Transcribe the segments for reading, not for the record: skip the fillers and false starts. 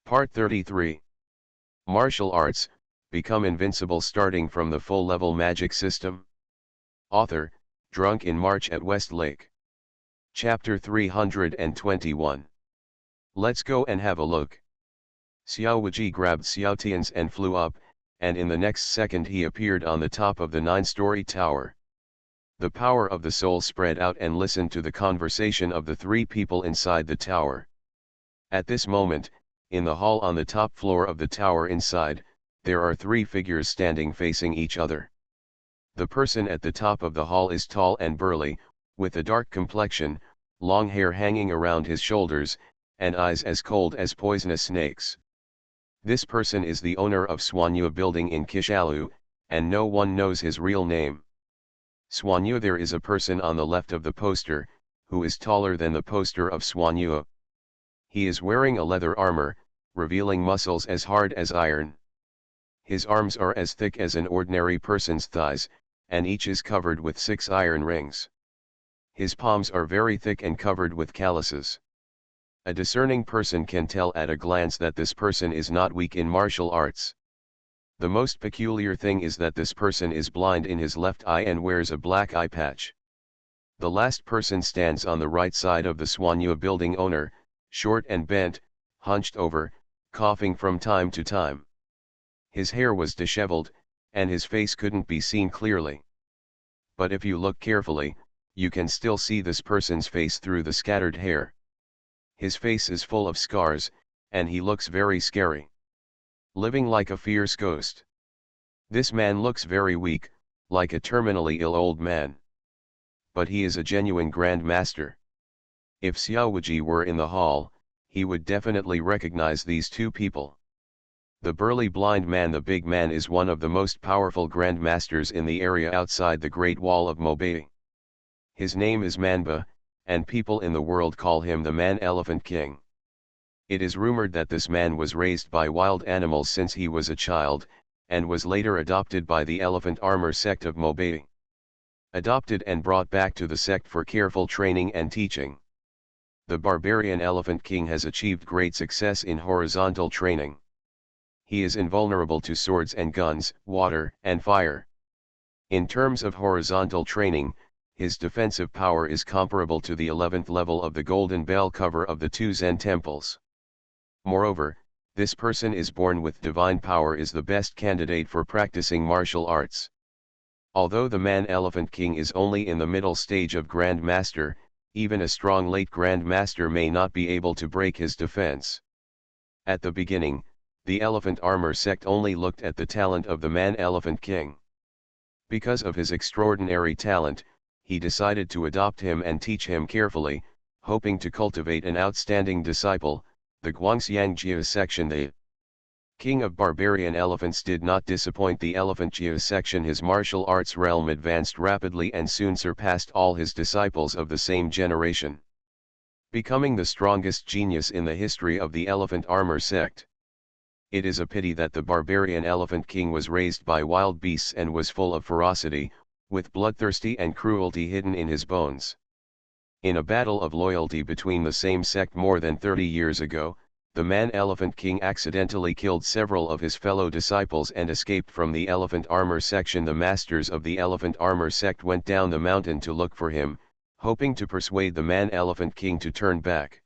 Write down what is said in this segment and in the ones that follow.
Part 33. Martial Arts, Become Invincible starting from the full-level magic system. Author, Drunk in March at Westlake. Chapter 321. Let's go and have a look. Xiao Wuji grabbed Xiao Tian's and flew up, and in the next second he appeared on the top of the 9-story tower. The power of the soul spread out and listened to the conversation of the three people inside the tower. At this moment, in the hall on the top floor of the tower inside, there are three figures standing facing each other. The person at the top of the hall is tall and burly, with a dark complexion, long hair hanging around his shoulders, and eyes as cold as poisonous snakes. This person is the owner of Xuanyu building in Kishalu, and no one knows his real name. Xuanyu. There is a person on the left of the poster, who is taller than the poster of Xuanyu. He is wearing a leather armor, revealing muscles as hard as iron. His arms are as thick as an ordinary person's thighs, and each is covered with 6 iron rings. His palms are very thick and covered with calluses. A discerning person can tell at a glance that this person is not weak in martial arts. The most peculiar thing is that this person is blind in his left eye and wears a black eye patch. The last person stands on the right side of the Xuanyu building owner, short and bent, hunched over, coughing from time to time. His hair was disheveled, and his face couldn't be seen clearly. But if you look carefully, you can still see this person's face through the scattered hair. His face is full of scars, and he looks very scary. Living like a fierce ghost. This man looks very weak, like a terminally ill old man. But he is a genuine Grand Master. If Xiao Wuji were in the hall, he would definitely recognize these two people. The burly blind man, the big man, is one of the most powerful Grand Masters in the area outside the Great Wall of Mobei. His name is Manba, and people in the world call him the Man-Elephant King. It is rumored that this man was raised by wild animals since he was a child, and was later adopted by the Elephant Armor sect of Mobei. Adopted and brought back to the sect for careful training and teaching. The barbarian Elephant King has achieved great success in horizontal training. He is invulnerable to swords and guns, water and fire. In terms of horizontal training, his defensive power is comparable to the 11th level of the golden bell cover of the 2 Zen temples. Moreover, this person is born with divine power, is the best candidate for practicing martial arts. Although the Man-Elephant King is only in the middle stage of Grand Master, even a strong late Grand Master may not be able to break his defense. At the beginning, the Elephant Armor sect only looked at the talent of the Man-Elephant King. Because of his extraordinary talent, he decided to adopt him and teach him carefully, hoping to cultivate an outstanding disciple. The Guangxiang Jia section. The King of Barbarian Elephants did not disappoint the Elephant Jia section. His martial arts realm advanced rapidly and soon surpassed all his disciples of the same generation, becoming the strongest genius in the history of the Elephant Armor sect. It is a pity that the Barbarian Elephant King was raised by wild beasts and was full of ferocity, with bloodthirsty and cruelty hidden in his bones. In a battle of loyalty between the same sect more than 30 years ago, the Man-Elephant King accidentally killed several of his fellow disciples and escaped from the Elephant Armor section. The masters of the Elephant Armor sect went down the mountain to look for him, hoping to persuade the Man-Elephant King to turn back.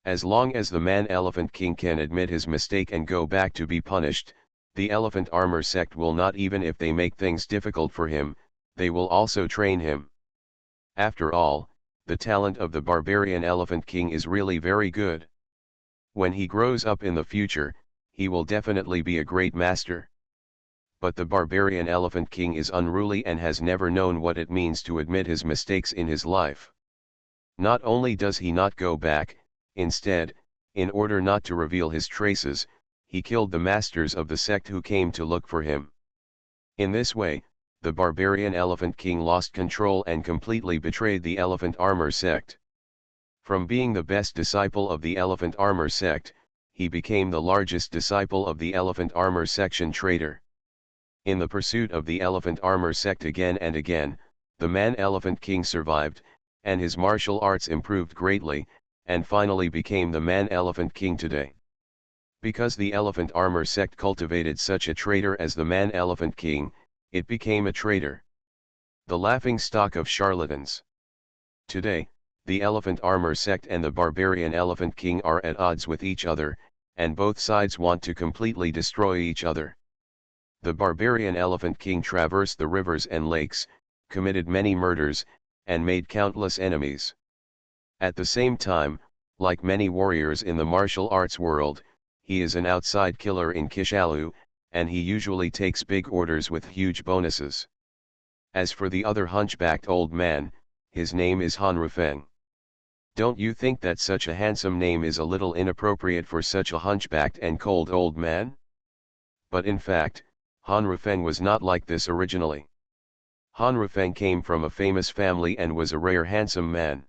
As long as the Man-Elephant King can admit his mistake and go back to be punished, the Elephant Armor sect will not. Even if they make things difficult for him, they will also train him. After all, the talent of the Barbarian Elephant King is really very good. When he grows up in the future, he will definitely be a great master. But the Barbarian Elephant King is unruly and has never known what it means to admit his mistakes in his life. Not only does he not go back, instead, in order not to reveal his traces, he killed the masters of the sect who came to look for him. In this way, the Barbarian Elephant King lost control and completely betrayed the Elephant Armor sect. From being the best disciple of the Elephant Armor sect, he became the largest disciple of the Elephant Armor section traitor. In the pursuit of the Elephant Armor sect again and again, the Man-Elephant King survived, and his martial arts improved greatly, and finally became the Man-Elephant King today. Because the elephant armor sect cultivated such a traitor as the man-elephant king, it became a traitor. The laughing stock of charlatans. Today, the elephant armor sect and the barbarian elephant king are at odds with each other, and both sides want to completely destroy each other. The barbarian elephant king traversed the rivers and lakes, committed many murders, and made countless enemies. At the same time, like many warriors in the martial arts world, he is an outside killer in Kishalu, and he usually takes big orders with huge bonuses. As for the other hunchbacked old man, his name is Han Rufeng. Don't you think that such a handsome name is a little inappropriate for such a hunchbacked and cold old man? But in fact, Han Rufeng was not like this originally. Han Rufeng came from a famous family and was a rare handsome man.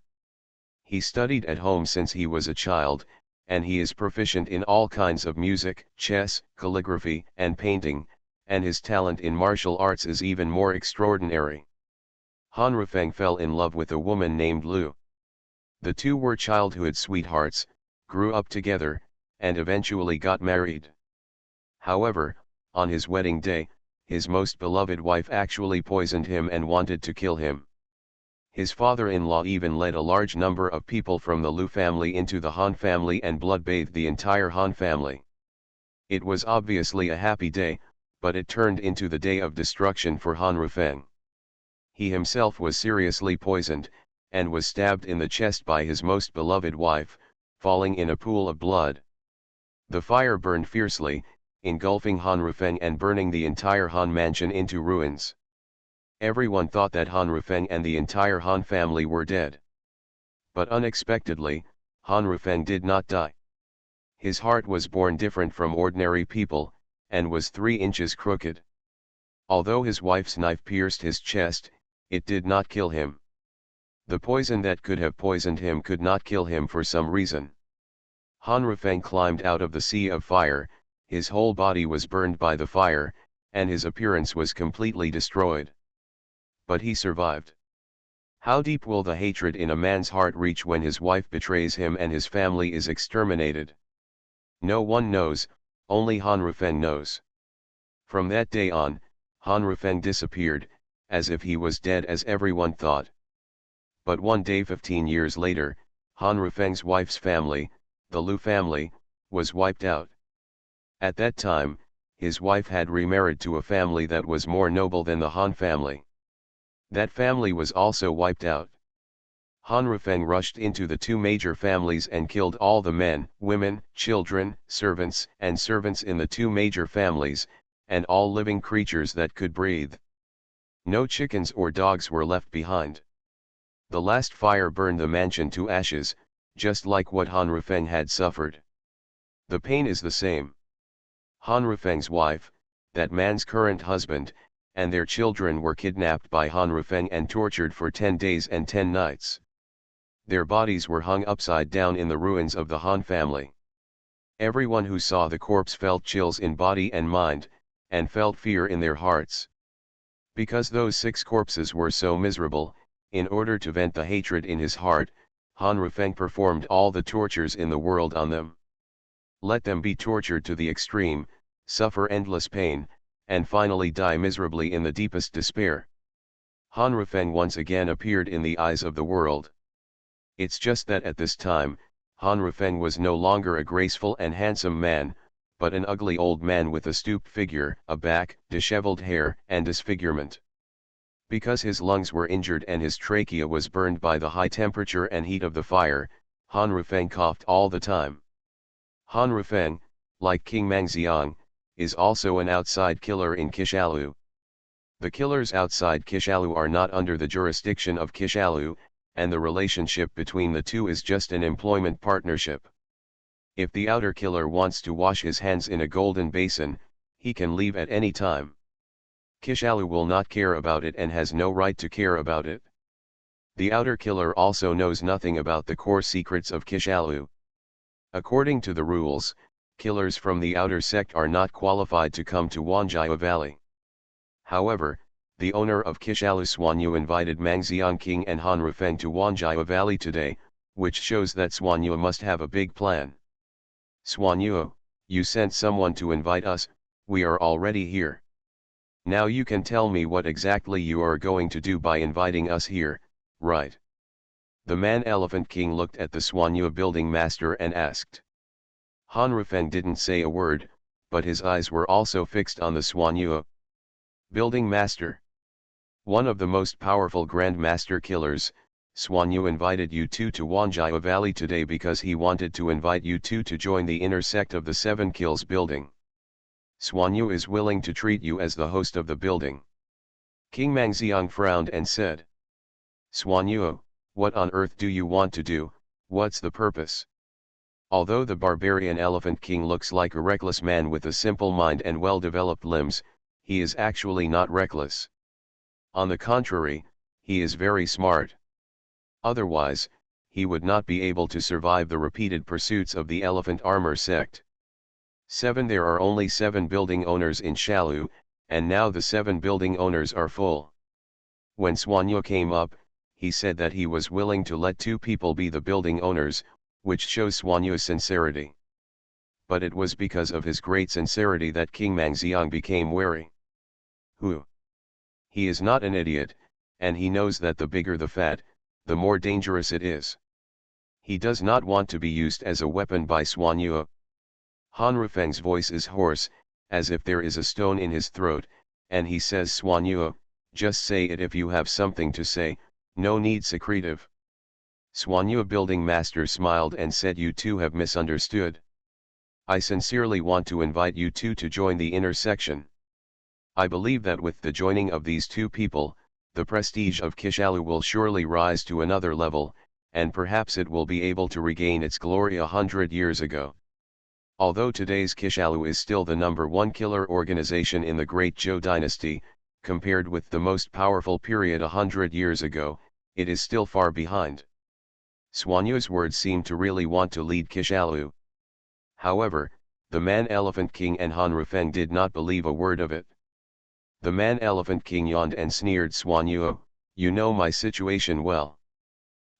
He studied at home since he was a child, and he is proficient in all kinds of music, chess, calligraphy, and painting, and his talent in martial arts is even more extraordinary. Han Rufeng fell in love with a woman named Lu. The two were childhood sweethearts, grew up together, and eventually got married. However, on his wedding day, his most beloved wife actually poisoned him and wanted to kill him. His father-in-law even led a large number of people from the Lu family into the Han family and blood-bathed the entire Han family. It was obviously a happy day, but it turned into the day of destruction for Han Rufeng. He himself was seriously poisoned, and was stabbed in the chest by his most beloved wife, falling in a pool of blood. The fire burned fiercely, engulfing Han Rufeng and burning the entire Han mansion into ruins. Everyone thought that Han Rufeng and the entire Han family were dead. But unexpectedly, Han Rufeng did not die. His heart was born different from ordinary people, and was 3 inches crooked. Although his wife's knife pierced his chest, it did not kill him. The poison that could have poisoned him could not kill him for some reason. Han Rufeng climbed out of the sea of fire, his whole body was burned by the fire, and his appearance was completely destroyed. But he survived. How deep will the hatred in a man's heart reach when his wife betrays him and his family is exterminated? No one knows, only Han Rufeng knows. From that day on, Han Rufeng disappeared, as if he was dead as everyone thought. But one day 15 years later, Han Rufeng's wife's family, the Lu family, was wiped out. At that time, his wife had remarried to a family that was more noble than the Han family. That family was also wiped out. Han Rufeng rushed into the 2 major families and killed all the men, women, children, servants in the 2 major families, and all living creatures that could breathe. No chickens or dogs were left behind. The last fire burned the mansion to ashes, just like what Han Rufeng had suffered. The pain is the same. Han Rufeng's wife, that man's current husband, and their children were kidnapped by Han Rufeng and tortured for 10 days and 10 nights. Their bodies were hung upside down in the ruins of the Han family. Everyone who saw the corpse felt chills in body and mind, and felt fear in their hearts. Because those 6 corpses were so miserable, in order to vent the hatred in his heart, Han Rufeng performed all the tortures in the world on them. Let them be tortured to the extreme, suffer endless pain, and finally die miserably in the deepest despair. Han Rufeng once again appeared in the eyes of the world. It's just that at this time, Han Rufeng was no longer a graceful and handsome man, but an ugly old man with a stooped figure, a back, disheveled hair, and disfigurement. Because his lungs were injured and his trachea was burned by the high temperature and heat of the fire, Han Rufeng coughed all the time. Han Rufeng, like King Mangxiang, is also an outside killer in Kishalu. The killers outside Kishalu are not under the jurisdiction of Kishalu, and the relationship between the two is just an employment partnership. If the outer killer wants to wash his hands in a golden basin, he can leave at any time. Kishalu will not care about it and has no right to care about it. The outer killer also knows nothing about the core secrets of Kishalu. According to the rules, killers from the outer sect are not qualified to come to Wanjia Valley. However, the owner of Kishalu Xuanyu invited Mangxiang King and Han Rufeng to Wanjia Valley today, which shows that Xuanyu must have a big plan. Xuanyu, You sent someone to invite us, we are already here. Now you can tell me what exactly you are going to do by inviting us here, right? The Man-Elephant King looked at the Xuanyue building master and asked. Han Rufeng didn't say a word, but his eyes were also fixed on the Xuanyue building master. One of the most powerful Grandmaster killers, Xuanyue invited you two to Wanjiao Valley today because he wanted to invite you two to join the inner sect of the Seven Kills building. Xuanyue is willing to treat you as the host of the building. King Mangxiang frowned and said. Xuanyue, what on earth do you want to do, what's the purpose? Although the barbarian Elephant King looks like a reckless man with a simple mind and well-developed limbs, he is actually not reckless. On the contrary, he is very smart. Otherwise, he would not be able to survive the repeated pursuits of the Elephant Armor sect. There are only 7 building owners in Shalu, and now the 7 building owners are full. When Xuanyue came up, he said that he was willing to let 2 people be the building owners, which shows Xuanyue's sincerity. But it was because of his great sincerity that King Mangxiang became wary. Who? He is not an idiot, and he knows that the bigger the fat, the more dangerous it is. He does not want to be used as a weapon by Xuanyue. Han Rufeng's voice is hoarse, as if there is a stone in his throat, and he says, Xuanyue, just say it if you have something to say, no need secretive. Xuanyue building master smiled and said, you two have misunderstood. I sincerely want to invite you two to join the inner section. I believe that with the joining of these 2 people, the prestige of Kishalu will surely rise to another level, and perhaps it will be able to regain its glory 100 years ago. Although today's Kishalu is still the #1 killer organization in the Great Zhou dynasty, compared with the most powerful period 100 years ago, it is still far behind. Xuanyue's words seemed to really want to lead Kishalu. However, the Man-Elephant King and Han Rufeng did not believe a word of it. The Man-Elephant King yawned and sneered, Xuanyue, you know my situation well.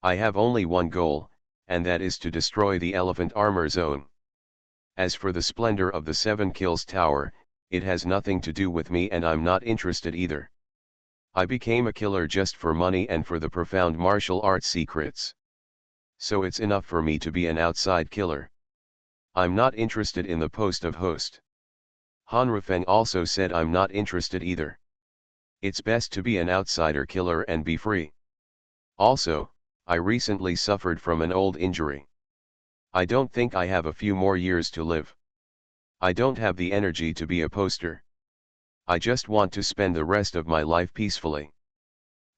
I have only one goal, and that is to destroy the Elephant Armor Zone. As for the splendor of the 7 Kills Tower, it has nothing to do with me and I'm not interested either. I became a killer just for money and for the profound martial arts secrets. So it's enough for me to be an outside killer. I'm not interested in the post of host. Han Rufeng also said, I'm not interested either. It's best to be an outsider killer and be free. Also, I recently suffered from an old injury. I don't think I have a few more years to live. I don't have the energy to be a poster. I just want to spend the rest of my life peacefully.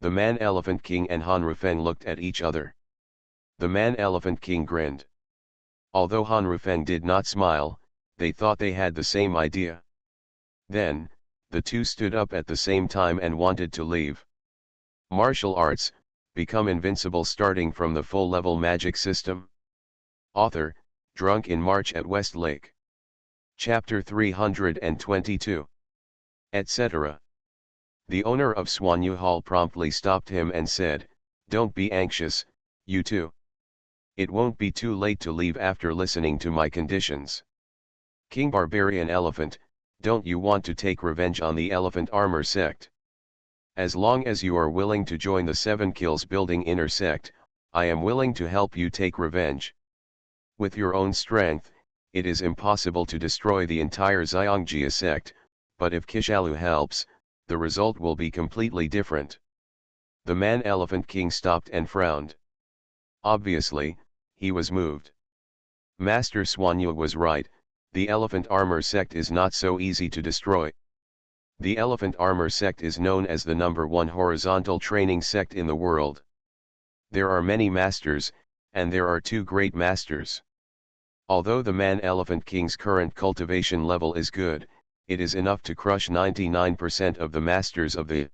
The Man-Elephant King and Han Rufeng looked at each other. The Man-Elephant King grinned. Although Han Rufeng did not smile, they thought they had the same idea. Then, the two stood up at the same time and wanted to leave. Martial arts, become invincible starting from the full-level magic system. Author, Drunk in March at West Lake. Chapter 322. Etc. The owner of Xuanyue Hall promptly stopped him and said, don't be anxious, you two. It won't be too late to leave after listening to my conditions. King Barbarian Elephant, don't you want to take revenge on the Elephant Armor sect? As long as you are willing to join the 7 Kills building inner sect, I am willing to help you take revenge. With your own strength, it is impossible to destroy the entire Xiangjia sect, but if Kishalu helps, the result will be completely different. The Man-Elephant King stopped and frowned. Obviously, he was moved. Master Xuanyue was right, the Elephant Armor sect is not so easy to destroy. The Elephant Armor sect is known as the #1 horizontal training sect in the world. There are many masters, and there are 2 great masters. Although the Man-Elephant King's current cultivation level is good, it is enough to crush 99% of the masters of the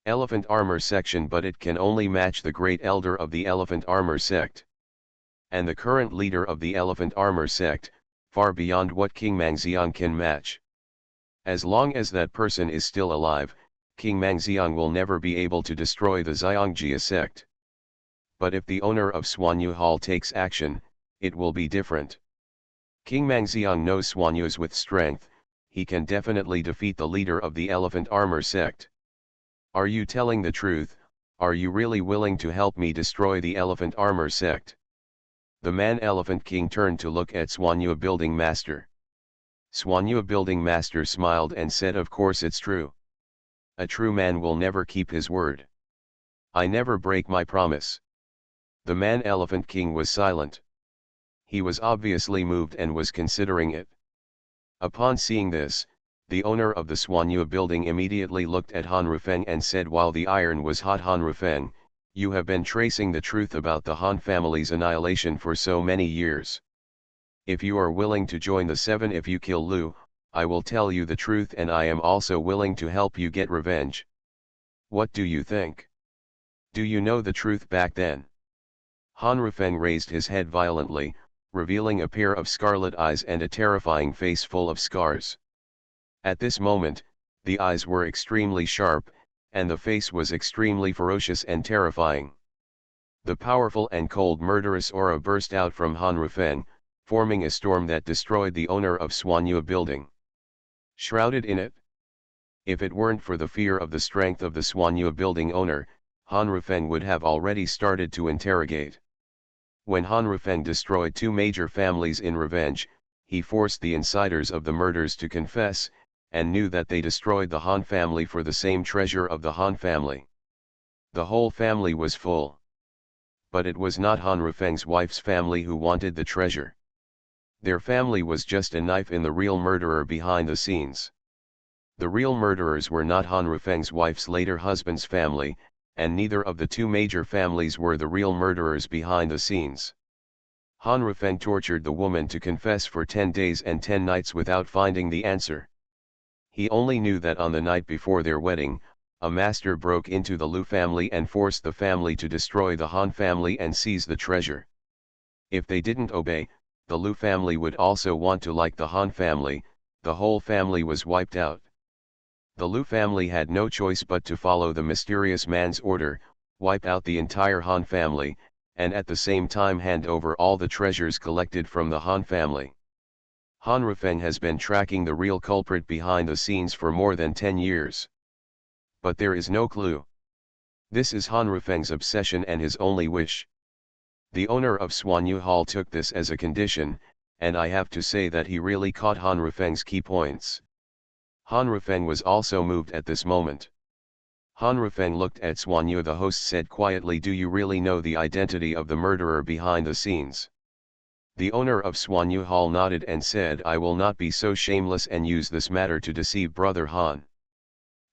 Elephant Armor section, but it can only match the Great Elder of the Elephant Armor sect. And the current leader of the Elephant Armor sect, far beyond what King Mangxiang can match. As long as that person is still alive, King Mangxiang will never be able to destroy the Xiangjia sect. But if the owner of Xuanyue Hall takes action, it will be different. King Mangxiang knows Xuanyu's with strength, he can definitely defeat the leader of the elephant armor sect. Are you telling the truth? Are you really willing to help me destroy the elephant armor sect? The man elephant king turned to look at Xuanyu building master. Xuanyu building master smiled and said, of course it's true. A true man will never keep his word. I never break my promise. The man elephant king was silent. He was obviously moved and was considering it. Upon seeing this, the owner of the Xuanyu building immediately looked at Han Rufeng and said, while the iron was hot, Han Rufeng, you have been tracing the truth about the Han family's annihilation for so many years. If you are willing to join the seven, if you kill Lu, I will tell you the truth, and I am also willing to help you get revenge. What do you think? Do you know the truth back then? Han Rufeng raised his head violently, revealing a pair of scarlet eyes and a terrifying face full of scars. At this moment, the eyes were extremely sharp, and the face was extremely ferocious and terrifying. The powerful and cold murderous aura burst out from Han Rufeng, forming a storm that destroyed the owner of Xuanyu building. Shrouded in it? If it weren't for the fear of the strength of the Xuanyu building owner, Han Rufeng would have already started to interrogate. When Han Rufeng destroyed two major families in revenge, he forced the insiders of the murders to confess, and knew that they destroyed the Han family for the same treasure of the Han family. The whole family was full. But it was not Han Rufeng's wife's family who wanted the treasure. Their family was just a knife in the real murderer behind the scenes. The real murderers were not Han Rufeng's wife's later husband's family, and neither of the two major families were the real murderers behind the scenes. Han Rufeng tortured the woman to confess for 10 days and 10 nights without finding the answer. He only knew that on the night before their wedding, a master broke into the Lu family and forced the family to destroy the Han family and seize the treasure. If they didn't obey, the Lu family would also want to like the Han family. The whole family was wiped out. The Lu family had no choice but to follow the mysterious man's order, wipe out the entire Han family, and at the same time hand over all the treasures collected from the Han family. Han Rufeng has been tracking the real culprit behind the scenes for more than 10 years. But there is no clue. This is Han Rufeng's obsession and his only wish. The owner of Xuanyu Hall took this as a condition, and I have to say that he really caught Han Rufeng's key points. Han Rufeng was also moved at this moment. Han Rufeng looked at Xuanyu. The host said quietly, do you really know the identity of the murderer behind the scenes? The owner of Xuanyu Hall nodded and said, I will not be so shameless and use this matter to deceive Brother Han.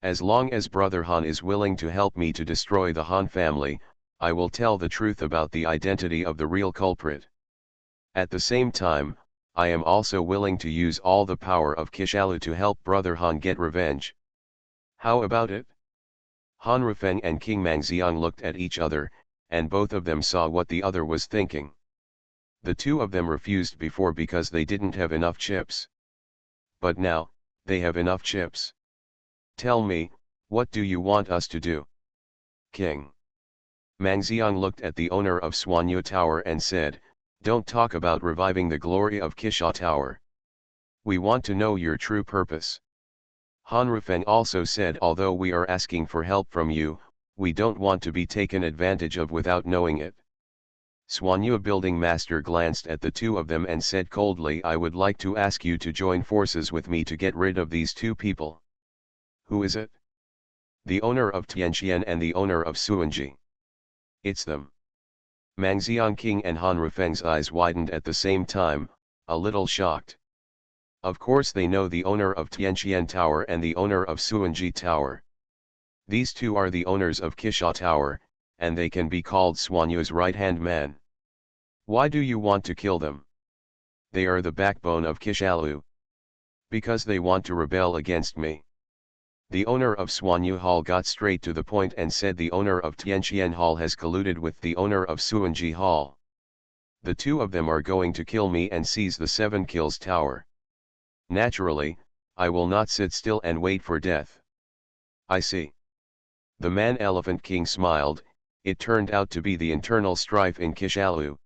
As long as Brother Han is willing to help me to destroy the Han family, I will tell the truth about the identity of the real culprit. At the same time, I am also willing to use all the power of Kishalu to help Brother Han get revenge. How about it? Han Rufeng and King Mangxiang looked at each other, and both of them saw what the other was thinking. The two of them refused before because they didn't have enough chips. But now, they have enough chips. Tell me, what do you want us to do? King Mangxiang looked at the owner of Xuanyu Tower and said, don't talk about reviving the glory of Kisha Tower. We want to know your true purpose. Han Rufeng also said, although we are asking for help from you, we don't want to be taken advantage of without knowing it. Xuanyu building master glanced at the two of them and said coldly, I would like to ask you to join forces with me to get rid of these two people. Who is it? The owner of Tianqian and the owner of Suanji. It's them. Mangxiang King and Han Rufeng's eyes widened at the same time, a little shocked. Of course they know the owner of Tianqian Tower and the owner of Suanji Tower. These two are the owners of Kisha Tower, and they can be called Xuanyu's right-hand man. Why do you want to kill them? They are the backbone of Kishalu. Because they want to rebel against me. The owner of Xuanyu Hall got straight to the point and said the owner of Tianqian Hall has colluded with the owner of Suanji Hall. The two of them are going to kill me and seize the 7 Kills Tower. Naturally, I will not sit still and wait for death. I see. The man Elephant King smiled. It turned out to be the internal strife in Kishalu.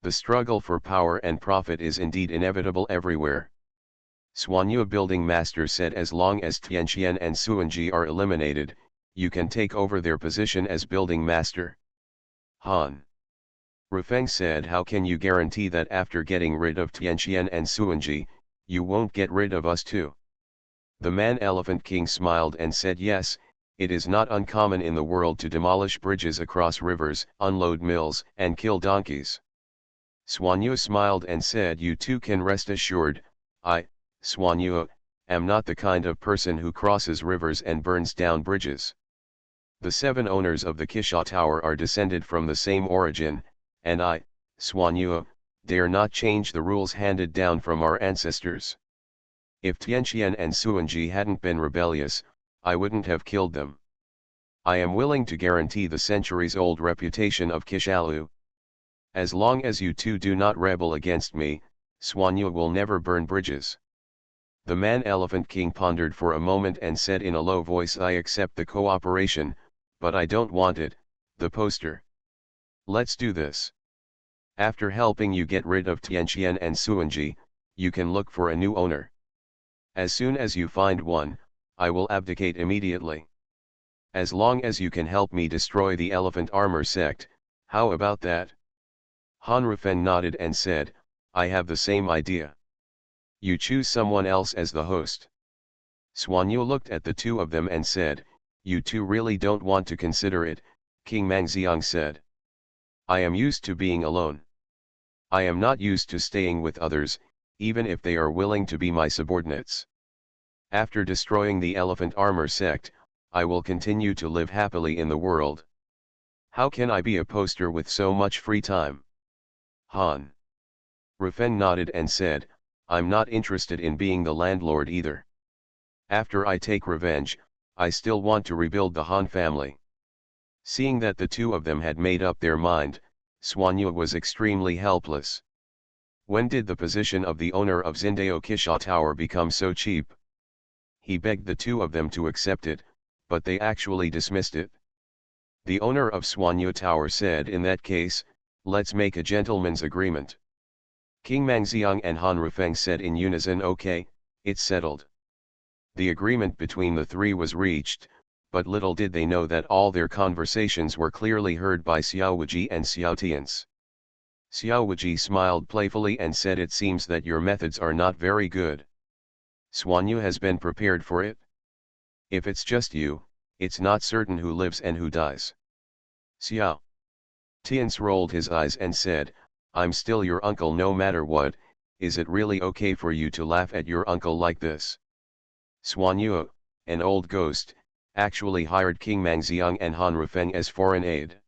The struggle for power and profit is indeed inevitable everywhere. Xuanyu building master said as long as Tianqian and Suanji are eliminated, you can take over their position as building master. Han Rufeng said, how can you guarantee that after getting rid of Tianqian and Suanji, you won't get rid of us too? The man-elephant king smiled and said, yes, it is not uncommon in the world to demolish bridges across rivers, unload mills, and kill donkeys. Xuanyu smiled and said, you too can rest assured, I, Xuanyu, am not the kind of person who crosses rivers and burns down bridges. The 7 owners of the Kisha Tower are descended from the same origin, and I, Xuanyu, dare not change the rules handed down from our ancestors. If Tianqian and Suanji hadn't been rebellious, I wouldn't have killed them. I am willing to guarantee the centuries-old reputation of Kishalu. As long as you two do not rebel against me, Xuanyu will never burn bridges. The man-elephant king pondered for a moment and said in a low voice, I accept the cooperation, but I don't want it, the poster. Let's do this. After helping you get rid of Tianqian and Suanji, you can look for a new owner. As soon as you find one, I will abdicate immediately. As long as you can help me destroy the elephant armor sect, how about that? Han Rufeng nodded and said, I have the same idea. You choose someone else as the host. Xuanyu looked at the two of them and said, you two really don't want to consider it, King Mangxiang said. I am used to being alone. I am not used to staying with others, even if they are willing to be my subordinates. After destroying the elephant armor sect, I will continue to live happily in the world. How can I be a poster with so much free time? Han Rufeng nodded and said, I'm not interested in being the landlord either. After I take revenge, I still want to rebuild the Han family. Seeing that the two of them had made up their mind, Xuanyu was extremely helpless. When did the position of the owner of Xindao Kisha Tower become so cheap? He begged the two of them to accept it, but they actually dismissed it. The owner of Xuanyu Tower said, in that case, let's make a gentleman's agreement. King Mangxiang and Han Rufeng said in unison, okay, it's settled. The agreement between the three was reached, but little did they know that all their conversations were clearly heard by Xiao Wuji and Xiao Tians. Xiao Wuji smiled playfully and said, it seems that your methods are not very good. Xuanyu has been prepared for it? If it's just you, it's not certain who lives and who dies. Xiao Tians rolled his eyes and said, I'm still your uncle no matter what, is it really okay for you to laugh at your uncle like this? Xuanyu, an old ghost, actually hired King Mangxiang and Han Rufeng as foreign aid.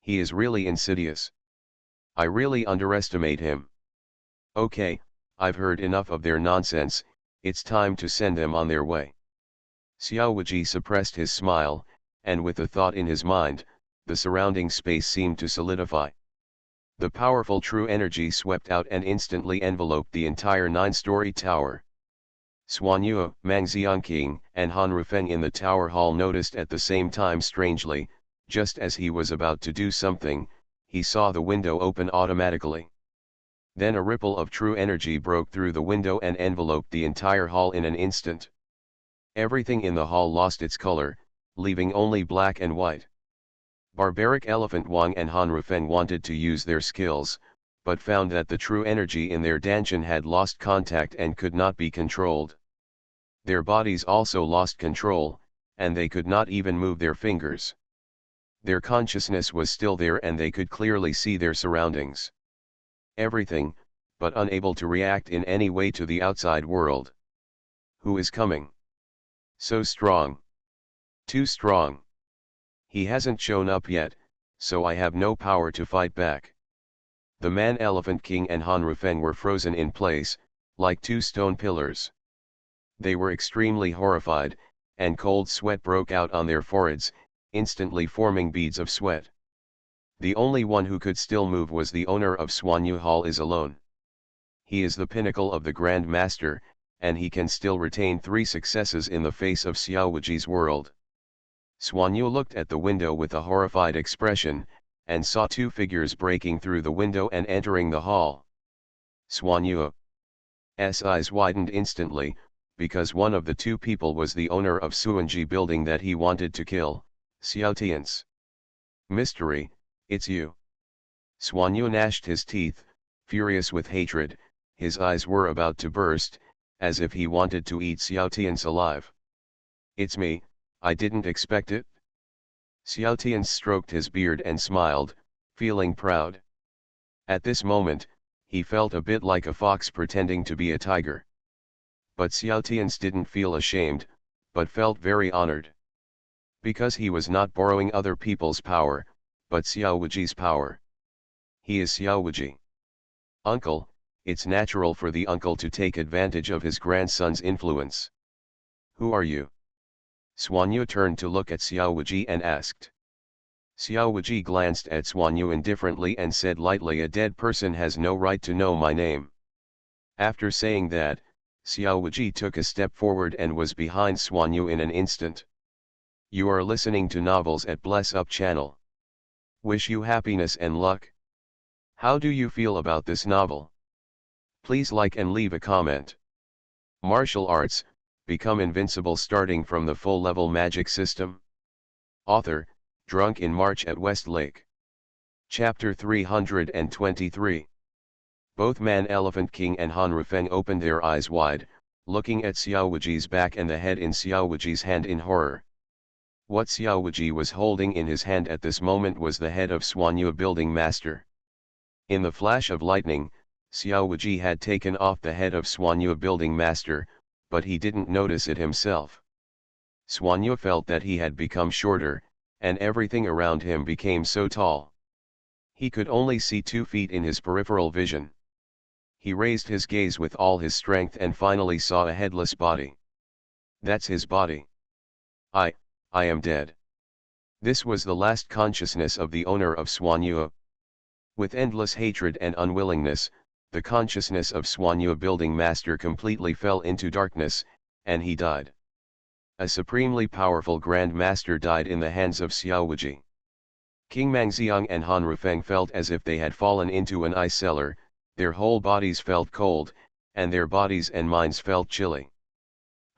He is really insidious. I really underestimate him. Okay, I've heard enough of their nonsense, it's time to send them on their way. Xiao Wuji suppressed his smile, and with a thought in his mind, the surrounding space seemed to solidify. The powerful true energy swept out and instantly enveloped the entire 9-story tower. Xuanyu, Mangxiang King, and Han Rufeng in the tower hall noticed at the same time. Strangely, just as he was about to do something, he saw the window open automatically. Then a ripple of true energy broke through the window and enveloped the entire hall in an instant. Everything in the hall lost its color, leaving only black and white. Barbaric Elephant Wang and Han Rufeng wanted to use their skills, but found that the true energy in their dantian had lost contact and could not be controlled. Their bodies also lost control, and they could not even move their fingers. Their consciousness was still there and they could clearly see their surroundings. Everything, but unable to react in any way to the outside world. Who is coming? So strong. Too strong. He hasn't shown up yet, so I have no power to fight back. The Man-Elephant King and Han Rufeng were frozen in place, like two stone pillars. They were extremely horrified, and cold sweat broke out on their foreheads, instantly forming beads of sweat. The only one who could still move was the owner of Xuanyu Hall is alone. He is the pinnacle of the Grand Master, and he can still retain 3 successes in the face of Xiao Wuji's world. Xuanyu looked at the window with a horrified expression, and saw two figures breaking through the window and entering the hall. Xuanyu's eyes widened instantly, because one of the two people was the owner of Suanji building that he wanted to kill, Xiaotian's. Mystery, it's you. Xuanyu gnashed his teeth, furious with hatred. His eyes were about to burst, as if he wanted to eat Xiaotian's alive. It's me, I didn't expect it. Xiaotian stroked his beard and smiled, feeling proud. At this moment, he felt a bit like a fox pretending to be a tiger. But Xiaotian didn't feel ashamed, but felt very honored. Because he was not borrowing other people's power, but Xiao Wuji's power. He is Xiao Wuji. Uncle, it's natural for the uncle to take advantage of his grandson's influence. Who are you? Xuanyu turned to look at Xiao Wuji and asked. Xiao Wuji glanced at Xuanyu indifferently and said lightly, a dead person has no right to know my name. After saying that, Xiao Wuji took a step forward and was behind Xuanyu in an instant. You are listening to novels at Bless Up channel. Wish you happiness and luck. How do you feel about this novel? Please like and leave a comment. Martial arts, become invincible starting from the full level magic system. Author, Drunk in March at Westlake. Chapter 323. Both Man Elephant King and Han Rufeng opened their eyes wide, looking at Xiao Wuji's back and the head in Xiao Wuji's hand in horror. What Xiao Wuji was holding in his hand at this moment was the head of Xuanyu building master. In the flash of lightning, Xiao Wuji had taken off the head of Xuanyu building master, but he didn't notice it himself. Xuanyu felt that he had become shorter, and everything around him became so tall. He could only see 2 feet in his peripheral vision. He raised his gaze with all his strength and finally saw a headless body. That's his body. I am dead. This was the last consciousness of the owner of Xuanyu. With endless hatred and unwillingness, the consciousness of Xuanyu building master completely fell into darkness, and he died. A supremely powerful Grand Master died in the hands of Xiao Wuji. King Mangxiang and Han Rufeng felt as if they had fallen into an ice cellar, their whole bodies felt cold, and their bodies and minds felt chilly.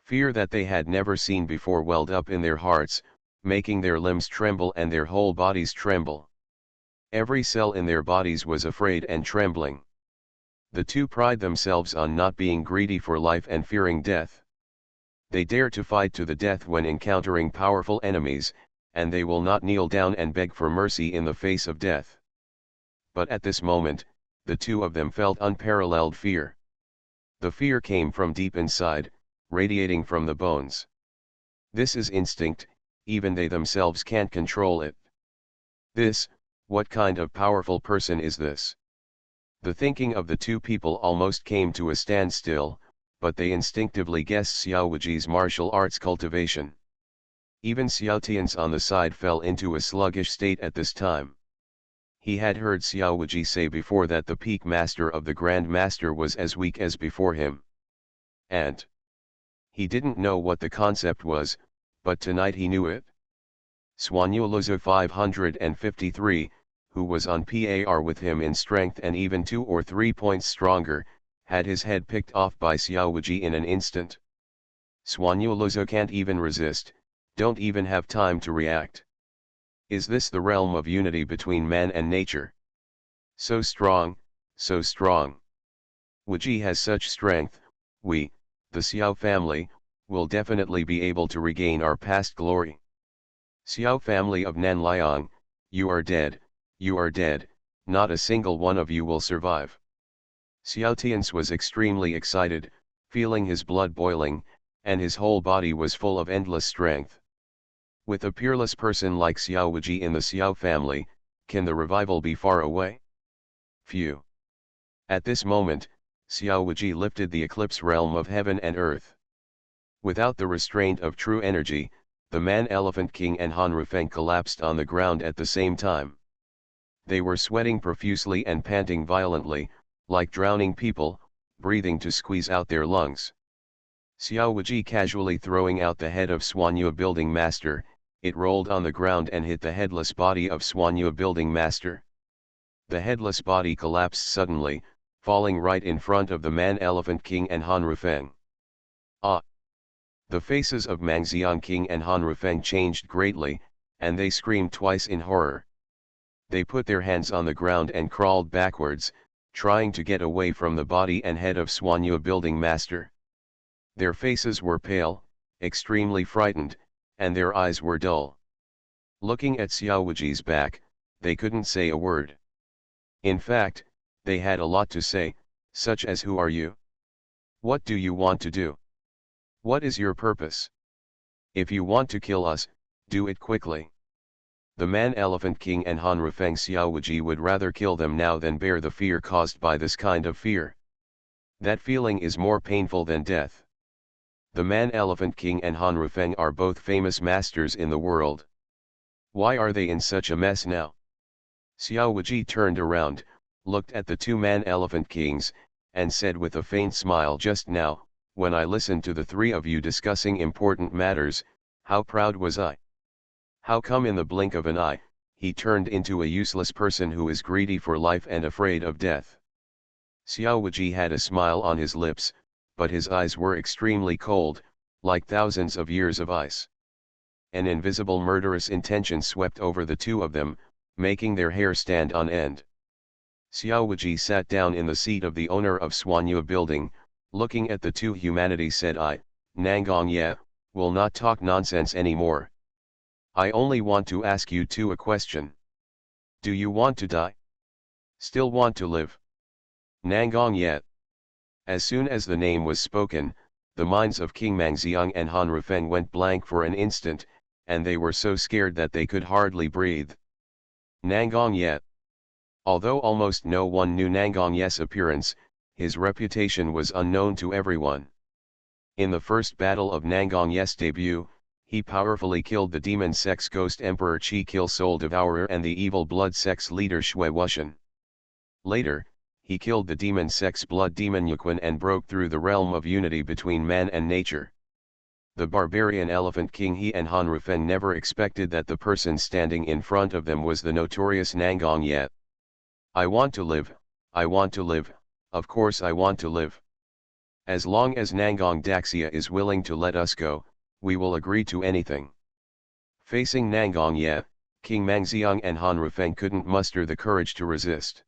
Fear that they had never seen before welled up in their hearts, making their limbs tremble and their whole bodies tremble. Every cell in their bodies was afraid and trembling. The two pride themselves on not being greedy for life and fearing death. They dare to fight to the death when encountering powerful enemies, and they will not kneel down and beg for mercy in the face of death. But at this moment, the two of them felt unparalleled fear. The fear came from deep inside, radiating from the bones. This is instinct, even they themselves can't control it. What kind of powerful person is this? The thinking of the two people almost came to a standstill, but they instinctively guessed Xiao Wuji's martial arts cultivation. Even Xiaotian's on the side fell into a sluggish state at this time. He had heard Xiao Wuji say before that the peak master of the Grand Master was as weak as before him. And he didn't know what the concept was, but tonight he knew it. Xuanyu Luzo 553, who was on par with him in strength and even 2 or 3 points stronger, had his head picked off by Xiao Wuji in an instant. Xuanyu Luzo can't even resist, don't even have time to react. Is this the realm of unity between man and nature? So strong, so strong. Wuji has such strength, we, the Xiao family, will definitely be able to regain our past glory. Xiao family of Nanliang, you are dead, not a single one of you will survive. Xiaotians was extremely excited, feeling his blood boiling, and his whole body was full of endless strength. With a peerless person like Xiao Wuji in the Xiao family, can the revival be far away? Phew. At this moment, Xiao Wuji lifted the eclipse realm of heaven and earth. Without the restraint of true energy, the Man Elephant King and Han Rufeng collapsed on the ground at the same time. They were sweating profusely and panting violently, like drowning people, breathing to squeeze out their lungs. Xiao Wuji casually throwing out the head of Xuanyu building master, it rolled on the ground and hit the headless body of Xuanyue building master. The headless body collapsed suddenly, falling right in front of the Man-Elephant King and Han Rufeng. Ah! The faces of Mangxiang King and Han Rufeng changed greatly, and they screamed twice in horror. They put their hands on the ground and crawled backwards, trying to get away from the body and head of Xuanyue building master. Their faces were pale, extremely frightened, and their eyes were dull. Looking at Xiao Wuji's back, they couldn't say a word. In fact, they had a lot to say, such as "Who are you? What do you want to do? What is your purpose? If you want to kill us, do it quickly." The Man-Elephant King and Han Rufeng Xiao Wuji would rather kill them now than bear the fear caused by this kind of fear. That feeling is more painful than death. The Man-Elephant King and Han Rufeng are both famous masters in the world. Why are they in such a mess now? Xiao Wuji turned around, looked at the two Man-Elephant Kings, and said with a faint smile, "Just now, when I listened to the three of you discussing important matters, how proud was I? How come in the blink of an eye, he turned into a useless person who is greedy for life and afraid of death?" Xiao Wuji had a smile on his lips, but his eyes were extremely cold, like thousands of years of ice. An invisible murderous intention swept over the two of them, making their hair stand on end. Xiao Wuji sat down in the seat of the owner of Xuanyue building, looking at the two. "Humanity," said I, "Nangong Ye, will not talk nonsense anymore. I only want to ask you two a question. Do you want to die? Still want to live?" Nangong Ye. As soon as the name was spoken, the minds of King Mangxiang and Han Rufeng went blank for an instant, and they were so scared that they could hardly breathe. Nangong Ye. Although almost no one knew Nangong Ye's appearance, his reputation was unknown to everyone. In the first battle of Nangong Ye's debut, he powerfully killed the demon sex ghost Emperor Qi Kill Soul Devourer and the evil blood sex leader Shui Wuxian. Later, he killed the demon sex blood demon Yuquan and broke through the realm of unity between man and nature. The barbarian Elephant King He and Han Rufeng never expected that the person standing in front of them was the notorious Nangong Ye. "I want to live, I want to live, of course I want to live. As long as Nangong Daxia is willing to let us go, we will agree to anything." Facing Nangong Ye, King Mangxiang and Han Rufeng couldn't muster the courage to resist.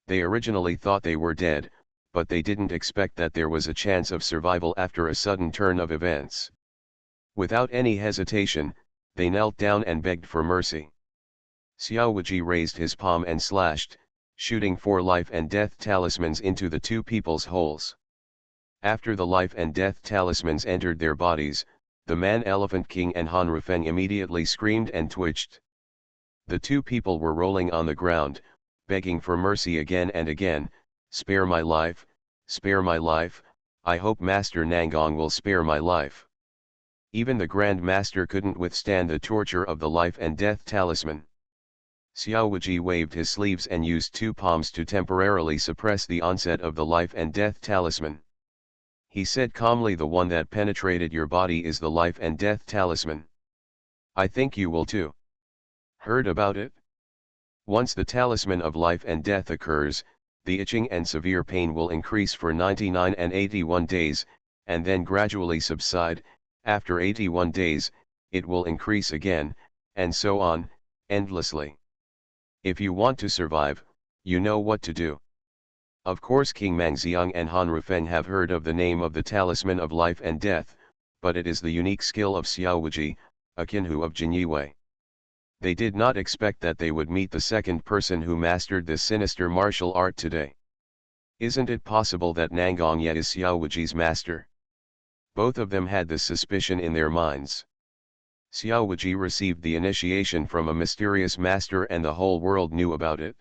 They originally thought they were dead, but they didn't expect that there was a chance of survival after a sudden turn of events. Without any hesitation, they knelt down and begged for mercy. Xiao Wuji raised his palm and slashed, shooting 4 life and death talismans into the two people's holes. After the life and death talismans entered their bodies, the Man-Elephant King and Han Rufeng immediately screamed and twitched. The two people were rolling on the ground, begging for mercy again and again. "Spare my life, spare my life, I hope Master Nangong will spare my life." Even the Grand Master couldn't withstand the torture of the life and death talisman. Xiao Wuji waved his sleeves and used 2 palms to temporarily suppress the onset of the life and death talisman. He said calmly, "The one that penetrated your body is the life and death talisman. I think you will too. Heard about it? Once the talisman of life and death occurs, the itching and severe pain will increase for 99 and 81 days, and then gradually subside. After 81 days, it will increase again, and so on, endlessly. If you want to survive, you know what to do." Of course King Mangxiang and Han Rufeng have heard of the name of the talisman of life and death, but it is the unique skill of Xiao Wuji, a Qinhu of Jinyiwei. They did not expect that they would meet the second person who mastered this sinister martial art today. Isn't it possible that Nangong Ye is Xiao Wuji's master? Both of them had this suspicion in their minds. Xiao Wuji received the initiation from a mysterious master and the whole world knew about it.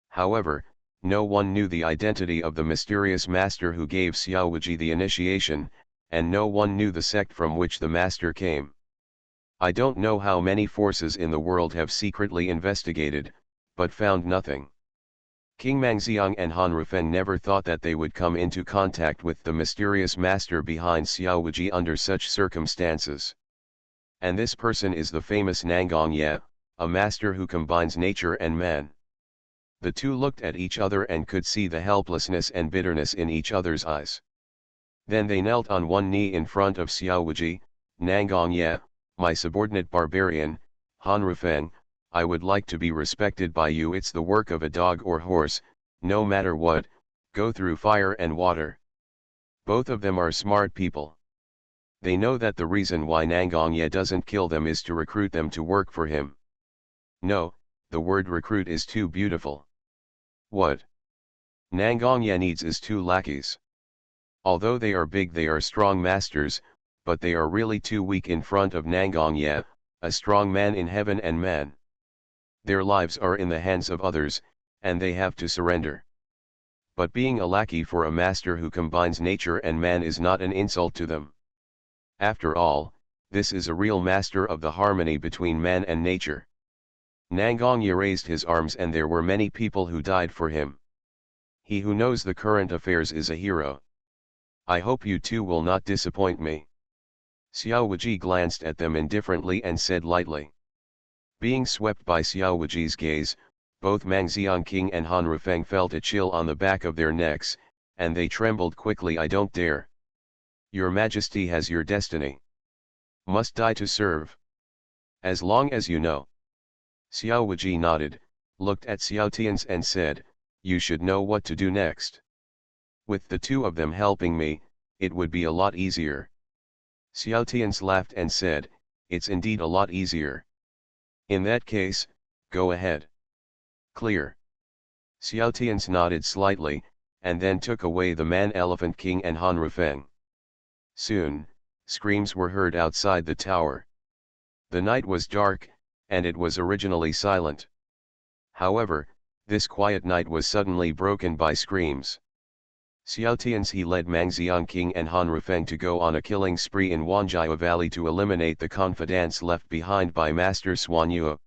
However, no one knew the identity of the mysterious master who gave Xiao Wuji the initiation, and no one knew the sect from which the master came. I don't know how many forces in the world have secretly investigated, but found nothing. King Mangxiang and Han Rufeng never thought that they would come into contact with the mysterious master behind Xiao Wuji under such circumstances. And this person is the famous Nangongye, a master who combines nature and man. The two looked at each other and could see the helplessness and bitterness in each other's eyes. Then they knelt on one knee in front of Xiao Wuji. Nangongye, my subordinate barbarian, Han Rufeng, I would like to be respected by you. It's the work of a dog or horse, no matter what, go through fire and water. Both of them are smart people. They know that the reason why Nangongye doesn't kill them is to recruit them to work for him. No, the word recruit is too beautiful. What Nangongye needs is two lackeys. Although they are big, they are strong masters, but they are really too weak in front of Nangongye, a strong man in heaven and man. Their lives are in the hands of others, and they have to surrender. But being a lackey for a master who combines nature and man is not an insult to them. After all, this is a real master of the harmony between man and nature. Nangongye raised his arms and there were many people who died for him. He who knows the current affairs is a hero. I hope you two will not disappoint me. Xiao Wuji glanced at them indifferently and said lightly. Being swept by Xiao Wuji's gaze, both Mang Xiangqing and Han Rufeng felt a chill on the back of their necks, and they trembled quickly. I don't dare. Your Majesty has your destiny. Must die to serve. As long as you know. Xiao Wuji nodded, looked at Xiao Tians and said, you should know what to do next. With the two of them helping me, it would be a lot easier. Xiao Tians laughed and said, it's indeed a lot easier. In that case, go ahead. Clear. Xiao Tians nodded slightly, and then took away the Man-Elephant King and Han Rufeng. Soon, screams were heard outside the tower. The night was dark, and it was originally silent. However, this quiet night was suddenly broken by screams. Xiao Tians he led Mang Xiangqing and Han Rufeng to go on a killing spree in Wanjia Valley to eliminate the confidants left behind by Master Xuanyue.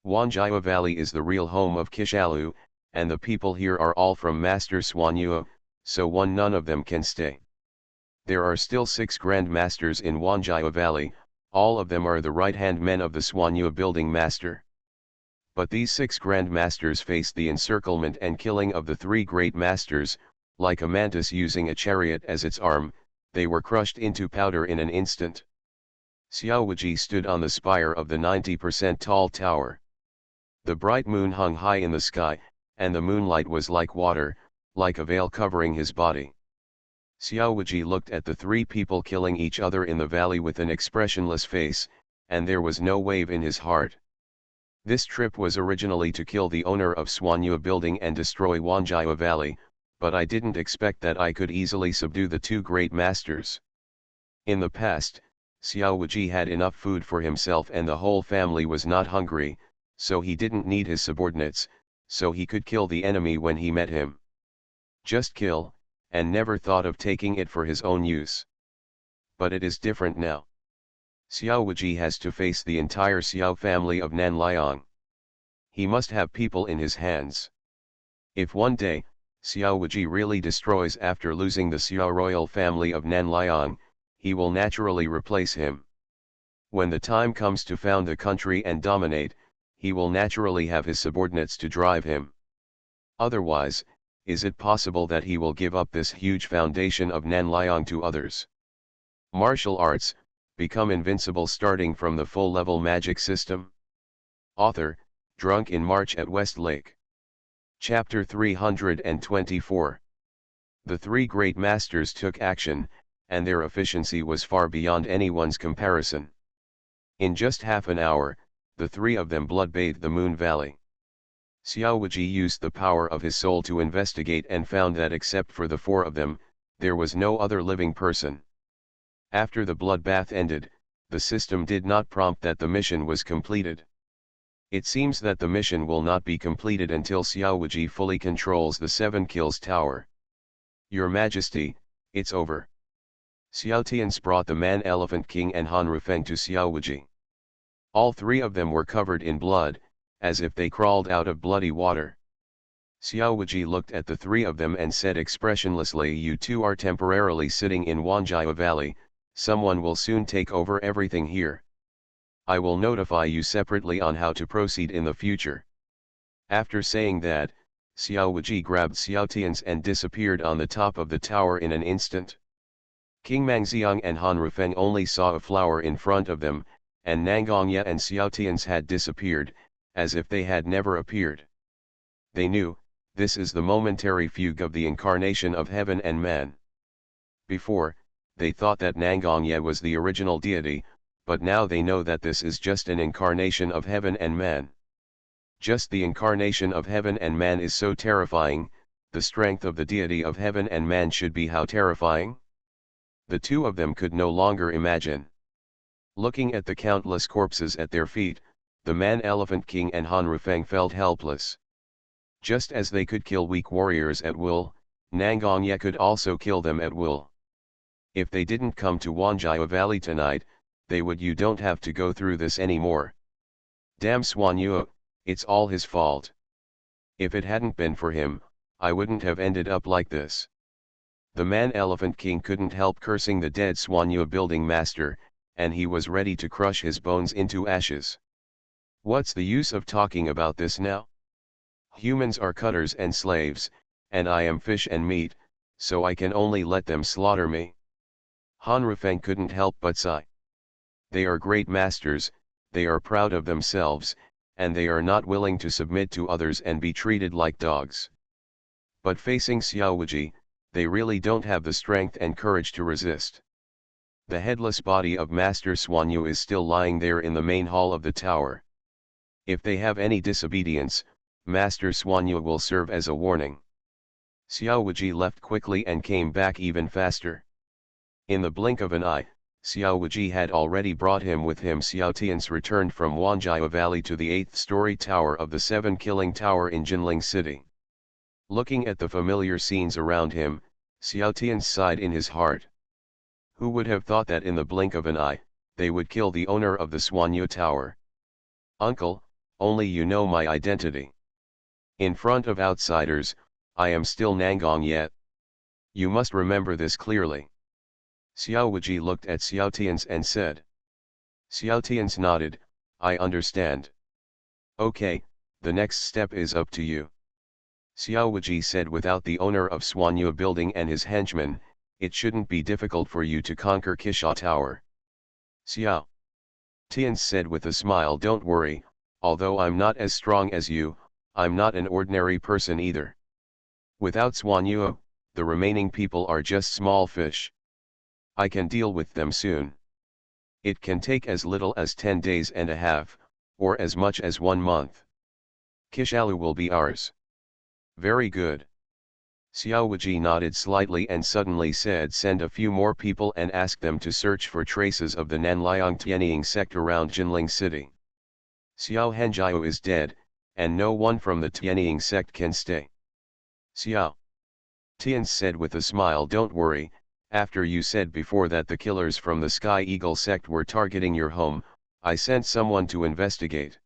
Wanjia Valley is the real home of Kishalu, and the people here are all from Master Xuanyue, so none of them can stay. There are still 6 Grand Masters in Wanjia Valley, all of them are the right-hand men of the Xuanyue building master. But these 6 Grand Masters faced the encirclement and killing of the 3 Great Masters. Like a mantis using a chariot as its arm, they were crushed into powder in an instant. Xiao Wuji stood on the spire of the 90% tall tower. The bright moon hung high in the sky, and the moonlight was like water, like a veil covering his body. Xiao Wuji looked at the 3 people killing each other in the valley with an expressionless face, and there was no wave in his heart. This trip was originally to kill the owner of Xuanyue building and destroy Wanjia Valley, but I didn't expect that I could easily subdue the 2 great masters. In the past, Xiao Wuji had enough food for himself and the whole family was not hungry, so he didn't need his subordinates, so he could kill the enemy when he met him. Just kill, and never thought of taking it for his own use. But it is different now. Xiao Wuji has to face the entire Xiao family of Nanliang. He must have people in his hands. If one day, Xiao Wuji really destroys after losing the Xiao royal family of Nanliang, he will naturally replace him. When the time comes to found the country and dominate, he will naturally have his subordinates to drive him. Otherwise, is it possible that he will give up this huge foundation of Nanliang to others? Martial arts, become invincible starting from the full-level magic system. Author, Drunk in March at Westlake. Chapter 324. The 3 great masters took action, and their efficiency was far beyond anyone's comparison. In just half an hour, the 3 of them blood-bathed the Moon Valley. Xiao Wuji used the power of his soul to investigate and found that except for the 4 of them, there was no other living person. After the bloodbath ended, the system did not prompt that the mission was completed. It seems that the mission will not be completed until Xiao Wuji fully controls the 7 Kills Tower. Your Majesty, it's over. Xiao Tians brought the Man-Elephant King and Han Rufeng to Xiao Wuji. All 3 of them were covered in blood, as if they crawled out of bloody water. Xiao Wuji looked at the 3 of them and said expressionlessly, you 2 are temporarily sitting in Wanjia Valley, someone will soon take over everything here. I will notify you separately on how to proceed in the future. After saying that, Xiao Wuji grabbed Xiao Tian's and disappeared on the top of the tower in an instant. King Mangxiang and Han Rufeng only saw a flower in front of them, and Nangongye and Xiao Tian's had disappeared, as if they had never appeared. They knew, this is the momentary fugue of the incarnation of heaven and man. Before, they thought that Nangongye was the original deity, but now they know that this is just an incarnation of heaven and man. Just the incarnation of heaven and man is so terrifying, the strength of the deity of heaven and man should be how terrifying? The two of them could no longer imagine. Looking at the countless corpses at their feet, the Man-Elephant King and Han Rufeng felt helpless. Just as they could kill weak warriors at will, Nangongye could also kill them at will. If they didn't come to Wanjiao Valley tonight, they would. You don't have to go through this anymore. Damn Xuanyue, it's all his fault. If it hadn't been for him, I wouldn't have ended up like this. The Man-Elephant King couldn't help cursing the dead Xuanyue building master, and he was ready to crush his bones into ashes. What's the use of talking about this now? Humans are cutters and slaves, and I am fish and meat, so I can only let them slaughter me. Han Rufeng couldn't help but sigh. They are great masters, they are proud of themselves, and they are not willing to submit to others and be treated like dogs. But facing Xiao Wuji, they really don't have the strength and courage to resist. The headless body of Master Xuanyue is still lying there in the main hall of the tower. If they have any disobedience, Master Xuanyue will serve as a warning. Xiao Wuji left quickly and came back even faster. In the blink of an eye, Xiao Wuji had already brought him with him. Xiao Tian's returned from Wanjiao Valley to the 8th-story tower of the 7 Killing Tower in Jinling City. Looking at the familiar scenes around him, Xiao Tian sighed in his heart. Who would have thought that in the blink of an eye, they would kill the owner of the Xuanyue Tower? Uncle, only you know my identity. In front of outsiders, I am still Nangongye. You must remember this clearly. Xiao Wuji looked at Xiao Tian's and said. Xiao Tian's nodded, I understand. Okay, the next step is up to you. Xiao Wuji said. Without the owner of Xuanyue building and his henchmen, it shouldn't be difficult for you to conquer Qisha Tower. Xiao Tian said with a smile, don't worry, although I'm not as strong as you, I'm not an ordinary person either. Without Xuanyue, the remaining people are just small fish. I can deal with them soon. It can take as little as 10 days and a half, or as much as 1 month. Qishalu will be ours. Very good. Xiao Wuji nodded slightly and suddenly said, send a few more people and ask them to search for traces of the Nanliang Tianying sect around Jinling City. Xiao Henjiao is dead, and no one from the Tianying sect can stay. Xiao Tian said with a smile, don't worry, after you said before that the killers from the Sky Eagle sect were targeting your home, I sent someone to investigate.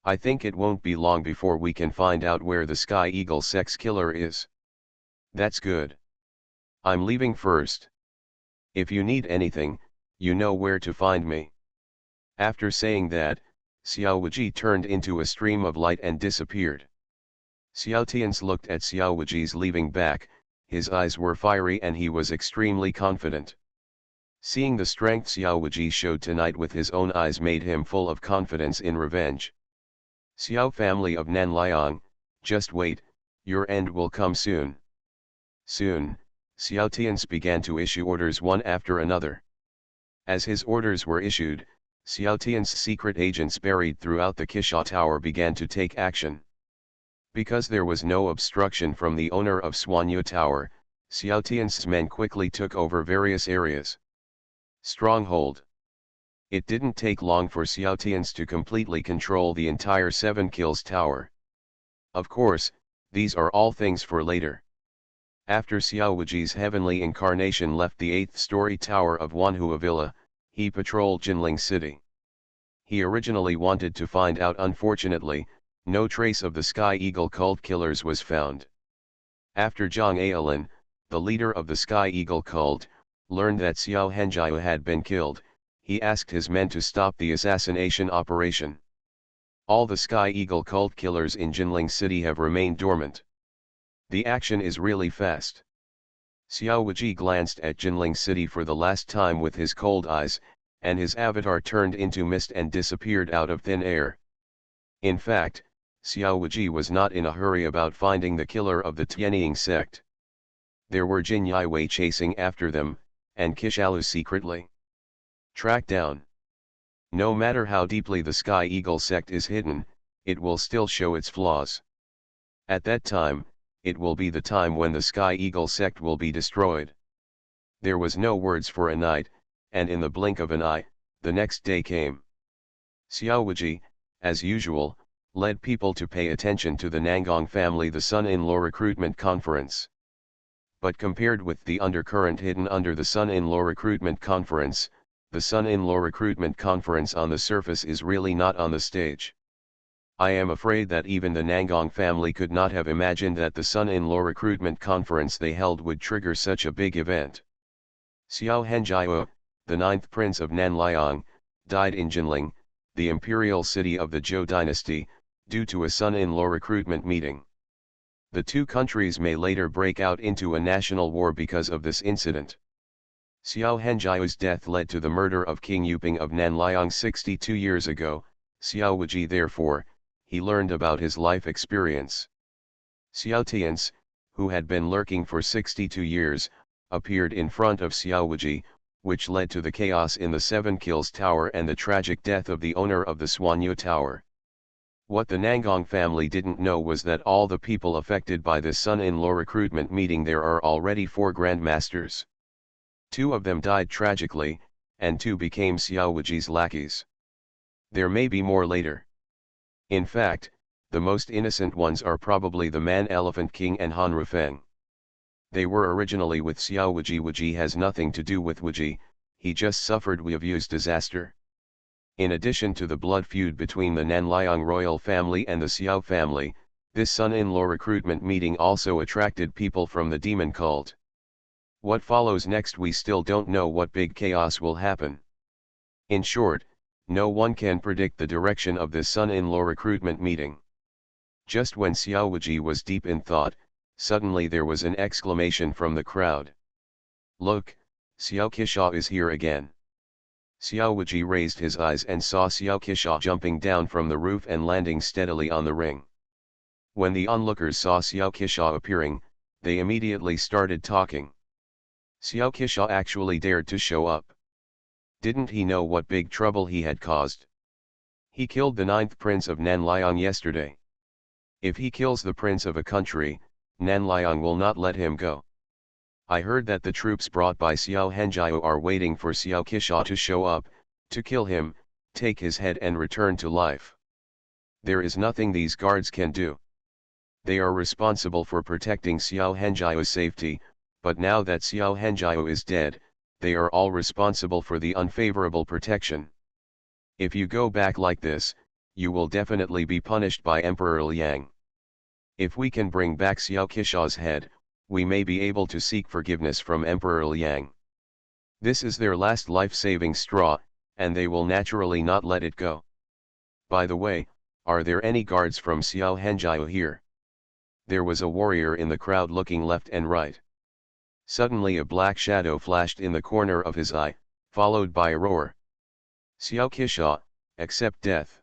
I think it won't be long before we can find out where the Sky Eagle sect's killer is. That's good. I'm leaving first. If you need anything, you know where to find me. After saying that, Xiao Wuji turned into a stream of light and disappeared. Xiao Tian's looked at Xiao Wuji's leaving back, his eyes were fiery and he was extremely confident. Seeing the strength Xiao Wuji showed tonight with his own eyes made him full of confidence in revenge. Xiao family of Nanliang, just wait, your end will come soon. Soon, Xiao Tian's began to issue orders one after another. As his orders were issued, Xiao Tian's secret agents buried throughout the Qisha Tower began to take action. Because there was no obstruction from the owner of Xuanyue Tower, Xiao Tian's men quickly took over various areas. Stronghold. It didn't take long for Xiao Tian's to completely control the entire 7 Kills Tower. Of course, these are all things for later. After Xiao Wuji's heavenly incarnation left the 8th-story tower of Wanhua Villa, he patrolled Jinling City. He originally wanted to find out. Unfortunately, no trace of the Sky Eagle cult killers was found. After Zhang Aolin, the leader of the Sky Eagle cult, learned that Xiao Henjiao had been killed, he asked his men to stop the assassination operation. All the Sky Eagle cult killers in Jinling City have remained dormant. The action is really fast. Xiao Wuji glanced at Jinling City for the last time with his cold eyes, and his avatar turned into mist and disappeared out of thin air. In fact, Xiao Wuji was not in a hurry about finding the killer of the Tianying sect. There were Jin Yiwei chasing after them, and Kishalu secretly tracked down. No matter how deeply the Sky Eagle sect is hidden, it will still show its flaws. At that time, it will be the time when the Sky Eagle sect will be destroyed. There was no words for a night, and in the blink of an eye, the next day came. Xiao Wuji, as usual, led people to pay attention to the Nangong family the son-in-law recruitment conference. But compared with the undercurrent hidden under the son-in-law recruitment conference, the son-in-law recruitment conference on the surface is really not on the stage. I am afraid that even the Nangong family could not have imagined that the son-in-law recruitment conference they held would trigger such a big event. Xiao Henjiao, the 9th prince of Nanliang, died in Jinling, the imperial city of the Zhou dynasty, due to a son-in-law recruitment meeting. The two countries may later break out into a national war because of this incident. Xiao Henjiao's death led to the murder of King Yuping of Nanliang 62 years ago. Xiao Wuji therefore, he learned about his life experience. Xiao Tians, who had been lurking for 62 years, appeared in front of Xiao Wuji, which led to the chaos in the Seven Kills Tower and the tragic death of the owner of the Suanyu Tower. What the Nangong family didn't know was that all the people affected by this son-in-law recruitment meeting there are already 4 grandmasters. 2 of them died tragically, and 2 became Xiao Wuji's lackeys. There may be more later. In fact, the most innocent ones are probably the Man-Elephant King and Han Rufeng. They were originally with Xiao Wuji. Wuji has nothing to do with Wuji, he just suffered Wu's disaster. In addition to the blood feud between the Nanliang royal family and the Xiao family, this son-in-law recruitment meeting also attracted people from the demon cult. What follows next we still don't know what big chaos will happen. In short, no one can predict the direction of this son-in-law recruitment meeting. Just when Xiao Wuji was deep in thought, suddenly there was an exclamation from the crowd. "Look, Xiao Qisha is here again." Xiao Wuji raised his eyes and saw Xiao Qisha jumping down from the roof and landing steadily on the ring. When the onlookers saw Xiao Qisha appearing, they immediately started talking. Xiao Qisha actually dared to show up. Didn't he know what big trouble he had caused? He killed the 9th prince of Nanliang yesterday. If he kills the prince of a country, Nanliang will not let him go. I heard that the troops brought by Xiao Henjiao are waiting for Xiao Qisha to show up, to kill him, take his head and return to life. There is nothing these guards can do. They are responsible for protecting Xiao Henjiao's safety, but now that Xiao Henjiao is dead, they are all responsible for the unfavorable protection. If you go back like this, you will definitely be punished by Emperor Liang. If we can bring back Xiao Qisha's head, we may be able to seek forgiveness from Emperor Liang. This is their last life-saving straw, and they will naturally not let it go. By the way, are there any guards from Xiao Henjiao here? There was a warrior in the crowd looking left and right. Suddenly a black shadow flashed in the corner of his eye, followed by a roar. "Xiao Qisha, accept death."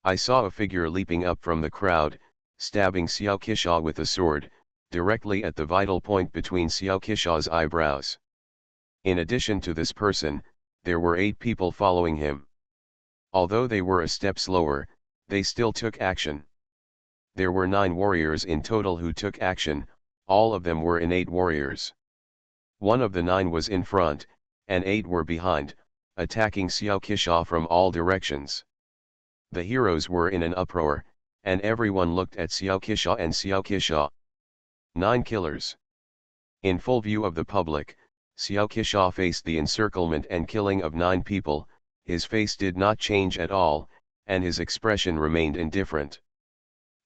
I saw a figure leaping up from the crowd, stabbing Xiao Qisha with a sword, directly at the vital point between Xiao Qisha's eyebrows. In addition to this person, there were 8 people following him. Although they were a step slower, they still took action. There were 9 warriors in total who took action, all of them were innate warriors. 1 of the 9 was in front, and 8 were behind, attacking Xiao Qisha from all directions. The heroes were in an uproar, and everyone looked at Xiao Qisha and Xiao Qisha. 9 killers. In full view of the public, Xiao Qisha faced the encirclement and killing of 9 people, his face did not change at all, and his expression remained indifferent.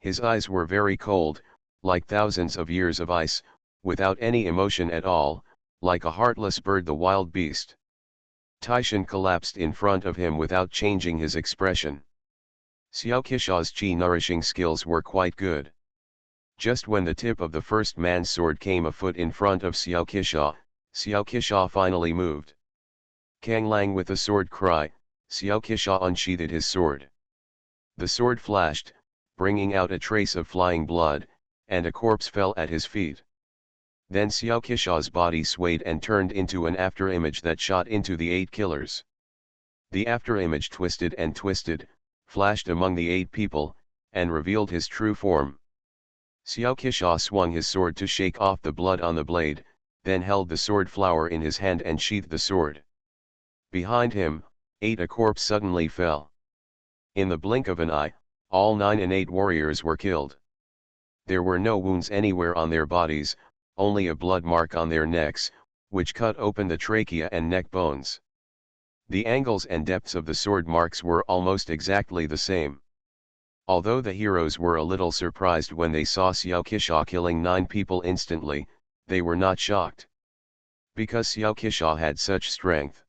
His eyes were very cold, like thousands of years of ice, without any emotion at all, like a heartless bird, the wild beast. Taishan collapsed in front of him without changing his expression. Xiao Qisha's qi nourishing skills were quite good. Just when the tip of the first man's sword came a foot in front of Xiao Qisha finally moved. Kang Lang with a sword cry, Xiao Qisha unsheathed his sword. The sword flashed, bringing out a trace of flying blood, and a corpse fell at his feet. Then Xiao Qisha's body swayed and turned into an afterimage that shot into the 8 killers. The afterimage twisted and twisted, flashed among the 8 people, and revealed his true form. Xiao Qisha swung his sword to shake off the blood on the blade, then held the sword flower in his hand and sheathed the sword. Behind him, a corpse suddenly fell. In the blink of an eye, all 9 innate warriors were killed. There were no wounds anywhere on their bodies, only a blood mark on their necks, which cut open the trachea and neck bones. The angles and depths of the sword marks were almost exactly the same. Although the heroes were a little surprised when they saw Xiao Qisha killing 9 people instantly, they were not shocked. Because Xiao Qisha had such strength.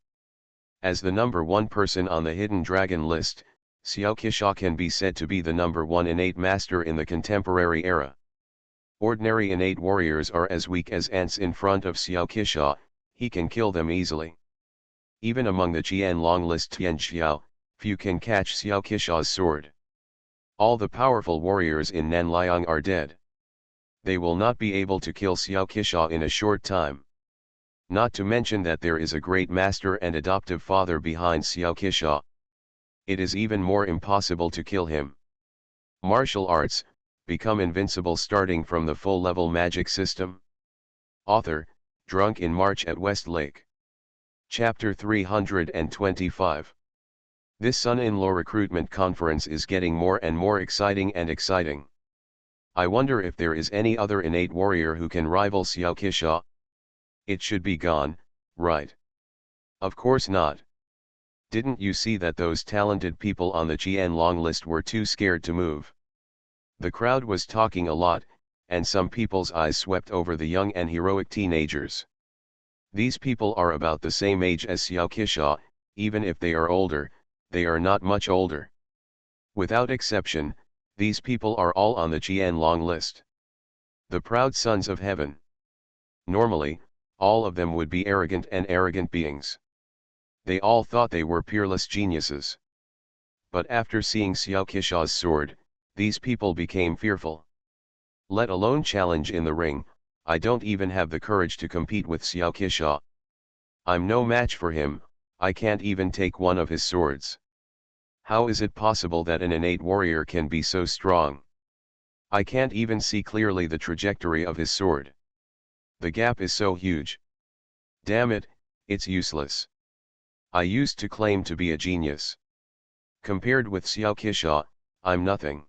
As the number 1 person on the hidden dragon list, Xiao Qisha can be said to be the number 1 innate master in the contemporary era. Ordinary innate warriors are as weak as ants in front of Xiao Qisha, he can kill them easily. Even among the Qianlong list Tianxiao, few can catch Xiao Qisha's sword. All the powerful warriors in Nanliang are dead. They will not be able to kill Xiao Qisha in a short time. Not to mention that there is a great master and adoptive father behind Xiao Qisha. It is even more impossible to kill him. Martial arts, become invincible starting from the full-level magic system. Author, Drunk in March at Westlake. Chapter 325. This son-in-law recruitment conference is getting more and more exciting and exciting. I wonder if there is any other innate warrior who can rival Xiao Qisha. It should be gone, right? Of course not. Didn't you see that those talented people on the Qianlong list were too scared to move? The crowd was talking a lot, and some people's eyes swept over the young and heroic teenagers. These people are about the same age as Xiao Qisha, even if they are older, they are not much older. Without exception, these people are all on the Qianlong list. The proud sons of heaven. Normally, all of them would be arrogant beings. They all thought they were peerless geniuses. But after seeing Xiao Qisha's sword, these people became fearful. Let alone challenge in the ring, I don't even have the courage to compete with Xiao Qisha. I'm no match for him, I can't even take one of his swords. How is it possible that an innate warrior can be so strong? I can't even see clearly the trajectory of his sword. The gap is so huge. Damn it, it's useless. I used to claim to be a genius. Compared with Xiao Qisha, I'm nothing.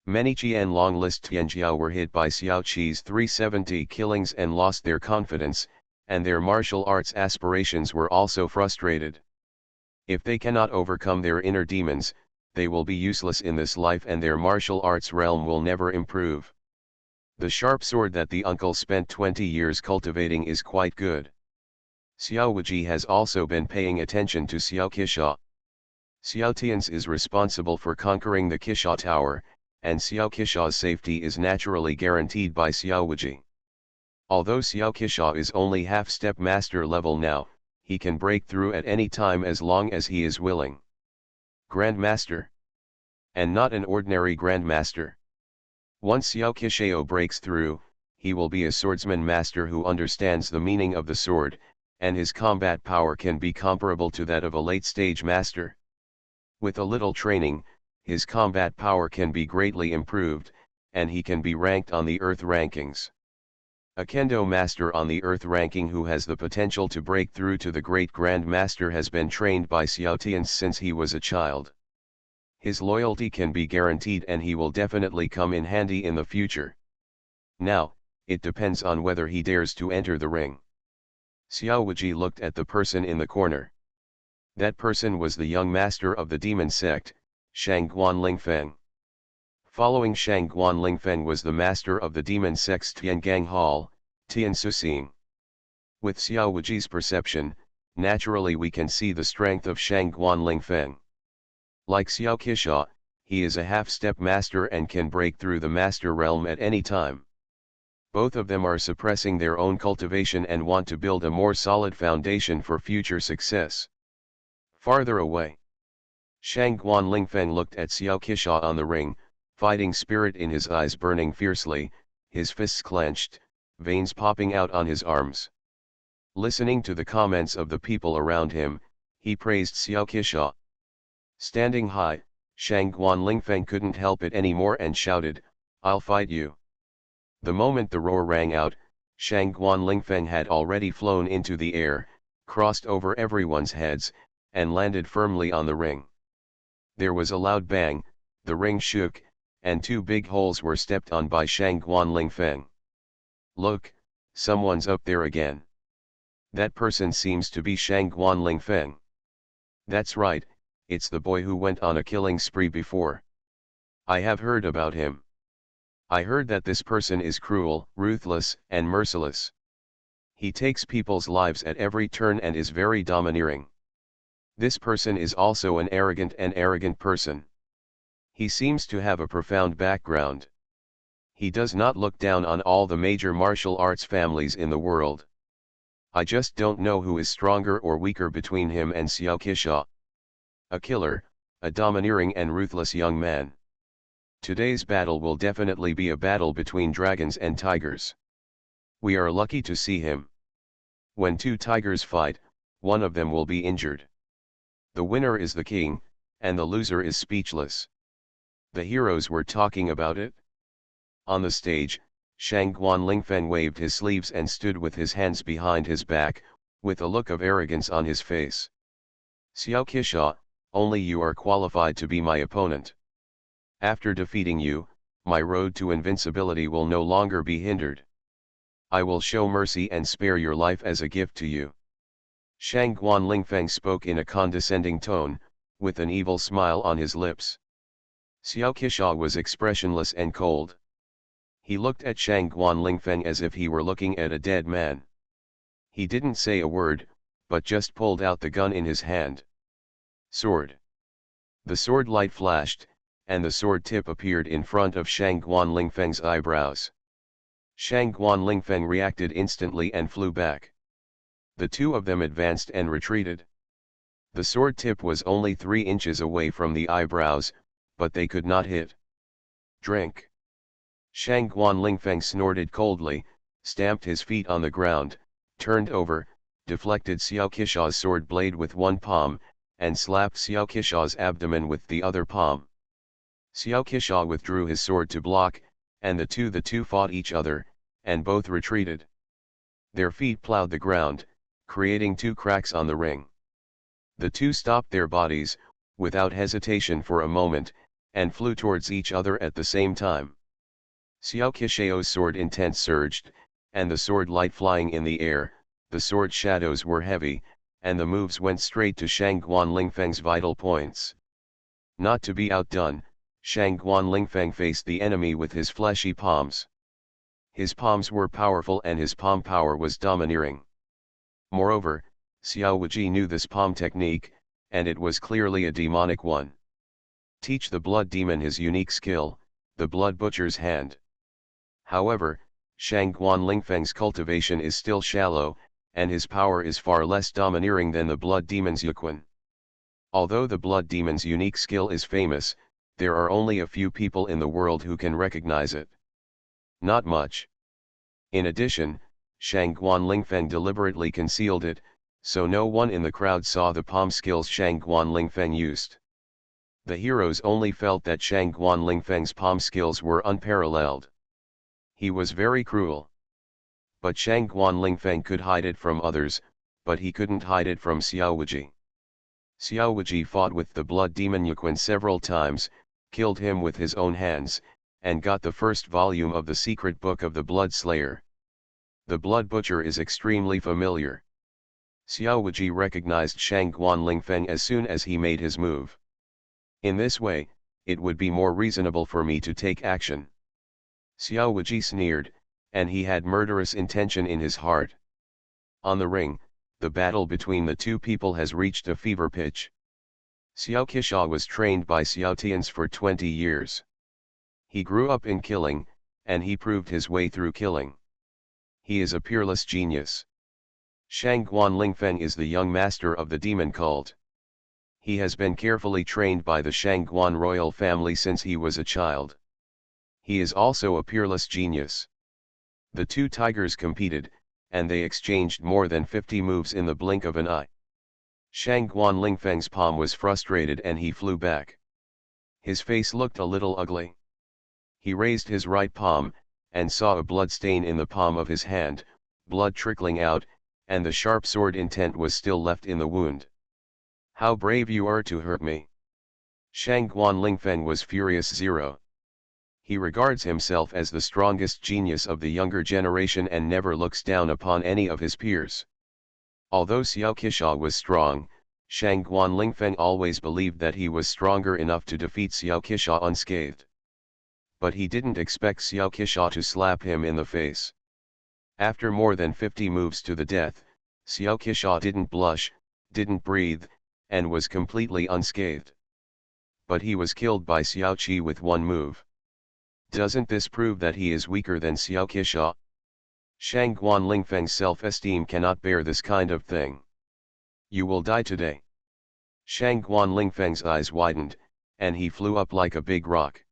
Many Qianlong list Tianjiao were hit by Xiao Qi's 370 killings and lost their confidence, and their martial arts aspirations were also frustrated. If they cannot overcome their inner demons, they will be useless in this life and their martial arts realm will never improve. The sharp sword that the uncle spent 20 years cultivating is quite good. Xiao Wuji has also been paying attention to Xiao Qisha. Xiao Tian's is responsible for conquering the Qisha Tower, and Xiao Qisha's safety is naturally guaranteed by Xiao Wuji. Although Xiao Qisha is only half-step master level now, he can break through at any time as long as he is willing. Grandmaster. And not an ordinary grandmaster. Once Xiao Qisha breaks through, he will be a swordsman master who understands the meaning of the sword, and his combat power can be comparable to that of a late-stage master. With a little training, his combat power can be greatly improved, and he can be ranked on the Earth rankings. A Kendo master on the Earth ranking who has the potential to break through to the Great Grand Master has been trained by Xiao Tian since he was a child. His loyalty can be guaranteed and he will definitely come in handy in the future. Now, it depends on whether he dares to enter the ring. Xiao Wuji looked at the person in the corner. That person was the young master of the demon sect, Shang Guanlingfeng. Following Shang Guanlingfeng was the master of the demon sects Tiangang Hall, Tian Suxing. With Xiao Wuji's perception, naturally we can see the strength of Shang Guanling Feng. Like Xiao Qisha, he is a half-step master and can break through the master realm at any time. Both of them are suppressing their own cultivation and want to build a more solid foundation for future success. Farther away, Shang Guanling Feng looked at Xiao Qisha on the ring, fighting spirit in his eyes burning fiercely, his fists clenched, veins popping out on his arms. Listening to the comments of the people around him, he praised Xiao Qisha. Standing high, Shang Guanling Feng couldn't help it anymore and shouted, "I'll fight you." The moment the roar rang out, Shang Guanling Feng had already flown into the air, crossed over everyone's heads, and landed firmly on the ring. There was a loud bang, the ring shook, and two big holes were stepped on by Shang Guanling Feng. "Look, someone's up there again. That person seems to be Shang Guanling Feng. That's right, it's the boy who went on a killing spree before. I have heard about him. I heard that this person is cruel, ruthless, and merciless. He takes people's lives at every turn and is very domineering. This person is also an arrogant person. He seems to have a profound background. He does not look down on all the major martial arts families in the world. I just don't know who is stronger or weaker between him and Xiao Qisha. A killer, a domineering and ruthless young man. Today's battle will definitely be a battle between dragons and tigers. We are lucky to see him. When two tigers fight, one of them will be injured. The winner is the king, and the loser is speechless." The heroes were talking about it. On the stage, Shang Guanling Feng waved his sleeves and stood with his hands behind his back, with a look of arrogance on his face. "Xiao Qisha, only you are qualified to be my opponent. After defeating you, my road to invincibility will no longer be hindered. I will show mercy and spare your life as a gift to you." Shang Guanling Feng spoke in a condescending tone, with an evil smile on his lips. Xiao Qisha was expressionless and cold. He looked at Shang Guanling Feng as if he were looking at a dead man. He didn't say a word, but just pulled out the gun in his hand. Sword. The sword light flashed, and the sword tip appeared in front of Shang Guanling Feng's eyebrows. Shang Guanling Feng reacted instantly and flew back. The two of them advanced and retreated. The sword tip was only 3 inches away from the eyebrows, but they could not hit. "Drink." Shang Guanling Feng snorted coldly, stamped his feet on the ground, turned over, deflected Xiao Qisha's sword blade with one palm, and slapped Xiao Qisha's abdomen with the other palm. Xiao Qisha withdrew his sword to block, and the two fought each other, and both retreated. Their feet plowed the ground, creating 2 cracks on the ring. The two stopped their bodies, without hesitation for a moment, and flew towards each other at the same time. Xiao Qishao's sword intent surged, and the sword light flying in the air, the sword shadows were heavy, and the moves went straight to Shang Guanling Feng's vital points. Not to be outdone, Shang Guanling Feng faced the enemy with his fleshy palms. His palms were powerful and his palm power was domineering. Moreover, Xiao Wuxia knew this palm technique, and it was clearly a demonic one. Teach the blood demon his unique skill, the blood butcher's hand. However, Shang Guanling Feng's cultivation is still shallow, and his power is far less domineering than the blood demon's yuquan. Although the blood demon's unique skill is famous, there are only a few people in the world who can recognize it. Not much. In addition, Shang Guanling Feng deliberately concealed it, so no one in the crowd saw the palm skills Shang Guanling Feng used. The heroes only felt that Shang Guanling Feng's palm skills were unparalleled. He was very cruel. But Shang Guanling Feng could hide it from others, but he couldn't hide it from Xiao Wuxia. Xiao Wuxia fought with the blood demon Yuquan several times, killed him with his own hands, and got the first volume of the secret book of the Blood Slayer. The Blood Butcher is extremely familiar. Xiao Wuxia recognized Shang Guanling Feng as soon as he made his move. In this way, it would be more reasonable for me to take action. Xiao Wuxia sneered, and he had murderous intention in his heart. On the ring, the battle between the two people has reached a fever pitch. Xiao Qisha was trained by Xiao Tians for 20 years. He grew up in killing, and he proved his way through killing. He is a peerless genius. Shangguan Lingfeng is the young master of the demon cult. He has been carefully trained by the Shangguan royal family since he was a child. He is also a peerless genius. The two tigers competed, and they exchanged more than 50 moves in the blink of an eye. Shangguan Lingfeng's palm was frustrated and he flew back. His face looked a little ugly. He raised his right palm, and saw a blood stain in the palm of his hand, blood trickling out, and the sharp sword intent was still left in the wound. "How brave you are to hurt me!" Shangguan Lingfeng was furious. He regards himself as the strongest genius of the younger generation and never looks down upon any of his peers. Although Xiao Qisha was strong, Shangguan Lingfeng always believed that he was stronger enough to defeat Xiao Qisha unscathed. But he didn't expect Xiao Qisha to slap him in the face. After more than 50 moves to the death, Xiao Qisha didn't blush, didn't breathe, and was completely unscathed. But he was killed by Xiao Qi with one move. Doesn't this prove that he is weaker than Xiao Qisha? Shangguan Lingfeng's self-esteem cannot bear this kind of thing. "You will die today." Shangguan Lingfeng's eyes widened, and he flew up like a big rock.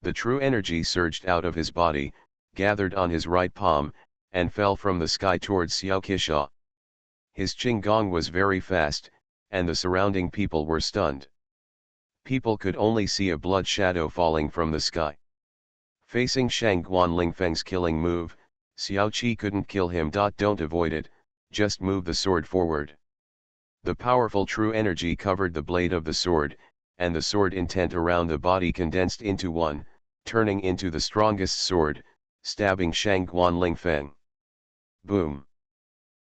The true energy surged out of his body, gathered on his right palm, and fell from the sky towards Xiao Qisha. His Qinggong was very fast, and the surrounding people were stunned. People could only see a blood shadow falling from the sky. Facing Shangguan Lingfeng's killing move, Xiao Qi couldn't kill him. Don't avoid it, just move the sword forward. The powerful true energy covered the blade of the sword, and the sword intent around the body condensed into one, turning into the strongest sword, stabbing Shangguan Lingfeng. Boom!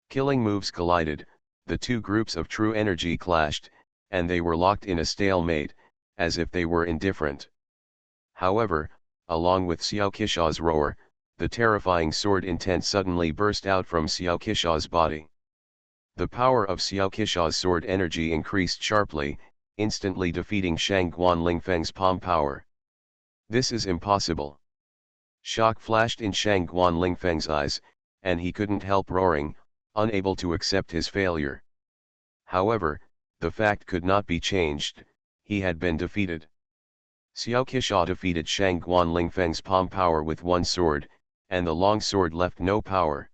Killing moves collided, the two groups of true energy clashed, and they were locked in a stalemate, as if they were indifferent. However, along with Xiao Qisha's roar, the terrifying sword intent suddenly burst out from Xiao Qisha's body. The power of Xiao Qisha's sword energy increased sharply, instantly defeating Shangguan Lingfeng's palm power. This is impossible. Shock flashed in Shangguan Lingfeng's eyes, and he couldn't help roaring, unable to accept his failure. However, the fact could not be changed, he had been defeated. Xiao Qisha defeated Shangguan Lingfeng's palm power with one sword, and the long sword left no power.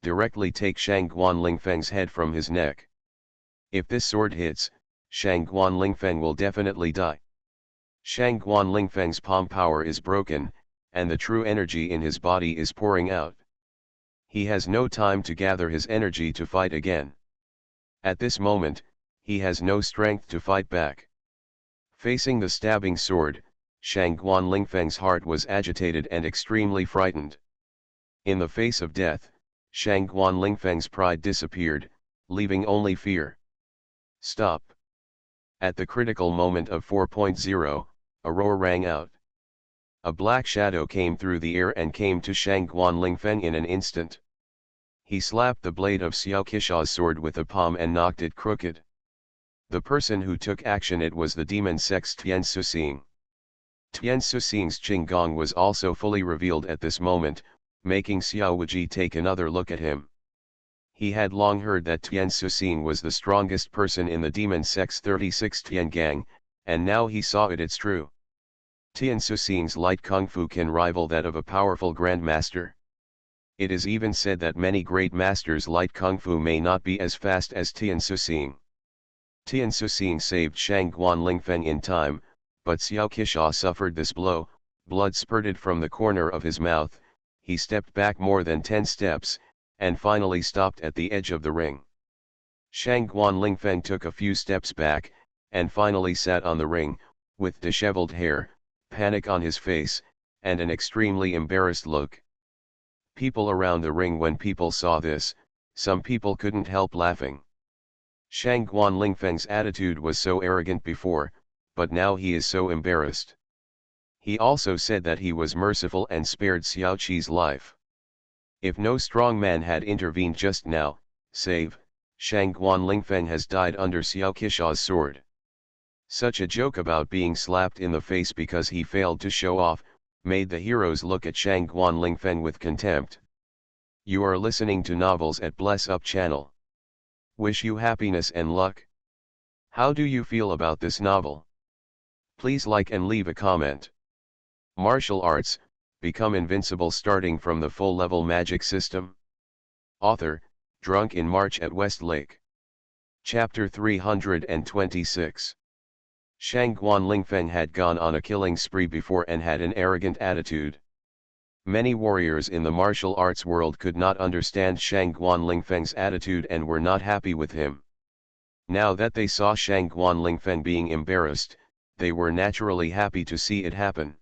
Directly take Shangguan Lingfeng's head from his neck. If this sword hits, Shangguan Lingfeng will definitely die. Shangguan Lingfeng's palm power is broken, and the true energy in his body is pouring out. He has no time to gather his energy to fight again. At this moment, he has no strength to fight back. Facing the stabbing sword, Shangguan Lingfeng's heart was agitated and extremely frightened. In the face of death, Shangguan Lingfeng's pride disappeared, leaving only fear. Stop! At the critical moment of 4.0, a roar rang out. A black shadow came through the air and came to Shangguan Lingfeng in an instant. He slapped the blade of Xiao Qisha's sword with a palm and knocked it crooked. The person who took action, it was the demon sex Tian Suxing. Tian Suxing's Qinggong was also fully revealed at this moment, making Xiao Wuji take another look at him. He had long heard that Tian Suxing was the strongest person in the demon sex 36 Tian Gang, and now he saw it's true. Tian Suxing's light kung fu can rival that of a powerful grandmaster. It is even said that many great masters' light kung fu may not be as fast as Tian Suxing. Tian Suxing saved Shangguan Lingfeng in time, but Xiao Qisha suffered this blow, blood spurted from the corner of his mouth, he stepped back more than 10 steps, and finally stopped at the edge of the ring. Shangguan Lingfeng took a few steps back, and finally sat on the ring, with disheveled hair, panic on his face, and an extremely embarrassed look. People around the ring, when people saw this, some people couldn't help laughing. Shangguan Lingfeng's attitude was so arrogant before, but now he is so embarrassed. He also said that he was merciful and spared Xiao Qi's life. If no strong man had intervened just now, save, Shang Guanlingfeng has died under Xiao Qisha's sword. Such a joke about being slapped in the face because he failed to show off, made the heroes look at Shang Guanlingfeng with contempt. You are listening to Novels at Bless Up channel. Wish you happiness and luck. How do you feel about this novel? Please like and leave a comment. Martial arts, become invincible starting from the full level magic system. Author, drunk in March at Westlake. Chapter 326. Shang Guanlingfeng had gone on a killing spree before and had an arrogant attitude. Many warriors in the martial arts world could not understand Shang Guanlingfeng's attitude and were not happy with him. Now that they saw Shang Guanlingfeng being embarrassed, they were naturally happy to see it happen.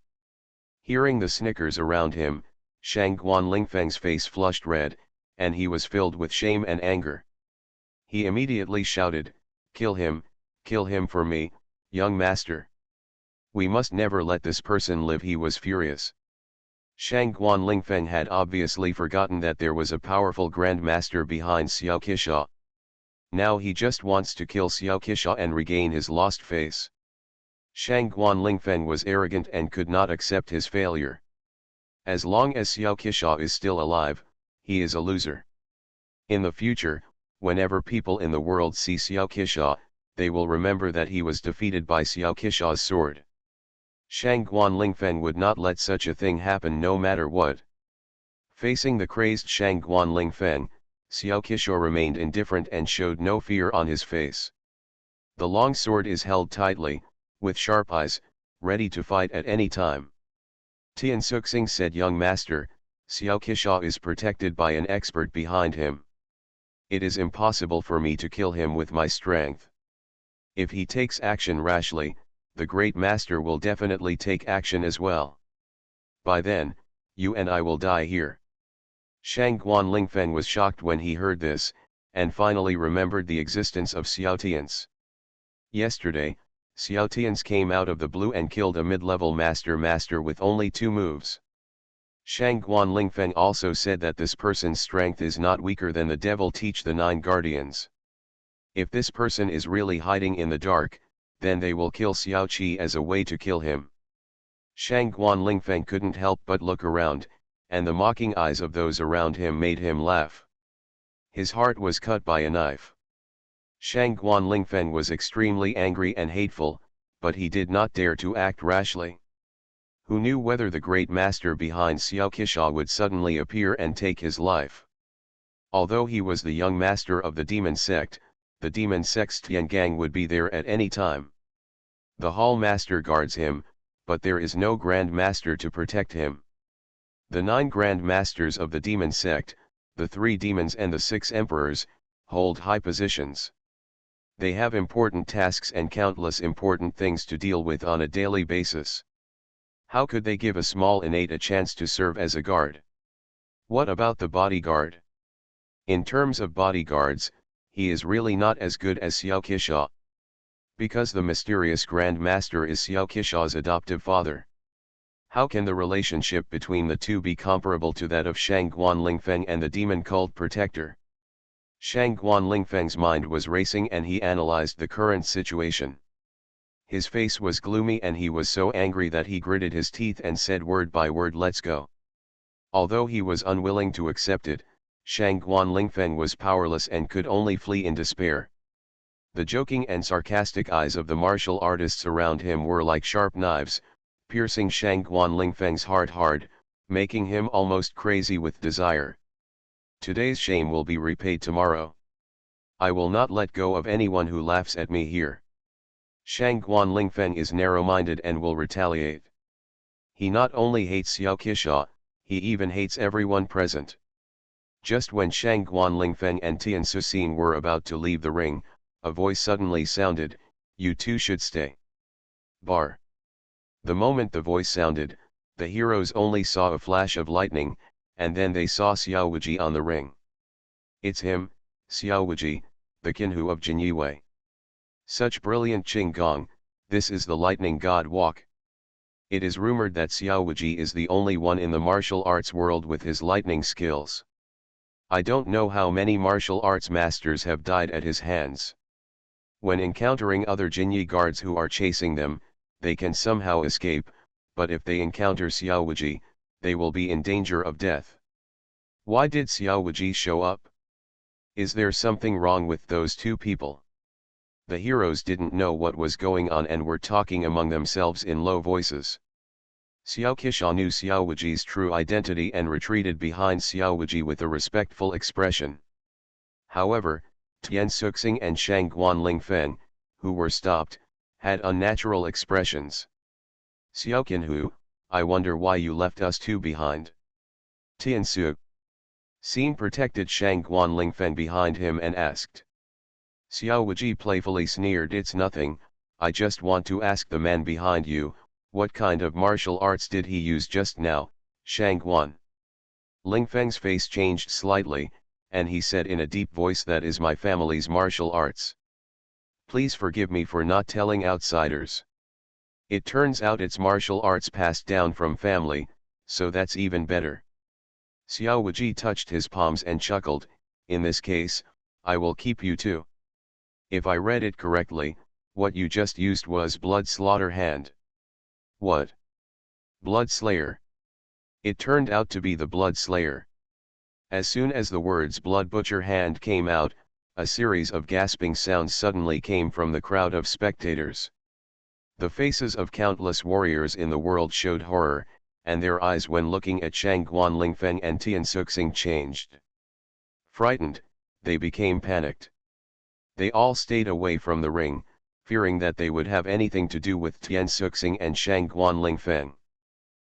Hearing the snickers around him, Shang Guanlingfeng's face flushed red, and he was filled with shame and anger. He immediately shouted, kill him for me, young master. We must never let this person live." He was furious. Shang Guanlingfeng had obviously forgotten that there was a powerful grandmaster behind Xiao Qisha. Now he just wants to kill Xiao Qisha and regain his lost face. Shang Guanlingfeng was arrogant and could not accept his failure. As long as Xiao Qisha is still alive, he is a loser. In the future, whenever people in the world see Xiao Qisha, they will remember that he was defeated by Xiao Qisha's sword. Shang Guanlingfeng would not let such a thing happen no matter what. Facing the crazed Shang Guanlingfeng, Xiao Qisha remained indifferent and showed no fear on his face. The long sword is held tightly, with sharp eyes, ready to fight at any time. Tian Suxing said, young master, Xiao Qisha is protected by an expert behind him. It is impossible for me to kill him with my strength. If he takes action rashly, the great master will definitely take action as well. By then, you and I will die here. Shang Guanlingfeng was shocked when he heard this, and finally remembered the existence of Xiao Tians. Yesterday, Xiao Tians came out of the blue and killed a mid-level master with only 2 moves. Shang Guanlingfeng also said that this person's strength is not weaker than the devil teach the 9 guardians. If this person is really hiding in the dark, then they will kill Xiao Qi as a way to kill him. Shang Guanlingfeng couldn't help but look around, and the mocking eyes of those around him made him laugh. His heart was cut by a knife. Shang Guanlingfeng was extremely angry and hateful, but he did not dare to act rashly. Who knew whether the great master behind Xiao Qisha would suddenly appear and take his life? Although he was the young master of the demon sect's Tian gang would be there at any time. The hall master guards him, but there is no grand master to protect him. The 9 grand masters of the demon sect, the 3 demons and the 6 emperors, hold high positions. They have important tasks and countless important things to deal with on a daily basis. How could they give a small innate a chance to serve as a guard? What about the bodyguard? In terms of bodyguards, he is really not as good as Xiao Qisha. Because the mysterious Grand Master is Xiao Qisha's adoptive father. How can the relationship between the two be comparable to that of Shang Guanlingfeng and the demon cult protector? Shang Guanlingfeng's mind was racing and he analyzed the current situation. His face was gloomy and he was so angry that he gritted his teeth and said word by word, let's go. Although he was unwilling to accept it, Shang Guanlingfeng was powerless and could only flee in despair. The joking and sarcastic eyes of the martial artists around him were like sharp knives, piercing Shang Guanlingfeng's heart hard, making him almost crazy with desire. Today's shame will be repaid tomorrow. I will not let go of anyone who laughs at me here. Shang Guanlingfeng is narrow-minded and will retaliate. He not only hates Xiao Qisha, he even hates everyone present. Just when Shang Guanlingfeng and Tian Suxing were about to leave the ring, a voice suddenly sounded, you two should stay. Bar. The moment the voice sounded, the heroes only saw a flash of lightning, and then they saw Xiao Wuji on the ring. It's him, Xiao Wuji, the Kinhu of Jinyue. Such brilliant Qinggong, this is the lightning god walk. It is rumored that Xiao Wuji is the only one in the martial arts world with his lightning skills. I don't know how many martial arts masters have died at his hands. When encountering other Jinyi guards who are chasing them, they can somehow escape, but if they encounter Xiao Wuji, they will be in danger of death. Why did Xiao Wuji show up? Is there something wrong with those two people? The heroes didn't know what was going on and were talking among themselves in low voices. Xiao Qisha knew Xiao Wuji's true identity and retreated behind Xiao Wuji with a respectful expression. However, Tian Suxing and Shang Guan Lingfeng, who were stopped, had unnatural expressions. Xiao Qinhu, I wonder why you left us two behind. Tian Su Xin protected Shang Guan Lingfeng behind him and asked. Xiao Wuji playfully sneered, it's nothing, I just want to ask the man behind you, what kind of martial arts did he use just now, Shang Guan? Lingfeng's face changed slightly, and he said in a deep voice, that is my family's martial arts. Please forgive me for not telling outsiders. It turns out it's martial arts passed down from family, so that's even better. Xiao Wuji touched his palms and chuckled, in this case, I will keep you too. If I read it correctly, what you just used was Blood Slaughter Hand. What? Blood Slayer. It turned out to be the Blood Slayer. As soon as the words Blood Butcher Hand came out, a series of gasping sounds suddenly came from the crowd of spectators. The faces of countless warriors in the world showed horror, and their eyes when looking at Shang Guan Lingfeng and Tian Suxing changed. Frightened, they became panicked. They all stayed away from the ring, fearing that they would have anything to do with Tian Suxing and Shang Guan Lingfeng.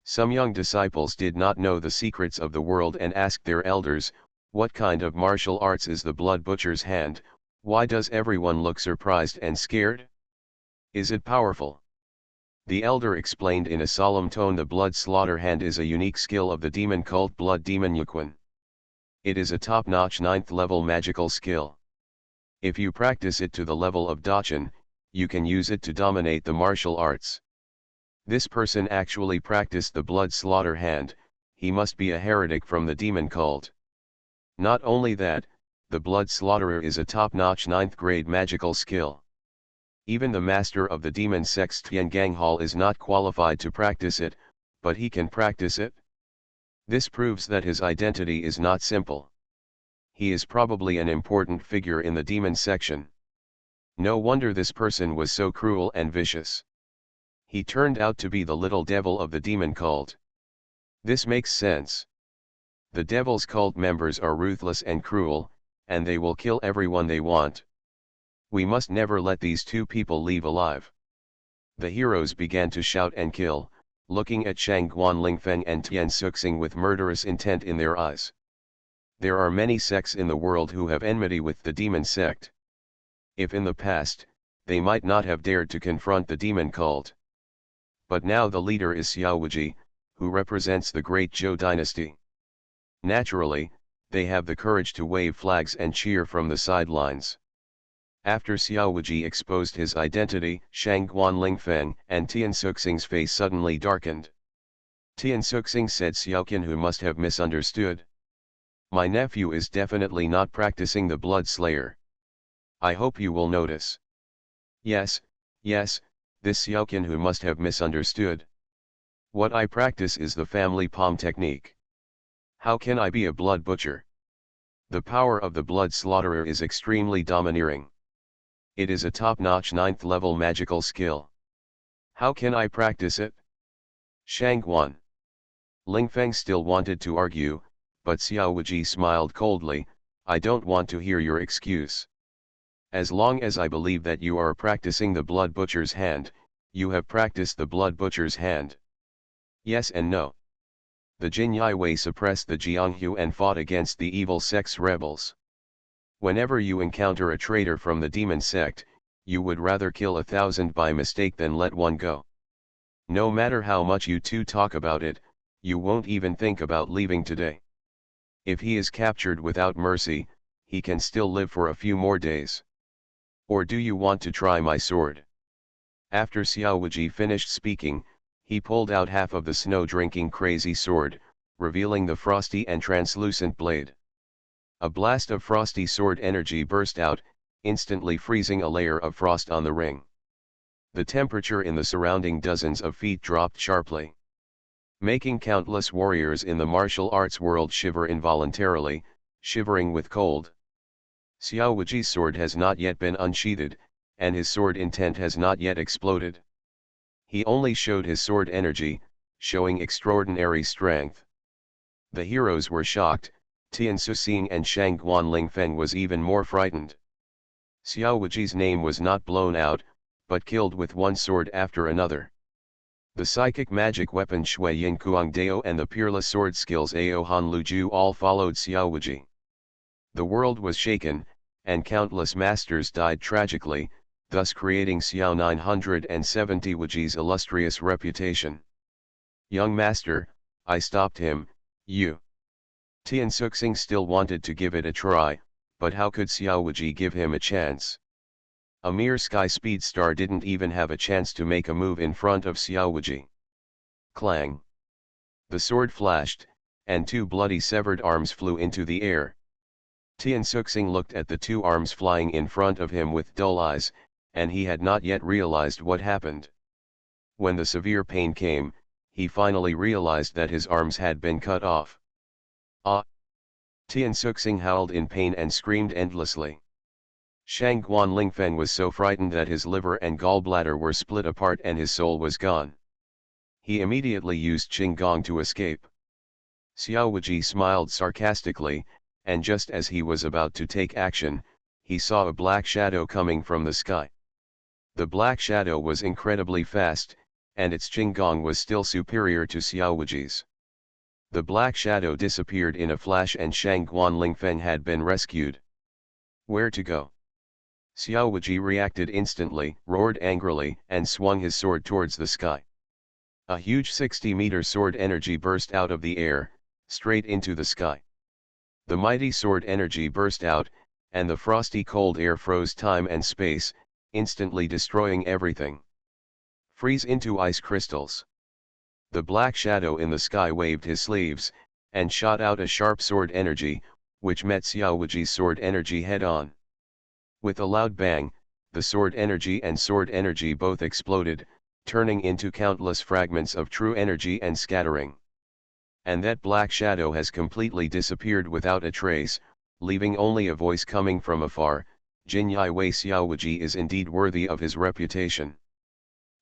Some young disciples did not know the secrets of the world and asked their elders, what kind of martial arts is the Blood Butcher's Hand? Why does everyone look surprised and scared? Is it powerful? The elder explained in a solemn tone, the Blood Slaughter Hand is a unique skill of the demon cult Blood Demon Yuquan. It is a top-notch 9th level magical skill. If you practice it to the level of Dachan, you can use it to dominate the martial arts. This person actually practiced the Blood Slaughter Hand, he must be a heretic from the demon cult. Not only that, the Blood Slaughterer is a top-notch 9th grade magical skill. Even the master of the demon sect's Tian Gang Hall is not qualified to practice it, but he can practice it. This proves that his identity is not simple. He is probably an important figure in the demon section. No wonder this person was so cruel and vicious. He turned out to be the little devil of the demon cult. This makes sense. The devil's cult members are ruthless and cruel, and they will kill everyone they want. We must never let these two people leave alive. The heroes began to shout and kill, looking at Shang Guan Lingfeng and Tian Suxing with murderous intent in their eyes. There are many sects in the world who have enmity with the demon sect. If in the past, they might not have dared to confront the demon cult. But now the leader is Xiao Wuji, who represents the great Zhou dynasty. Naturally, they have the courage to wave flags and cheer from the sidelines. After Xiao Wuji exposed his identity, Shang Guan Lingfeng and Tian Suxing's face suddenly darkened. Tian Suxing said, Xiao Qinhu must have misunderstood. My nephew is definitely not practicing the Blood Slayer. I hope you will notice. Yes, this Xiao Qinhu must have misunderstood. What I practice is the family palm technique. How can I be a blood butcher? The power of the Blood Slaughterer is extremely domineering. It is a top-notch 9th level magical skill. How can I practice it? Shang Guan Lingfeng still wanted to argue, but Xiao Wuji smiled coldly, I don't want to hear your excuse. As long as I believe that you are practicing the Blood Butcher's Hand, you have practiced the Blood Butcher's Hand. Yes and no. The Jin Yiwei suppressed the Jianghu and fought against the evil sect's rebels. Whenever you encounter a traitor from the demon sect, you would rather kill 1,000 by mistake than let one go. No matter how much you two talk about it, you won't even think about leaving today. If he is captured without mercy, he can still live for a few more days. Or do you want to try my sword? After Xiao Wuji finished speaking, He pulled out half of the snow-drinking crazy sword, revealing the frosty and translucent blade. A blast of frosty sword energy burst out, instantly freezing a layer of frost on the ring. The temperature in the surrounding dozens of feet dropped sharply, making countless warriors in the martial arts world shiver involuntarily, shivering with cold. Xiao Wuji's sword has not yet been unsheathed, and his sword intent has not yet exploded. He only showed his sword energy, showing extraordinary strength. The heroes were shocked. Tian Suxing and Shang Guan Lingfeng was even more frightened. Xiao Wuji's name was not blown out, but killed with one sword after another. The psychic magic weapon Shui Yin Kuang Dao and the peerless sword skills Ao Han Luju all followed Xiao Wuji. The world was shaken, and countless masters died tragically, thus creating Xiao 970 Wuji's illustrious reputation. Young master, I stopped him, you. Tian Suxing still wanted to give it a try, but how could Xiao Wuji give him a chance? A mere sky speed star didn't even have a chance to make a move in front of Xiao Wuji. Clang! The sword flashed, and two bloody severed arms flew into the air. Tian Suxing looked at the two arms flying in front of him with dull eyes, and he had not yet realized what happened. When the severe pain came, he finally realized that his arms had been cut off. Ah! Tian Suxing howled in pain and screamed endlessly. Shang Guan Lingfeng was so frightened that his liver and gallbladder were split apart and his soul was gone. He immediately used Qinggong to escape. Xiao Wuji smiled sarcastically, and just as he was about to take action, he saw a black shadow coming from the sky. The black shadow was incredibly fast, and its Qinggong was still superior to Xiao Wuji's. The black shadow disappeared in a flash and Shang Guan Lingfeng had been rescued. Where to go? Xiao Wuji reacted instantly, roared angrily, and swung his sword towards the sky. A huge 60-meter sword energy burst out of the air, straight into the sky. The mighty sword energy burst out, and the frosty cold air froze time and space, instantly destroying everything. Freeze into ice crystals. The black shadow in the sky waved his sleeves, and shot out a sharp sword energy, which met Xiao Wuji's sword energy head-on. With a loud bang, the sword energy both exploded, turning into countless fragments of true energy and scattering. And that black shadow has completely disappeared without a trace, leaving only a voice coming from afar. Jinyai Wei Xiao Wuji is indeed worthy of his reputation.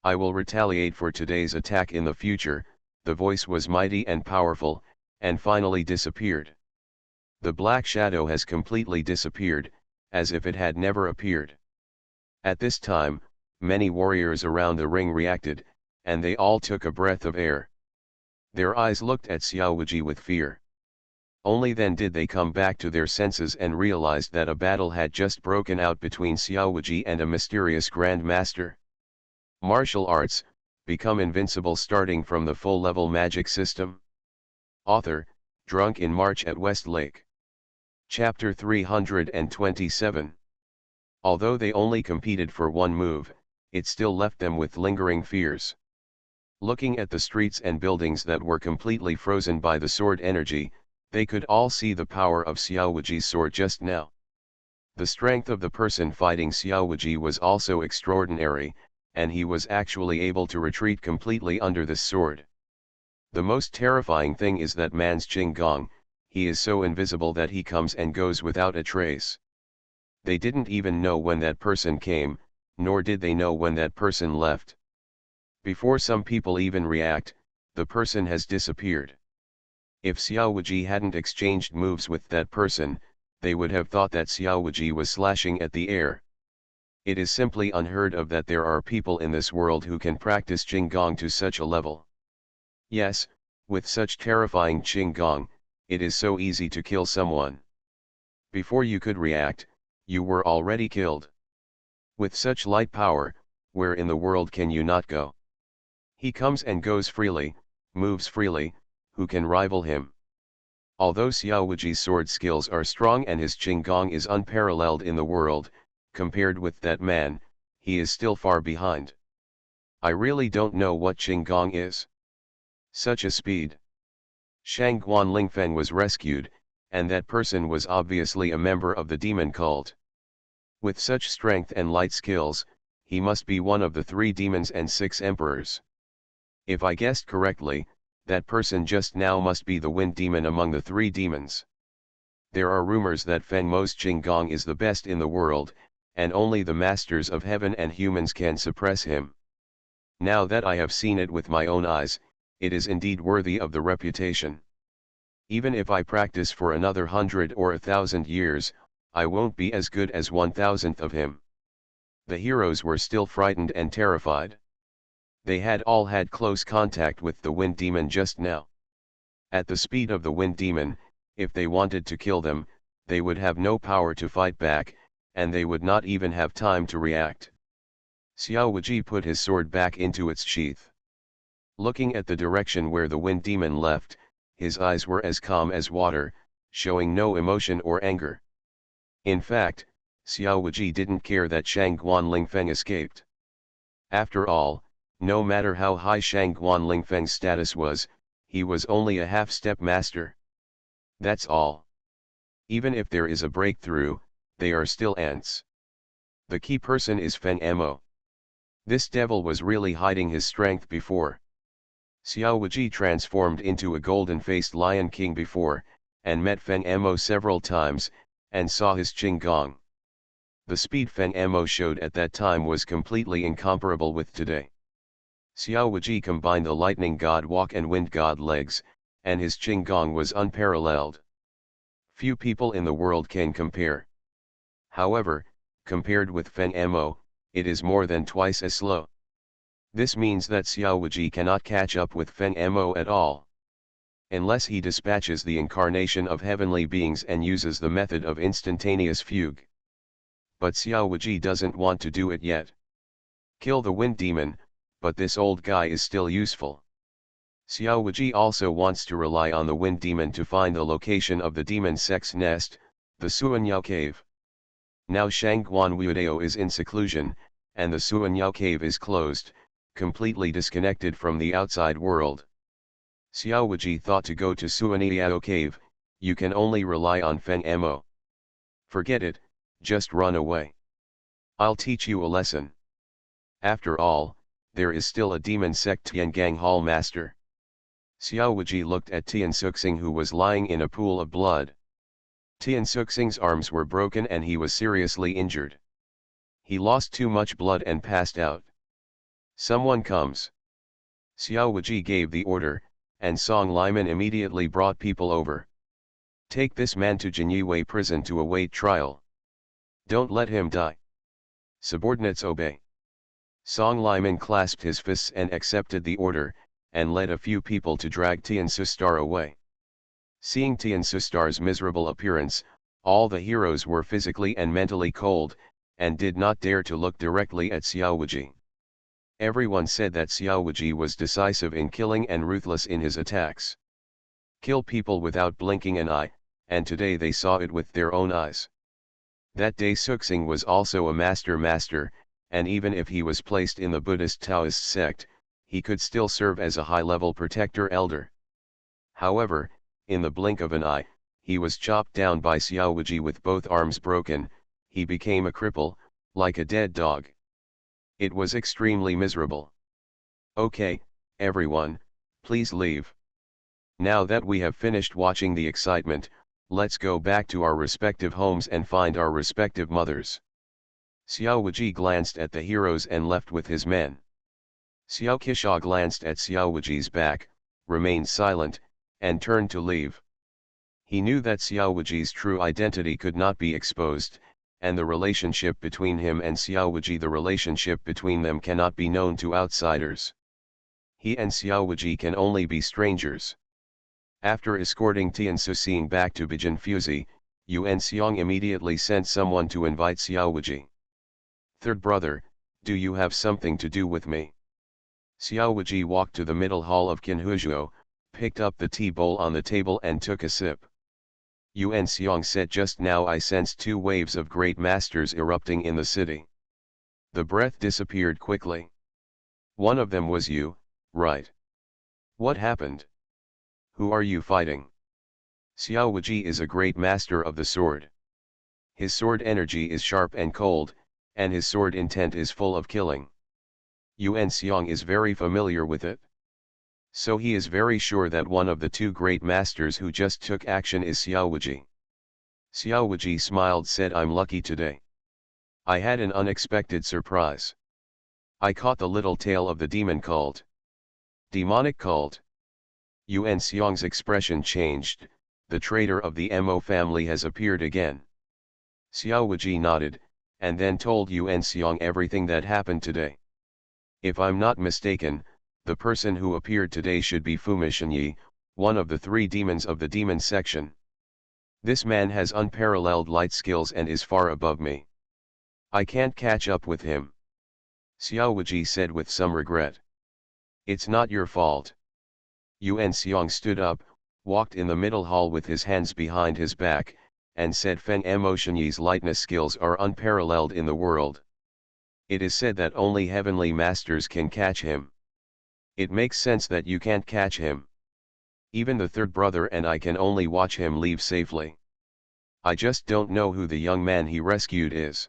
I will retaliate for today's attack in the future. The voice was mighty and powerful, and finally disappeared. The black shadow has completely disappeared, as if it had never appeared. At this time, many warriors around the ring reacted, and they all took a breath of air. Their eyes looked at Xiao Wuji with fear. Only then did they come back to their senses and realized that a battle had just broken out between Xiao Wuji and a mysterious Grand Master. Martial Arts, Become Invincible starting from the full-level magic system. Author, Drunk in March at Westlake. Chapter 327. Although they only competed for one move, it still left them with lingering fears. Looking at the streets and buildings that were completely frozen by the sword energy, they could all see the power of Xiao Wuji's sword just now. The strength of the person fighting Xiao Wuji was also extraordinary, and he was actually able to retreat completely under this sword. The most terrifying thing is that man's Qinggong, he is so invisible that he comes and goes without a trace. They didn't even know when that person came, nor did they know when that person left. Before some people even react, the person has disappeared. If Xiao Wuji hadn't exchanged moves with that person, they would have thought that Xiao Wuji was slashing at the air. It is simply unheard of that there are people in this world who can practice Qinggong to such a level. Yes, with such terrifying Qinggong, it is so easy to kill someone. Before you could react, you were already killed. With such light power, where in the world can you not go? He comes and goes freely, moves freely, who can rival him? Although Xiao Wuji's sword skills are strong and his Qinggong is unparalleled in the world, compared with that man, he is still far behind. I really don't know what Qinggong is. Such a speed. Shang Guan Lingfeng was rescued, and that person was obviously a member of the demon cult. With such strength and light skills, he must be one of the 3 demons and 6 emperors. If I guessed correctly, that person just now must be the wind demon among the 3 demons. There are rumors that Feng Mo's Qinggong is the best in the world, and only the masters of heaven and humans can suppress him. Now that I have seen it with my own eyes, it is indeed worthy of the reputation. Even if I practice for another 100 or 1,000 years, I won't be as good as 1,000th of him. The heroes were still frightened and terrified. They had all had close contact with the wind demon just now. At the speed of the wind demon, if they wanted to kill them, they would have no power to fight back, and they would not even have time to react. Xiao Wuji put his sword back into its sheath. Looking at the direction where the wind demon left, his eyes were as calm as water, showing no emotion or anger. In fact, Xiao Wuji didn't care that Shang Guan Lingfeng escaped. After all, no matter how high Shang Guan Lingfeng's status was, he was only a half-step master. That's all. Even if there is a breakthrough, they are still ants. The key person is Feng Mo. This devil was really hiding his strength before. Xiao Wuji transformed into a golden-faced lion king before, and met Feng Mo several times, and saw his Qinggong. The speed Feng Mo showed at that time was completely incomparable with today. Xiao Wuji combined the lightning god walk and wind god legs, and his Qinggong was unparalleled. Few people in the world can compare. However, compared with Feng Mo, it is more than twice as slow. This means that Xiao Wuji cannot catch up with Feng Mo at all. Unless he dispatches the incarnation of heavenly beings and uses the method of instantaneous fugue. But Xiao Wuji doesn't want to do it yet. Kill the wind demon, but this old guy is still useful. Xiao Wuji also wants to rely on the wind demon to find the location of the demon sex nest, the Suanyao cave. Now Shangguan Wuidao is in seclusion, and the Suanyao cave is closed, completely disconnected from the outside world. Xiao Wuji thought to go to Suanyao cave, you can only rely on Feng Mo. Forget it, just run away. I'll teach you a lesson. After all, there is still a demon sect Tiangang Hall master. Xiao Wuji looked at Tian Suxing, who was lying in a pool of blood. Tian Suxing's arms were broken and he was seriously injured. He lost too much blood and passed out. Someone comes. Xiao Wuji gave the order, and Song Liman immediately brought people over. Take this man to Jinyue prison to await trial. Don't let him die. Subordinates obey. Song Liman clasped his fists and accepted the order, and led a few people to drag Tian Sustar away. Seeing Tian Sustar's miserable appearance, all the heroes were physically and mentally cold, and did not dare to look directly at Xiao Wuji. Everyone said that Xiao Wuji was decisive in killing and ruthless in his attacks. Kill people without blinking an eye, and today they saw it with their own eyes. That day Suxing was also a master, and even if he was placed in the Buddhist Taoist sect, he could still serve as a high-level protector elder. However, in the blink of an eye, he was chopped down by Xiao Wuji with both arms broken. He became a cripple, like a dead dog. It was extremely miserable. Okay, everyone, please leave. Now that we have finished watching the excitement, let's go back to our respective homes and find our respective mothers. Xiao Wuji glanced at the heroes and left with his men. Xiao Qisha glanced at Xiao Wuji's back, remained silent, and turned to leave. He knew that Xiao Wuji's true identity could not be exposed, and the relationship between him and Xiao Wuji, the relationship between them cannot be known to outsiders. He and Xiao Wuji can only be strangers. After escorting Tian Suxing back to Bijin Fuzi, Yuan Xiong immediately sent someone to invite Xiao Wuji. Third brother, do you have something to do with me? Xiao Wuji walked to the middle hall of Qinhuizhuo, picked up the tea bowl on the table and took a sip. Yuan Xiong said, just now I sensed 2 waves of great masters erupting in the city. The breath disappeared quickly. One of them was you, right? What happened? Who are you fighting? Xiao Wuji is a great master of the sword. His sword energy is sharp and cold, and his sword intent is full of killing. Yuan Xiang is very familiar with it. So he is very sure that one of the two great masters who just took action is Xiao Wuji. Xiao Wuji smiled, said, I'm lucky today. I had an unexpected surprise. I caught the little tail of the demon cult. Demonic cult. Yuan Xiang's expression changed. The traitor of the Mo family has appeared again. Xiao Wuji nodded, and then told Yuan Xiang everything that happened today. If I'm not mistaken, the person who appeared today should be Fu Mishanyi, one of the three demons of the demon section. This man has unparalleled light skills and is far above me. I can't catch up with him. Xiao Wuji said with some regret. It's not your fault. Yuan Xiang stood up, walked in the middle hall with his hands behind his back, and said, Feng Mo Shenyi's lightness skills are unparalleled in the world. It is said that only heavenly masters can catch him. It makes sense that you can't catch him. Even the third brother and I can only watch him leave safely. I just don't know who the young man he rescued is.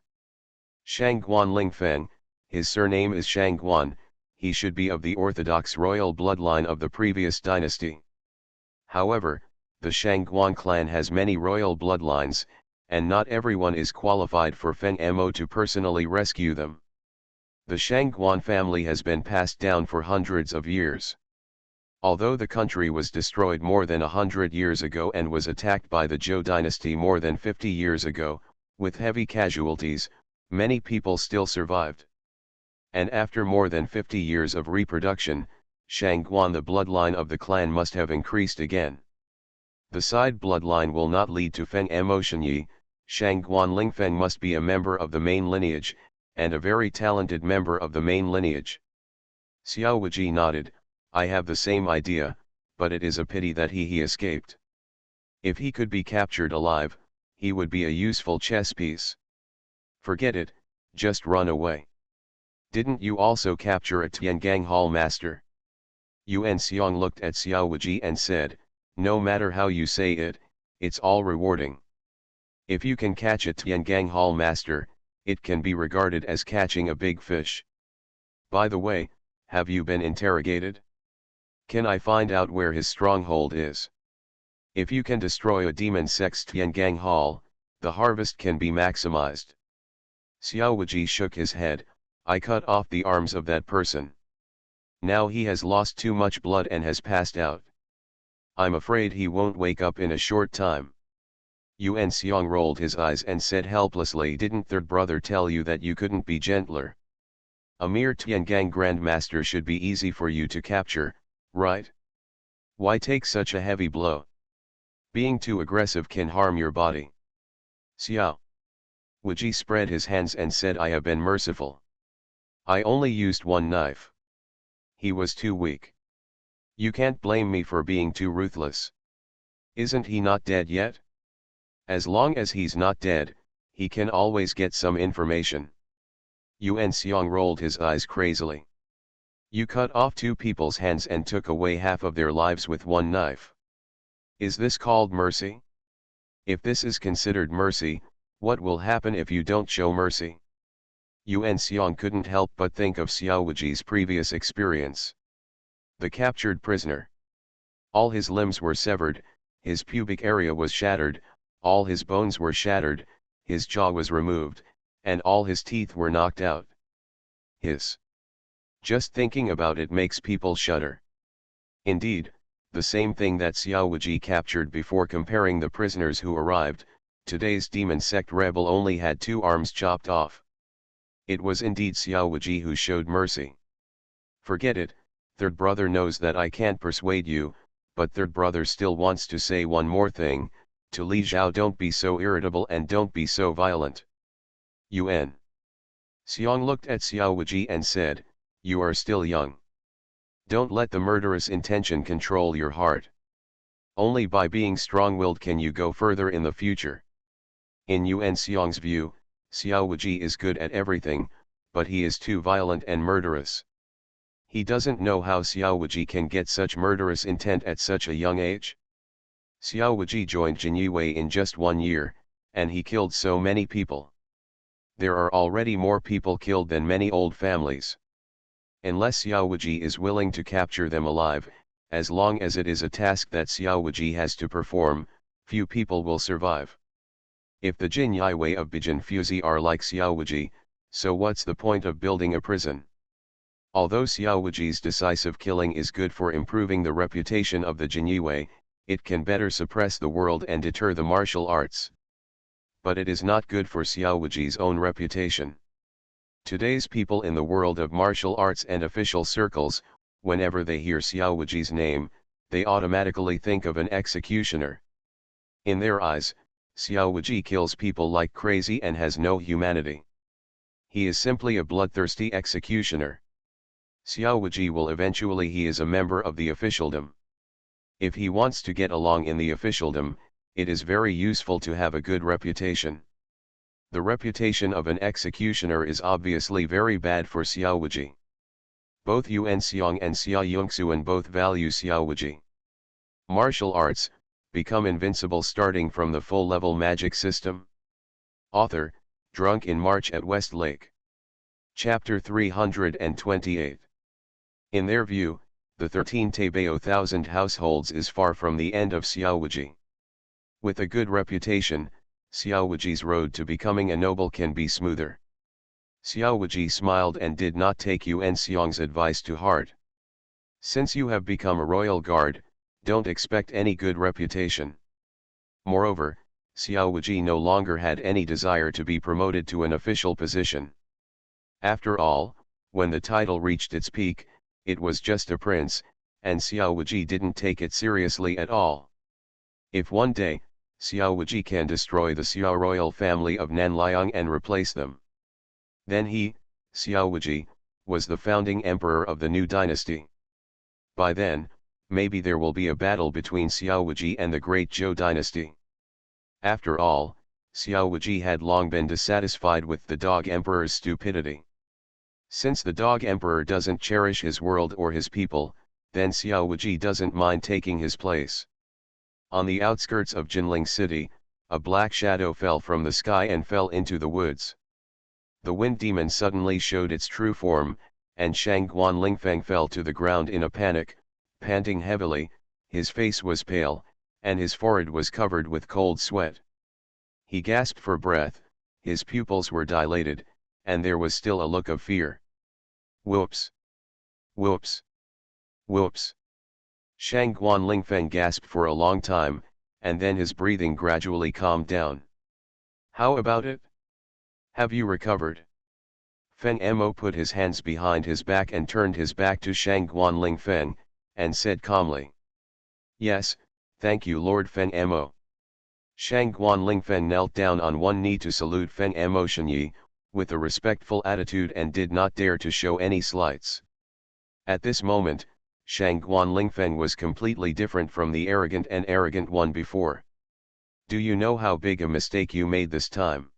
Shangguan Lingfeng, his surname is Shangguan, he should be of the orthodox royal bloodline of the previous dynasty. However, the Shangguan clan has many royal bloodlines, and not everyone is qualified for Feng Mo to personally rescue them. The Shangguan family has been passed down for hundreds of years. Although the country was destroyed more than 100 years ago and was attacked by the Zhou dynasty more than 50 years ago, with heavy casualties, many people still survived. And after more than 50 years of reproduction, Shangguan, the bloodline of the clan, must have increased again. The side bloodline will not lead to Feng Mo Shenyi. Shangguan Lingfeng must be a member of the main lineage, and a very talented member of the main lineage. Xiao Wuji nodded, I have the same idea, but it is a pity that he escaped. If he could be captured alive, he would be a useful chess piece. Forget it, just run away. Didn't you also capture a Tiangang Hall master? Yuan Xiang looked at Xiao Wuji and said, no matter how you say it, it's all rewarding. If you can catch a Tiangang Hall master, it can be regarded as catching a big fish. By the way, have you been interrogated? Can I find out where his stronghold is? If you can destroy a demon sect's Tiangang Hall, the harvest can be maximized. Xiao Wuji shook his head, I cut off the arms of that person. Now he has lost too much blood and has passed out. I'm afraid he won't wake up in a short time. Yuan Xiang rolled his eyes and said helplessly, didn't third brother tell you that you couldn't be gentler? A mere Tiangang Grandmaster should be easy for you to capture, right? Why take such a heavy blow? Being too aggressive can harm your body. Xiao Wuji spread his hands and said, I have been merciful. I only used one knife. He was too weak. You can't blame me for being too ruthless. Isn't he not dead yet? As long as he's not dead, he can always get some information. Yuan Xiang rolled his eyes crazily. You cut off two people's hands and took away half of their lives with one knife. Is this called mercy? If this is considered mercy, what will happen if you don't show mercy? Yuan Xiang couldn't help but think of Xiao Wuji's previous experience. The captured prisoner. All his limbs were severed, his pubic area was shattered, all his bones were shattered, his jaw was removed, and all his teeth were knocked out. Just thinking about it makes people shudder. Indeed, the same thing that Xiao Wuji captured before. Comparing the prisoners who arrived, today's demon sect rebel only had 2 arms chopped off. It was indeed Xiao Wuji who showed mercy. Forget it, third brother knows that I can't persuade you, but third brother still wants to say one more thing, to Li Zhao, don't be so irritable and don't be so violent. Yuan Xiang looked at Xiao Wuji and said, you are still young. Don't let the murderous intention control your heart. Only by being strong-willed can you go further in the future. In Yuan Xiang's view, Xiao Wuji is good at everything, but he is too violent and murderous. He doesn't know how Xiao Wuji can get such murderous intent at such a young age. Xiao Wuji joined Jin Wei in just 1 year, and he killed so many people. There are already more people killed than many old families. Unless Xiao Wuji is willing to capture them alive, as long as it is a task that Xiao Wuji has to perform, few people will survive. If the Jin Wei of Bijin Fuzi are like Xiao Wuji, so what's the point of building a prison? Although Xiao Wuji's decisive killing is good for improving the reputation of the Jin Wei, it can better suppress the world and deter the martial arts. But it is not good for Xiao Wuji's own reputation. Today's people in the world of martial arts and official circles, whenever they hear Xiao Wuji's name, they automatically think of an executioner. In their eyes, Xiao Wuji kills people like crazy and has no humanity. He is simply a bloodthirsty executioner. Xiao Wuji will eventually he is a member of the officialdom. If he wants to get along in the officialdom, it is very useful to have a good reputation. The reputation of an executioner is obviously very bad for Xiao Wuji. Both Yuan Xiong and Xia Yongxuan both value Xiao Wuji. Martial arts, become invincible starting from the full-level magic system. Author, Drunk in March at West Lake. Chapter 328. In their view, the 13 Taibao thousand households is far from the end of Xiao Wuji. With a good reputation, Xiao Wuji's road to becoming a noble can be smoother. Xiao Wuji smiled and did not take Yuan Xiong's advice to heart. Since you have become a royal guard, don't expect any good reputation. Moreover, Xiao Wuji no longer had any desire to be promoted to an official position. After all, when the title reached its peak, it was just a prince, and Xiao Wuji didn't take it seriously at all. If one day, Xiao Wuji can destroy the Xiao royal family of Nanliang and replace them, then he, Xiao Wuji, was the founding emperor of the new dynasty. By then, maybe there will be a battle between Xiao Wuji and the great Zhou dynasty. After all, Xiao Wuji had long been dissatisfied with the dog emperor's stupidity. Since the dog emperor doesn't cherish his world or his people, then Xiao Wuji doesn't mind taking his place. On the outskirts of Jinling City, a black shadow fell from the sky and fell into the woods. The wind demon suddenly showed its true form, and Shangguan Lingfeng fell to the ground in a panic, panting heavily. His face was pale, and his forehead was covered with cold sweat. He gasped for breath, his pupils were dilated, and there was still a look of fear. Whoops! Whoops! Whoops! Shangguan Lingfeng gasped for a long time, and then his breathing gradually calmed down. How about it? Have you recovered? Feng Mo put his hands behind his back and turned his back to Shangguan Lingfeng, and said calmly. Yes, thank you Lord Feng Mo. Shangguan Lingfeng knelt down on one knee to salute Feng Mo Shenyi, with a respectful attitude and did not dare to show any slights. At this moment, Shangguan Lingfeng was completely different from the arrogant one before. Do you know how big a mistake you made this time?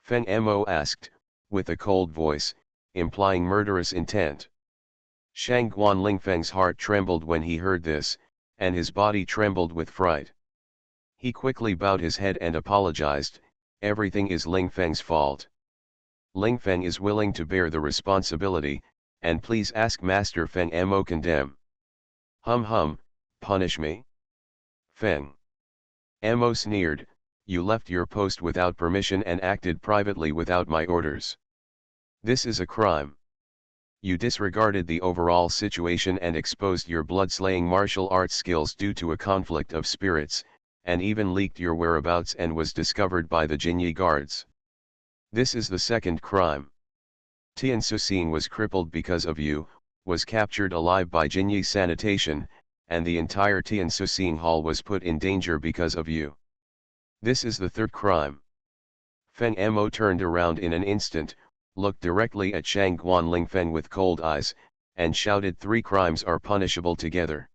Feng Mo asked, with a cold voice, implying murderous intent. Shangguan Lingfeng's heart trembled when he heard this, and his body trembled with fright. He quickly bowed his head and apologized. Everything is Lingfeng's fault. Lingfeng is willing to bear the responsibility, and please ask Master Feng Mo condemn. Hum, punish me? Feng Mo sneered, you left your post without permission and acted privately without my orders. This is a crime. You disregarded the overall situation and exposed your blood-slaying martial arts skills due to a conflict of spirits, and even leaked your whereabouts and was discovered by the Jinyi guards. This is the second crime. Tian Suxing was crippled because of you, was captured alive by Jinyi sanitation, and the entire Tian Suxing hall was put in danger because of you. This is the third crime. Feng Mo turned around in an instant, looked directly at Shangguan Lingfeng with cold eyes, and shouted 3 crimes are punishable together.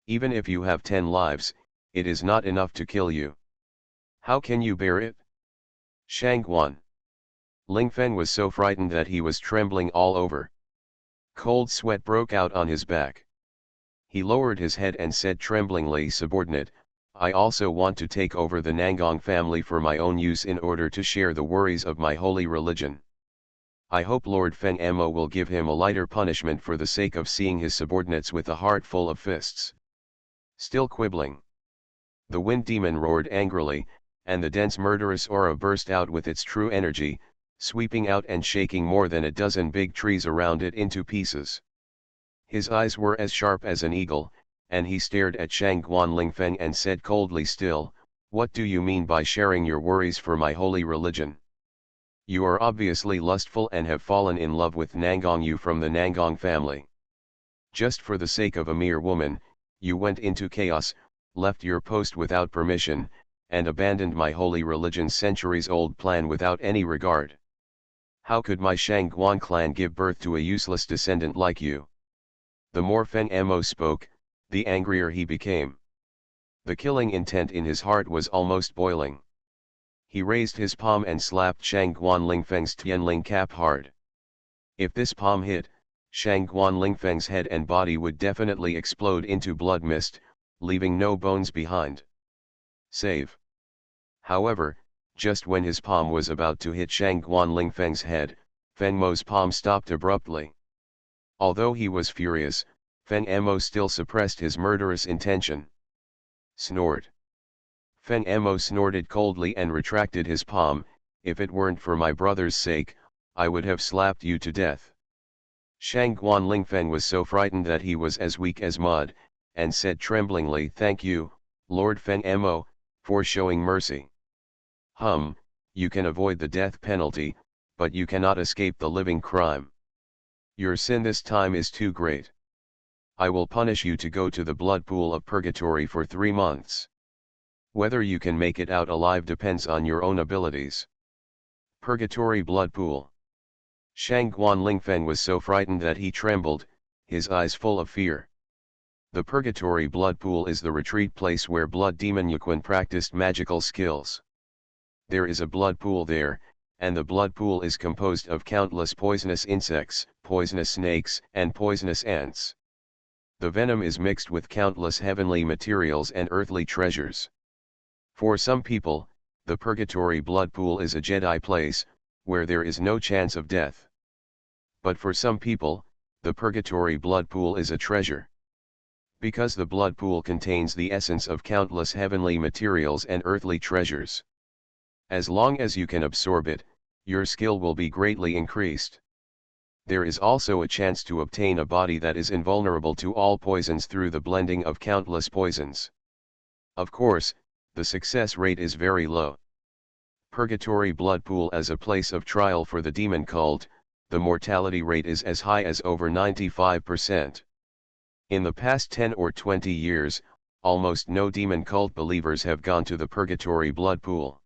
Even if you have 10 lives, it is not enough to kill you. How can you bear it? Shangguan Lingfeng was so frightened that he was trembling all over. Cold sweat broke out on his back. He lowered his head and said tremblingly, "Subordinate, I also want to take over the Nangong family for my own use in order to share the worries of my holy religion. I hope Lord Feng Emo will give him a lighter punishment for the sake of seeing his subordinates with a heart full of fists." Still quibbling, the wind demon roared angrily, and the dense murderous aura burst out with its true energy, sweeping out and shaking more than a dozen big trees around it into pieces. His eyes were as sharp as an eagle, and he stared at Shang Guan Lingfeng and said coldly, "Still, what do you mean by sharing your worries for my holy religion? You are obviously lustful and have fallen in love with Nangong Yu from the Nangong family. Just for the sake of a mere woman, you went into chaos, left your post without permission, and abandoned my holy religion's centuries-old plan without any regard. How could my Shangguan clan give birth to a useless descendant like you?" The more Feng Emo spoke, the angrier he became. The killing intent in his heart was almost boiling. He raised his palm and slapped Shangguan Lingfeng's Tianling cap hard. If this palm hit, Shangguan Lingfeng's head and body would definitely explode into blood mist, leaving no bones behind. Save. However, just when his palm was about to hit Shangguan Lingfeng's head, Feng Mo's palm stopped abruptly. Although he was furious, Feng Emo still suppressed his murderous intention. Snort. Feng Emo snorted coldly and retracted his palm. "If it weren't for my brother's sake, I would have slapped you to death." Shangguan Lingfeng was so frightened that he was as weak as mud, and said tremblingly, "Thank you, Lord Feng Emo, for showing mercy. You can avoid the death penalty, but you cannot escape the living crime. Your sin this time is too great. I will punish you to go to the blood pool of purgatory for 3 months. Whether you can make it out alive depends on your own abilities." Purgatory blood pool. Shangguan Lingfeng was so frightened that he trembled, his eyes full of fear. The purgatory blood pool is the retreat place where blood demon Yuquan practiced magical skills. There is a blood pool there, and the blood pool is composed of countless poisonous insects, poisonous snakes, and poisonous ants. The venom is mixed with countless heavenly materials and earthly treasures. For some people, the purgatory blood pool is a Jedi place, where there is no chance of death. But for some people, the purgatory blood pool is a treasure. Because the blood pool contains the essence of countless heavenly materials and earthly treasures. As long as you can absorb it, your skill will be greatly increased. There is also a chance to obtain a body that is invulnerable to all poisons through the blending of countless poisons. Of course, the success rate is very low. Purgatory blood pool as a place of trial for the demon cult, the mortality rate is as high as over 95%. In the past 10 or 20 years, almost no demon cult believers have gone to the purgatory blood pool.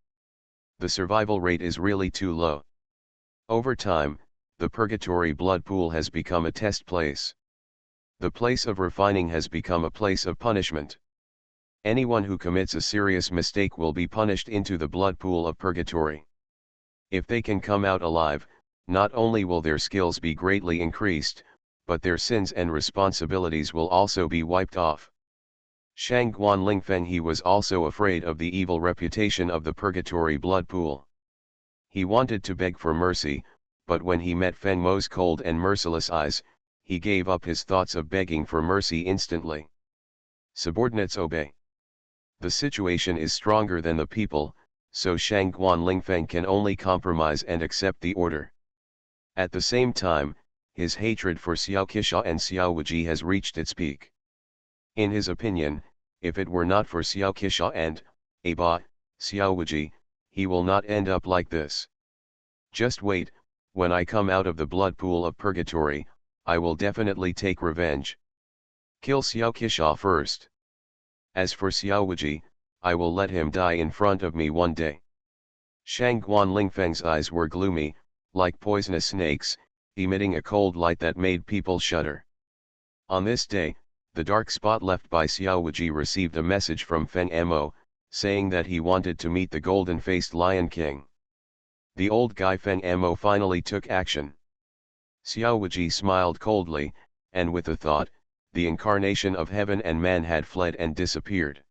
The survival rate is really too low. Over time, the purgatory blood pool has become a test place. The place of refining has become a place of punishment. Anyone who commits a serious mistake will be punished into the blood pool of purgatory. If they can come out alive, not only will their skills be greatly increased, but their sins and responsibilities will also be wiped off. Shangguan Lingfeng he was also afraid of the evil reputation of the purgatory blood pool. He wanted to beg for mercy, but when he met Feng Mo's cold and merciless eyes, he gave up his thoughts of begging for mercy instantly. Subordinates obey. The situation is stronger than the people, so Shangguan Lingfeng can only compromise and accept the order. At the same time, his hatred for Xiao Qisha and Xiao Wuji has reached its peak. In his opinion, if it were not for Xiao Qisha and, Xiao Wuji, he will not end up like this. Just wait, when I come out of the blood pool of purgatory, I will definitely take revenge. Kill Xiao Qisha first. As for Xiao Wuji, I will let him die in front of me one day. Shangguan Lingfeng's eyes were gloomy, like poisonous snakes, emitting a cold light that made people shudder. On this day, the dark spot left by Xiao Wuji received a message from Feng Emo, saying that he wanted to meet the golden-faced Lion King. The old guy Feng Emo finally took action. Xiao Wuji smiled coldly, and with a thought, the incarnation of heaven and man had fled and disappeared.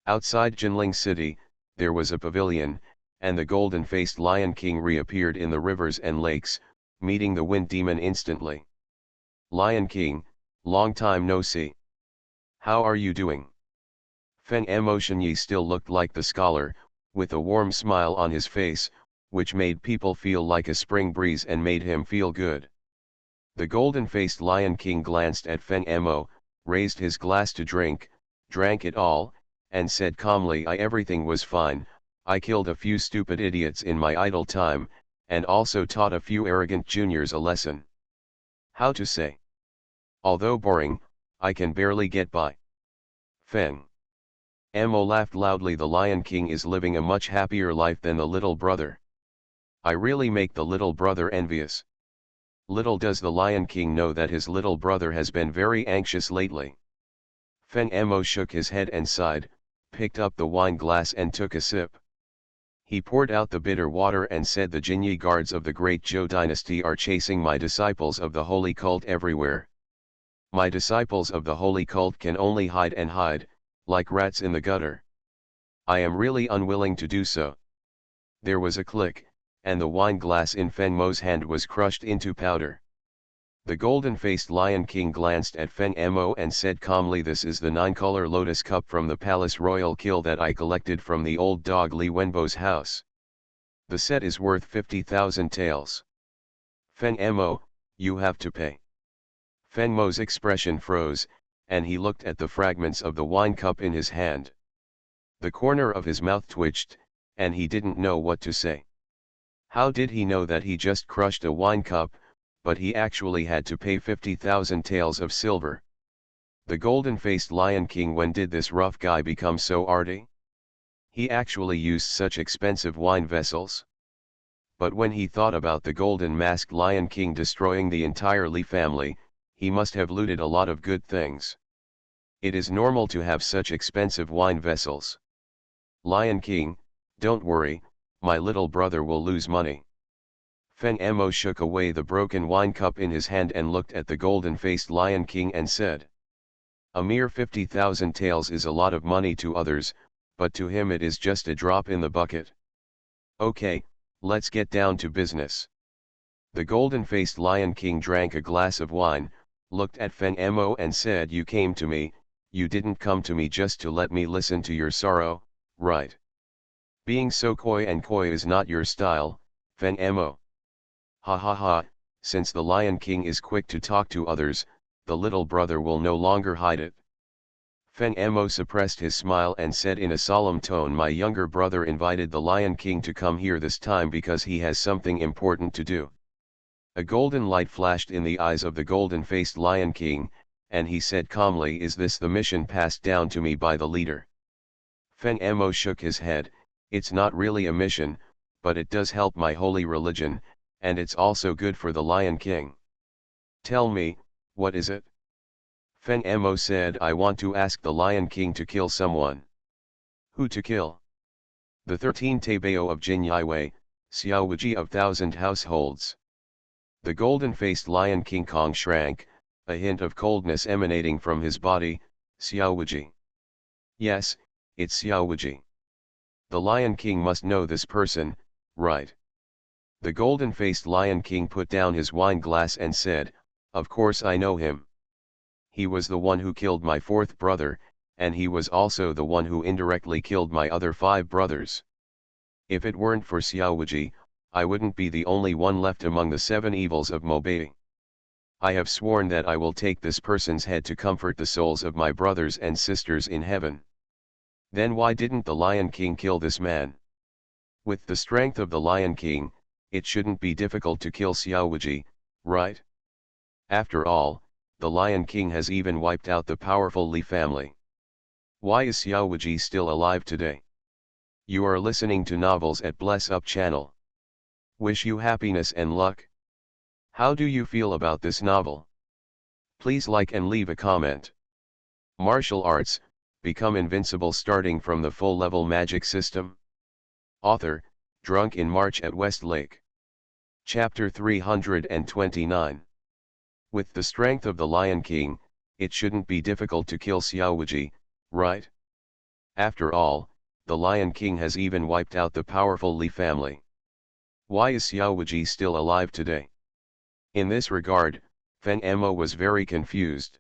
Outside Jinling City, there was a pavilion, and the golden-faced Lion King reappeared in the rivers and lakes, meeting the wind demon instantly. Lion King, long time no see. How are you doing? Feng Emotionyi still looked like the scholar, with a warm smile on his face, which made people feel like a spring breeze and made him feel good. The golden-faced Lion King glanced at Feng Emo, raised his glass to drink, drank it all, and said calmly, everything was fine. I killed a few stupid idiots in my idle time, and also taught a few arrogant juniors a lesson. How to say? Although boring, I can barely get by. Feng Emo laughed loudly. The Lion King is living a much happier life than the little brother. I really make the little brother envious. Little does the Lion King know that his little brother has been very anxious lately. Feng Emo shook his head and sighed, picked up the wine glass and took a sip. He poured out the bitter water and said, the Jinyi guards of the great Zhou dynasty are chasing my disciples of the holy cult everywhere. My disciples of the holy cult can only hide and hide, like rats in the gutter. I am really unwilling to do so. There was a click, and the wine glass in Feng Mo's hand was crushed into powder. The golden-faced Lion King glanced at Feng Mo and said calmly, this is the 9-color lotus cup from the Palace Royal Kill that I collected from the old dog Li Wenbo's house. The set is worth 50,000 taels. Feng Mo, you have to pay. Feng Mo's expression froze, and he looked at the fragments of the wine cup in his hand. The corner of his mouth twitched, and he didn't know what to say. How did he know that he just crushed a wine cup, but he actually had to pay 50,000 taels of silver? The golden-faced Lion King, when did this rough guy become so arty? He actually used such expensive wine vessels? But when he thought about the golden-masked Lion King destroying the entire Li family, he must have looted a lot of good things. It is normal to have such expensive wine vessels. Lion King, don't worry, my little brother will lose money. Feng Mo shook away the broken wine cup in his hand and looked at the golden-faced Lion King and said, a mere 50,000 taels is a lot of money to others, but to him it is just a drop in the bucket. Okay, let's get down to business. The golden-faced Lion King drank a glass of wine, looked at Feng Mo and said, you came to me, you didn't come to me just to let me listen to your sorrow, right? Being so coy and coy is not your style, Feng Mo. Ha ha ha, since the Lion King is quick to talk to others, the little brother will no longer hide it. Feng Mo suppressed his smile and said in a solemn tone, my younger brother invited the Lion King to come here this time because he has something important to do. A golden light flashed in the eyes of the golden-faced Lion King, and he said calmly, is this the mission passed down to me by the leader? Feng Mo shook his head, it's not really a mission, but it does help my holy religion, and it's also good for the Lion King. Tell me, what is it? Feng Mo said, I want to ask the Lion King to kill someone. Who to kill? The 13 Taibao of Jinyaiwei, Xiao Wuji of 1,000 households. The golden-faced Lion King Kong shrank, a hint of coldness emanating from his body. Xiao Wuji. Yes, it's Xiao Wuji. The Lion King must know this person, right? The golden-faced Lion King put down his wine glass and said, of course I know him. He was the one who killed my 4th brother, and he was also the one who indirectly killed my other 5 brothers. If it weren't for Xiao Wuji, I wouldn't be the only one left among the 7 evils of Mobei. I have sworn that I will take this person's head to comfort the souls of my brothers and sisters in heaven. Then why didn't the Lion King kill this man? With the strength of the Lion King, it shouldn't be difficult to kill Xiao Wuji, right? After all, the Lion King has even wiped out the powerful Li family. Why is Xiao Wuji still alive today? You are listening to Novels at Bless Up channel. Wish you happiness and luck. How do you feel about this novel? Please like and leave a comment. Martial arts, become invincible starting from the full-level magic system. Author, drunk in March at West Lake. Chapter 329. With the strength of the Lion King, it shouldn't be difficult to kill Xiaoji, right? After all, the Lion King has even wiped out the powerful Li family. Why is Xiaoji still alive today? In this regard, Feng Emo was very confused.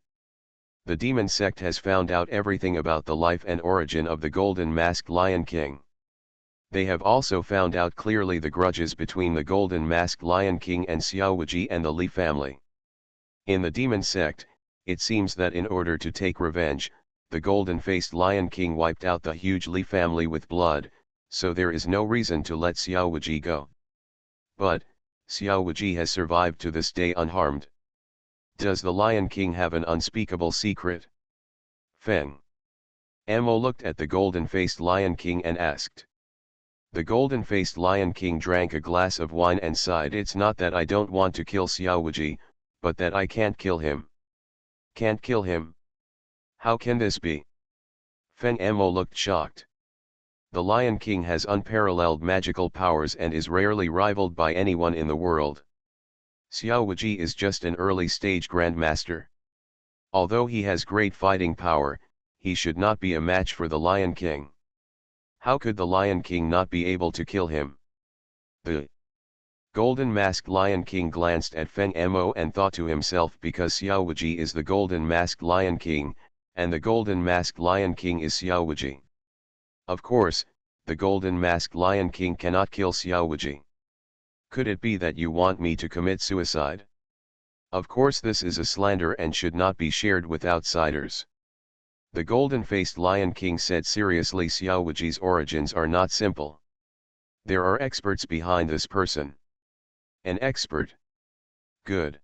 The demon sect has found out everything about the life and origin of the golden masked Lion King. They have also found out clearly the grudges between the golden masked Lion King and Xiaoji and the Li family. In the demon sect, it seems that in order to take revenge, the golden-faced Lion King wiped out the huge Li family with blood, so there is no reason to let Xiaoji go. But, Xiaoji has survived to this day unharmed. Does the Lion King have an unspeakable secret? Feng Emo looked at the golden-faced Lion King and asked. The golden-faced Lion King drank a glass of wine and sighed. It's not that I don't want to kill Xiaoji, but that I can't kill him. Can't kill him? How can this be? Feng Emo looked shocked. The Lion King has unparalleled magical powers and is rarely rivaled by anyone in the world. Xiaoji is just an early-stage grandmaster. Although he has great fighting power, he should not be a match for the Lion King. How could the Lion King not be able to kill him? The golden masked Lion King glanced at Feng Emo and thought to himself, because Xiaoji is the golden masked Lion King, and the golden masked Lion King is Xiaoji. Of course, the golden masked Lion King cannot kill Xiaoji. Could it be that you want me to commit suicide? Of course this is a slander and should not be shared with outsiders. The golden-faced Lion King said seriously. Xiaoji's origins are not simple. There are experts behind this person. An expert? Good.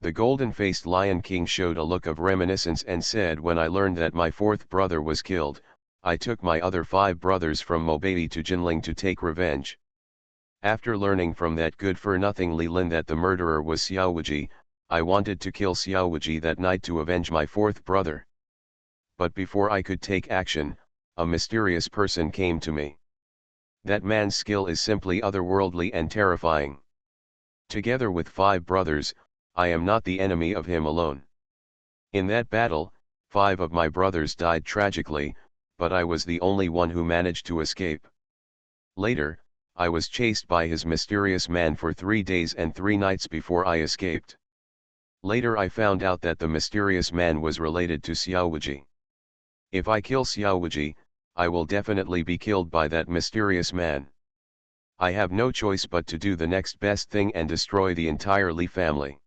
The golden-faced Lion King showed a look of reminiscence and said, when I learned that my fourth brother was killed, I took my other 5 brothers from Mobei to Jinling to take revenge. After learning from that good-for-nothing Li Lin that the murderer was Xiaoji, I wanted to kill Xiaoji that night to avenge my fourth brother. But before I could take action, a mysterious person came to me. That man's skill is simply otherworldly and terrifying. Together with 5 brothers, I am not the enemy of him alone. In that battle, 5 of my brothers died tragically, but I was the only one who managed to escape. Later, I was chased by his mysterious man for 3 days and 3 nights before I escaped. Later I found out that the mysterious man was related to Xiaoji. If I kill Xiaoji, I will definitely be killed by that mysterious man. I have no choice but to do the next best thing and destroy the entire Li family.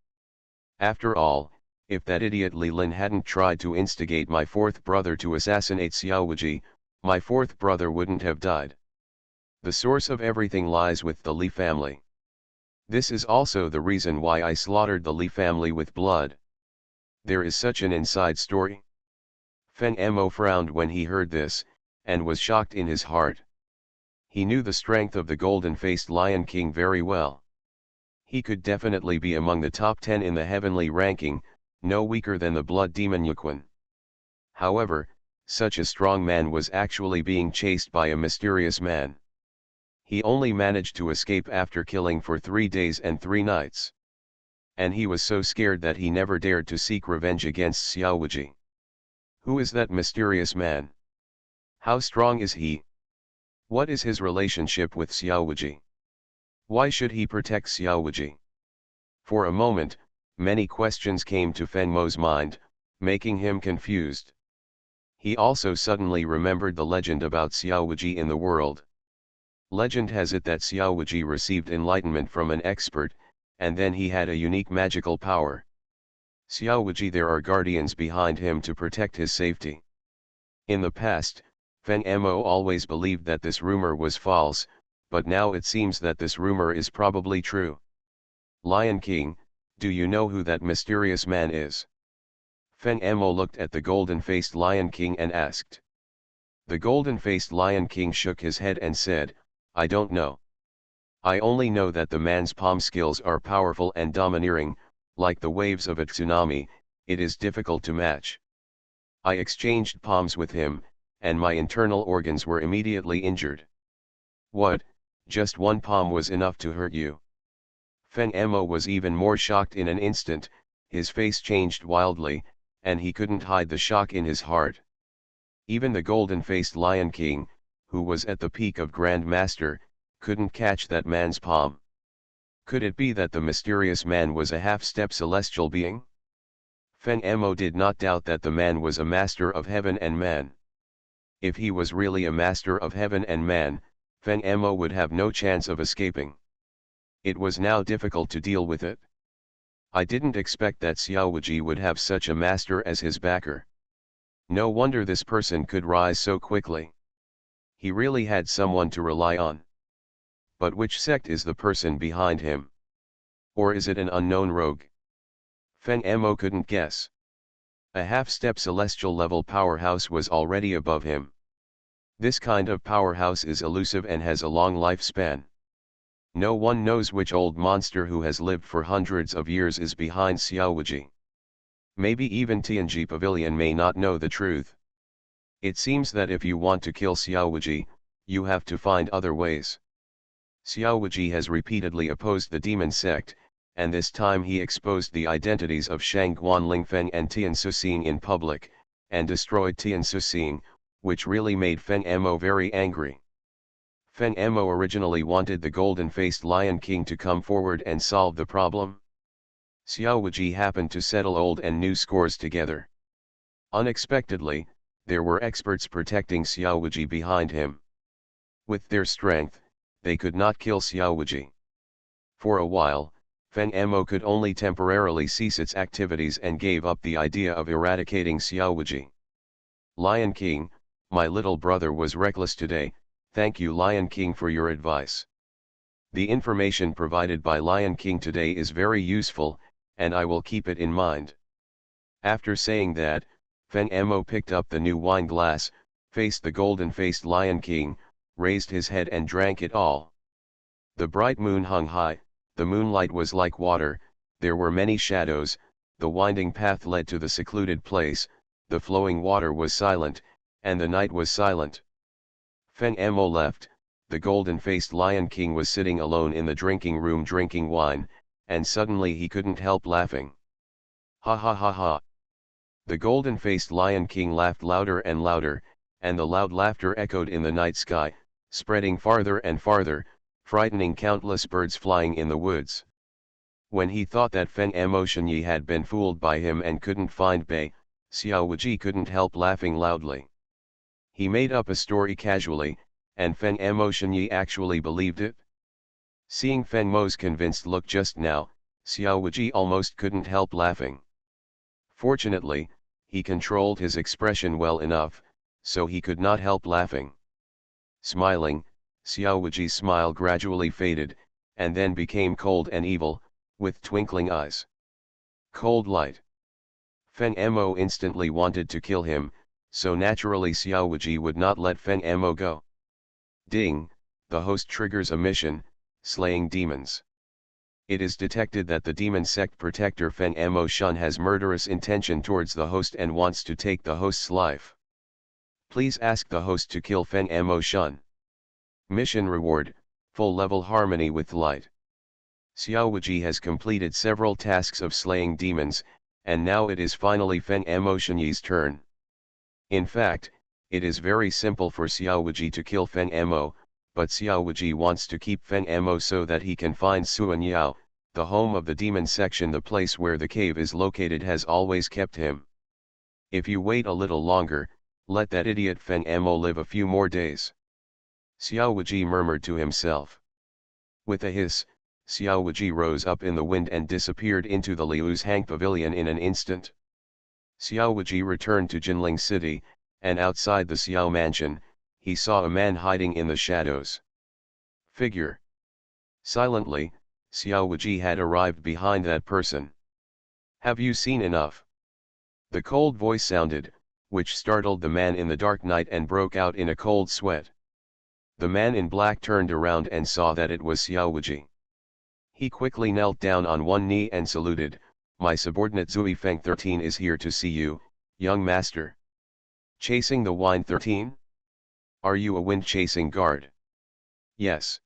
After all, if that idiot Li Lin hadn't tried to instigate my fourth brother to assassinate Xiaoji, my fourth brother wouldn't have died. The source of everything lies with the Li family. This is also the reason why I slaughtered the Li family with blood. There is such an inside story. Feng Emo frowned when he heard this, and was shocked in his heart. He knew the strength of the golden-faced Lion King very well. He could definitely be among the top 10 in the heavenly ranking, no weaker than the blood demon Yuquan. However, such a strong man was actually being chased by a mysterious man. He only managed to escape after killing for 3 days and 3 nights. And he was so scared that he never dared to seek revenge against Xiaoji. Who is that mysterious man? How strong is he? What is his relationship with Xiaoji? Why should he protect Xiaoji? For a moment, many questions came to Feng Mo's mind, making him confused. He also suddenly remembered the legend about Xiaoji in the world. Legend has it that Xiaoji received enlightenment from an expert, and then he had a unique magical power. Xiaoji, there are guardians behind him to protect his safety. In the past, Feng Emo always believed that this rumor was false, but now it seems that this rumor is probably true. Lion King, do you know who that mysterious man is? Feng Emo looked at the golden-faced Lion King and asked. The golden-faced Lion King shook his head and said, I don't know. I only know that the man's palm skills are powerful and domineering, like the waves of a tsunami. It is difficult to match. I exchanged palms with him, and my internal organs were immediately injured. What, just one palm was enough to hurt you? Fen Emo was even more shocked in an instant, his face changed wildly, and he couldn't hide the shock in his heart. Even the golden-faced Lion King, who was at the peak of Grand Master, couldn't catch that man's palm. Could it be that the mysterious man was a half-step celestial being? Fen Emo did not doubt that the man was a master of heaven and man. If he was really a master of heaven and man, Fen Emo would have no chance of escaping. It was now difficult to deal with it. I didn't expect that Xiao Wuji would have such a master as his backer. No wonder this person could rise so quickly. He really had someone to rely on. But which sect is the person behind him? Or is it an unknown rogue? Fen Emo couldn't guess. A half-step celestial level powerhouse was already above him. This kind of powerhouse is elusive and has a long lifespan. No one knows which old monster who has lived for hundreds of years is behind Xiao Wuji. Maybe even Tianji Pavilion may not know the truth. It seems that if you want to kill Xiao Wuji, you have to find other ways. Xiao Wuji has repeatedly opposed the demon sect, and this time he exposed the identities of Shang Guanlingfeng and Tian Suxing in public, and destroyed Tian Suxing, which really made Fen Emo very angry. Fen Emo originally wanted the golden-faced Lion King to come forward and solve the problem. Xiao Wuji happened to settle old and new scores together. Unexpectedly, there were experts protecting Xiao Wuji behind him. With their strength, they could not kill Xiao Wuji. For a while, Fen Emo could only temporarily cease its activities and gave up the idea of eradicating Xiao Wuji. Lion King, my little brother was reckless today. Thank you Lion King for your advice. The information provided by Lion King today is very useful, and I will keep it in mind. After saying that, Fen Emo picked up the new wine glass, faced the golden-faced Lion King, raised his head and drank it all. The bright moon hung high, the moonlight was like water, there were many shadows, the winding path led to the secluded place, the flowing water was silent, and the night was silent. Fen Emo left, the golden-faced Lion King was sitting alone in the drinking room drinking wine, and suddenly he couldn't help laughing. Ha ha ha ha. The golden-faced Lion King laughed louder and louder, and the loud laughter echoed in the night sky, spreading farther and farther, frightening countless birds flying in the woods. When he thought that Fen Emo Shenyi had been fooled by him and couldn't find Bei, Xiao Wuji couldn't help laughing loudly. He made up a story casually, and Fen Emo Shenyi actually believed it. Seeing Fen Mo's convinced look just now, Xiao Wuji almost couldn't help laughing. Fortunately, he controlled his expression well enough, so he could not help laughing. Smiling, Xiao Wuji's smile gradually faded, and then became cold and evil, with twinkling eyes. Cold light. Fen Emo instantly wanted to kill him, so naturally Xiao Wuji would not let Fen Emo go. Ding, the host triggers a mission, slaying demons. It is detected that the demon sect protector Fen Emo Shun has murderous intention towards the host and wants to take the host's life. Please ask the host to kill Fen Emo Shun. Mission reward, full level harmony with light. Xiao Wuji has completed several tasks of slaying demons, and now it is finally Fen Emo Shenyi's turn. In fact, it is very simple for Xiao Wuji to kill Fen Emo, but Xiao Wuji wants to keep Fen Emo so that he can find Suan Yao, the home of the demon section. The place where the cave is located has always kept him. If you wait a little longer, let that idiot Fen Emo live a few more days. Xiao Wuji murmured to himself. With a hiss, Xiao Wuji rose up in the wind and disappeared into the Liu's Hang Pavilion in an instant. Xiao Wuji returned to Jinling City, and outside the Xiao mansion, he saw a man hiding in the shadows. Figure. Silently, Xiao Wuji had arrived behind that person. Have you seen enough? The cold voice sounded, which startled the man in the dark night and broke out in a cold sweat. The man in black turned around and saw that it was Xiao Wuji. He quickly knelt down on one knee and saluted. My subordinate Zui Feng 13 is here to see you, young master. Chasing the wine 13? Are you a wind-chasing guard? Yes.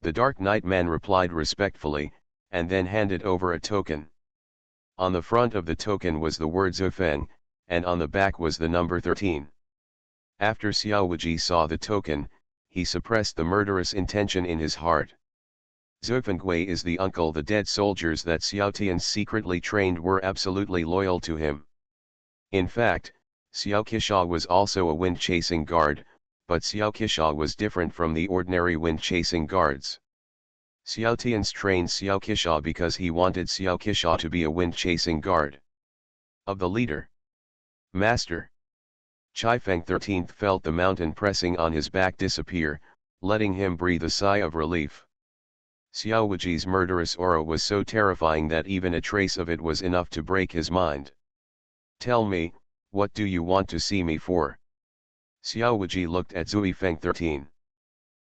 The Dark Knight man replied respectfully, and then handed over a token. On the front of the token was the word Zufeng, and on the back was the number 13. After Xiao Wuji saw the token, he suppressed the murderous intention in his heart. Zufengui is the uncle. The dead soldiers that Xiao Tian secretly trained were absolutely loyal to him. In fact, Xiao Qisha was also a wind-chasing guard, but Xiao Qisha was different from the ordinary wind-chasing guards. Xiao Tian trained Xiao Qisha because he wanted Xiao Qisha to be a wind-chasing guard of the leader. Master. Chifeng 13th felt the mountain pressing on his back disappear, letting him breathe a sigh of relief. Xiao Wuji's murderous aura was so terrifying that even a trace of it was enough to break his mind. Tell me, what do you want to see me for? Xiao Wuji looked at Zuifeng 13.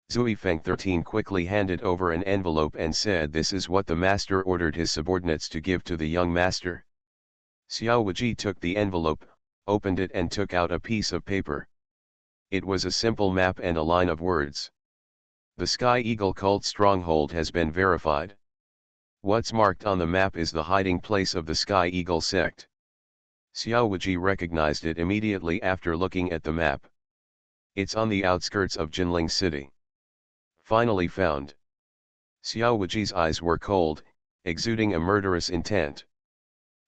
Zuifeng 13 quickly handed over an envelope and said, "This is what the master ordered his subordinates to give to the young master." Xiao Wuji took the envelope, opened it and took out a piece of paper. It was a simple map and a line of words. The Sky Eagle cult stronghold has been verified. What's marked on the map is the hiding place of the Sky Eagle sect. Xiao Wuji recognized it immediately after looking at the map. It's on the outskirts of Jinling City. Finally found. Xiao Wuji's eyes were cold, exuding a murderous intent.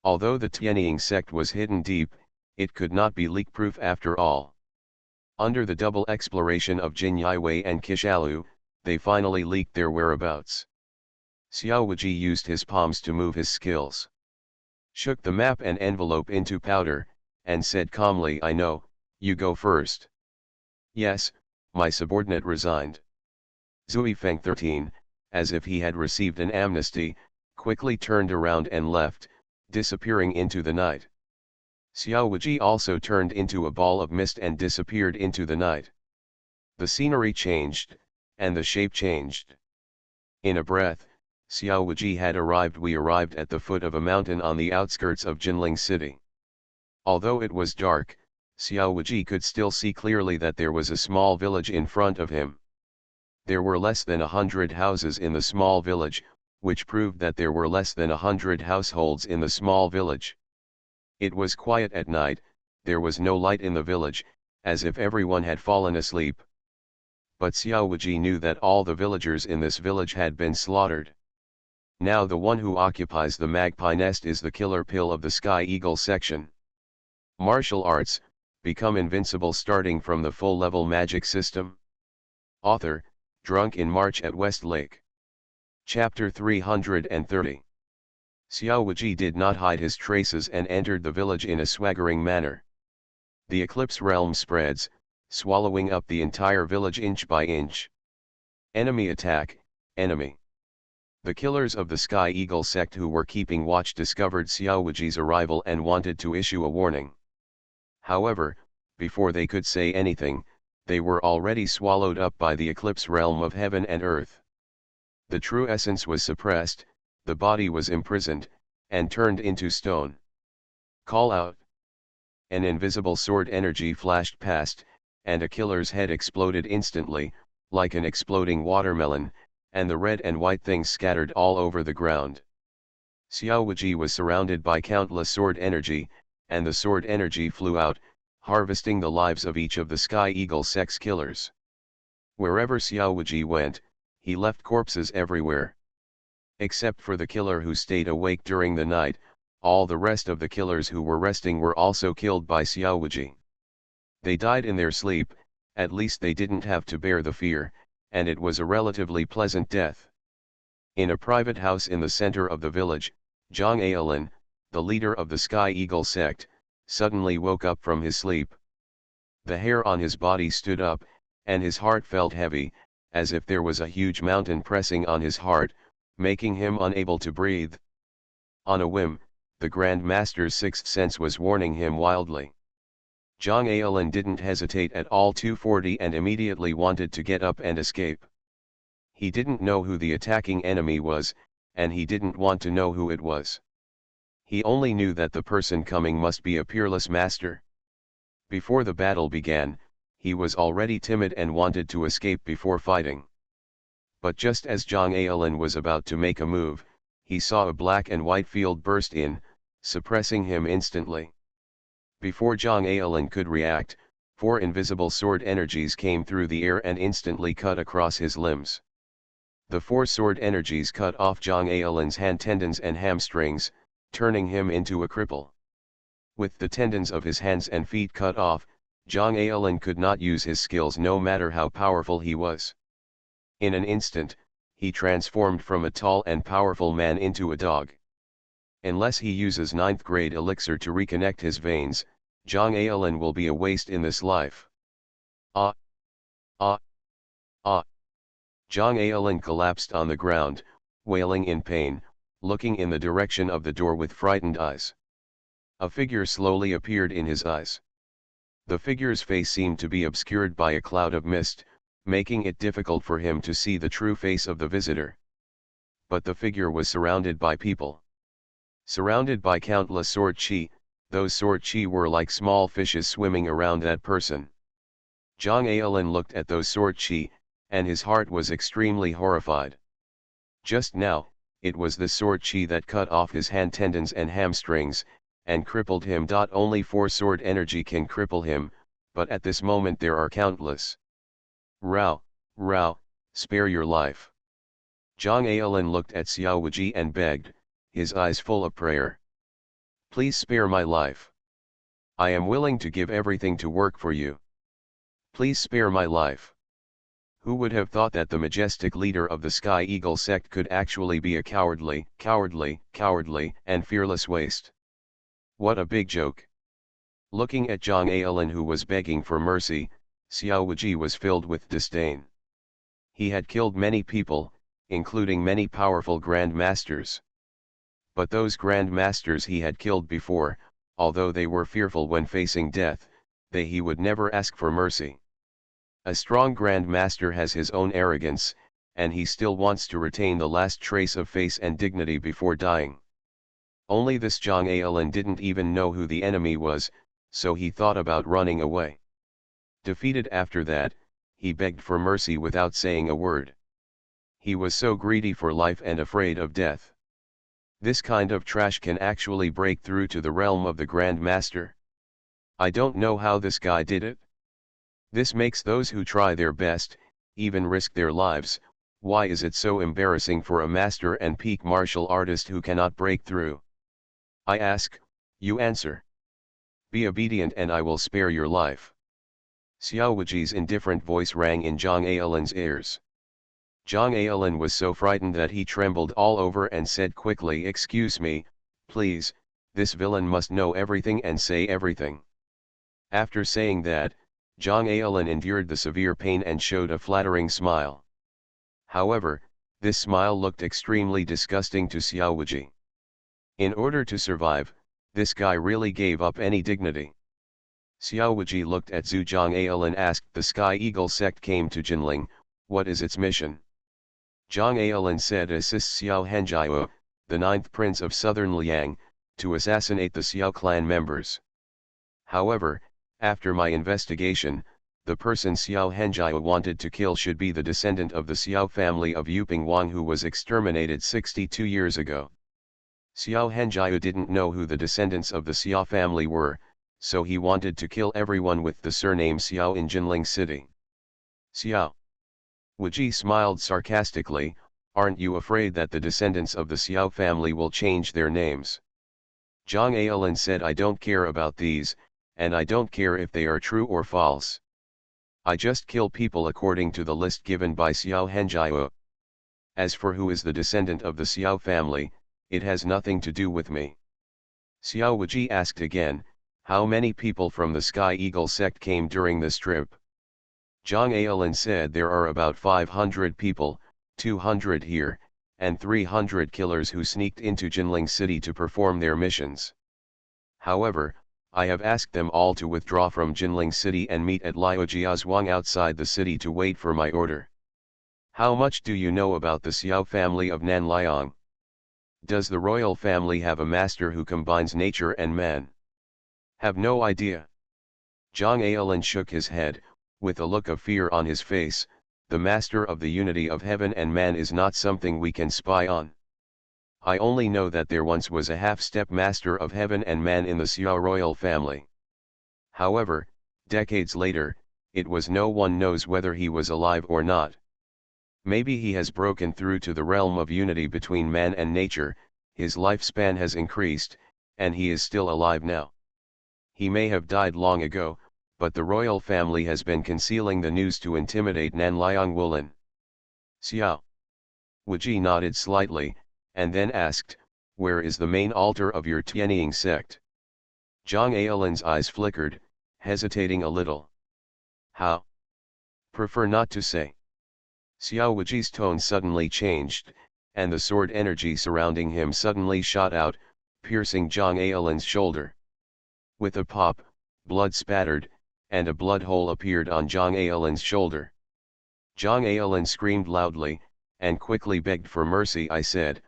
Although the Tianying sect was hidden deep, it could not be leak-proof after all. Under the double exploration of Jin Yiwei and Kishalu, they finally leaked their whereabouts. Xiao Wuji used his palms to move his skills. Shook the map and envelope into powder, and said calmly, "I know, you go first." "Yes," my subordinate resigned. Zuifeng 13, as if he had received an amnesty, quickly turned around and left, disappearing into the night. Xiao Wuji also turned into a ball of mist and disappeared into the night. The scenery changed, and the shape changed. In a breath, Xiao Wuji had arrived. We arrived at the foot of a mountain on the outskirts of Jinling City. Although it was dark, Xiao Wuji could still see clearly that there was a small village in front of him. There were less than 100 houses in the small village, which proved that there were less than 100 households in the small village. It was quiet at night, there was no light in the village, as if everyone had fallen asleep. But Xiao Wuji knew that all the villagers in this village had been slaughtered. Now the one who occupies the magpie nest is the killer pill of the Sky Eagle section. Martial arts, become invincible starting from the full-level magic system. Author, Drunk in March at West Lake. Chapter 330. Xiao Wuji did not hide his traces and entered the village in a swaggering manner. The eclipse realm spreads, swallowing up the entire village inch by inch. Enemy attack, enemy. The killers of the Sky Eagle sect who were keeping watch discovered Xiao Wuji's arrival and wanted to issue a warning. However, before they could say anything, they were already swallowed up by the eclipse realm of heaven and earth. The true essence was suppressed, the body was imprisoned, and turned into stone. Call out. An invisible sword energy flashed past, and a killer's head exploded instantly, like an exploding watermelon, and the red and white things scattered all over the ground. Xiao Wuji was surrounded by countless sword energy, and the sword energy flew out, harvesting the lives of each of the Sky Eagle sect's killers. Wherever Xiao Wuji went, he left corpses everywhere. Except for the killer who stayed awake during the night, all the rest of the killers who were resting were also killed by Xiao Wuji. They died in their sleep, at least they didn't have to bear the fear, and it was a relatively pleasant death. In a private house in the center of the village, Zhang Aolin, the leader of the Sky Eagle sect, suddenly woke up from his sleep. The hair on his body stood up, and his heart felt heavy, as if there was a huge mountain pressing on his heart, making him unable to breathe. On a whim, the Grand Master's sixth sense was warning him wildly. Zhang Aolin didn't hesitate at all 240 and immediately wanted to get up and escape. He didn't know who the attacking enemy was, and he didn't want to know who it was. He only knew that the person coming must be a peerless master. Before the battle began, he was already timid and wanted to escape before fighting. But just as Zhang Aolin was about to make a move, he saw a black and white field burst in, suppressing him instantly. Before Zhang Aolin could react, 4 invisible sword energies came through the air and instantly cut across his limbs. The 4 sword energies cut off Zhang Aolin's hand tendons and hamstrings, turning him into a cripple. With the tendons of his hands and feet cut off, Zhang Aolin could not use his skills no matter how powerful he was. In an instant, he transformed from a tall and powerful man into a dog. Unless he uses 9th grade elixir to reconnect his veins, Zhang Aolin will be a waste in this life. Ah! Ah! Ah! Zhang Aolin collapsed on the ground, wailing in pain, looking in the direction of the door with frightened eyes. A figure slowly appeared in his eyes. The figure's face seemed to be obscured by a cloud of mist, making it difficult for him to see the true face of the visitor. But the figure was surrounded by people. Surrounded by countless sword chi, those sword chi were like small fishes swimming around that person. Zhang Aolin looked at those sword chi, and his heart was extremely horrified. Just now, it was the sword chi that cut off his hand tendons and hamstrings, and crippled him. Only 4 sword energy can cripple him, but at this moment there are countless. Rao, spare your life. Zhang Aolin looked at Xiao Wuji and begged, his eyes full of prayer. Please spare my life. I am willing to give everything to work for you. Please spare my life. Who would have thought that the majestic leader of the Sky Eagle sect could actually be a cowardly, and fearless waste? What a big joke. Looking at Zhang Aolin, who was begging for mercy, Xiao Wuji was filled with disdain. He had killed many people, including many powerful Grand Masters. But those Grand Masters he had killed before, although they were fearful when facing death, he would never ask for mercy. A strong Grand Master has his own arrogance, and he still wants to retain the last trace of face and dignity before dying. Only this Zhang Aolin didn't even know who the enemy was, so he thought about running away. Defeated after that, he begged for mercy without saying a word. He was so greedy for life and afraid of death. This kind of trash can actually break through to the realm of the Grand Master. I don't know how this guy did it. This makes those who try their best, even risk their lives. Why is it so embarrassing for a master and peak martial artist who cannot break through? I ask, you answer. Be obedient and I will spare your life. Xiao Wuji's indifferent voice rang in Zhang Aolin's ears. Zhang Aolin was so frightened that he trembled all over and said quickly, excuse me, please, this villain must know everything and say everything. After saying that, Zhang Aolin endured the severe pain and showed a flattering smile. However, this smile looked extremely disgusting to Xiao Wuji. In order to survive, this guy really gave up any dignity. Xiao Wuji looked at Zhu. Zhang Aolin asked, the Sky Eagle sect came to Jinling, what is its mission? Zhang Aolin said, assists Xiao Henjiao, the 9th prince of southern Liang, to assassinate the Xiao clan members. However, after my investigation, the person Xiao Henjiao wanted to kill should be the descendant of the Xiao family of Yuping Wang, who was exterminated 62 years ago. Xiao Henjiao didn't know who the descendants of the Xiao family were, so he wanted to kill everyone with the surname Xiao in Jinling City. Xiao Wuji smiled sarcastically, aren't you afraid that the descendants of the Xiao family will change their names? Zhang Aolin said, I don't care about these, and I don't care if they are true or false. I just kill people according to the list given by Xiao Henjiao. As for who is the descendant of the Xiao family, it has nothing to do with me. Xiao Wuji asked again, how many people from the Sky Eagle sect came during this trip? Zhang Aolin said there are about 500 people, 200 here, and 300 killers who sneaked into Jinling City to perform their missions. However, I have asked them all to withdraw from Jinling City and meet at Liujiazhuang outside the city to wait for my order. How much do you know about the Xiao family of Nanliang? Does the royal family have a master who combines nature and man? Have no idea. Zhang Aolin shook his head, with a look of fear on his face. The master of the unity of heaven and man is not something we can spy on. I only know that there once was a half-step master of heaven and man in the Xiao royal family. However, decades later, it was no one knows whether he was alive or not. Maybe he has broken through to the realm of unity between man and nature, his lifespan has increased, and he is still alive now. He may have died long ago, but the royal family has been concealing the news to intimidate Nanliang Wulin. Xiao Wuji nodded slightly, and then asked, "Where is the main altar of your Tianying sect?" Zhang Aolin's eyes flickered, hesitating a little. "How? Prefer not to say." Xiao Wuji's tone suddenly changed, and the sword energy surrounding him suddenly shot out, piercing Zhang Aolin's shoulder. With a pop, blood spattered, and a blood hole appeared on Zhang Aolin's shoulder. Zhang Aolin screamed loudly, and quickly begged for mercy. I said.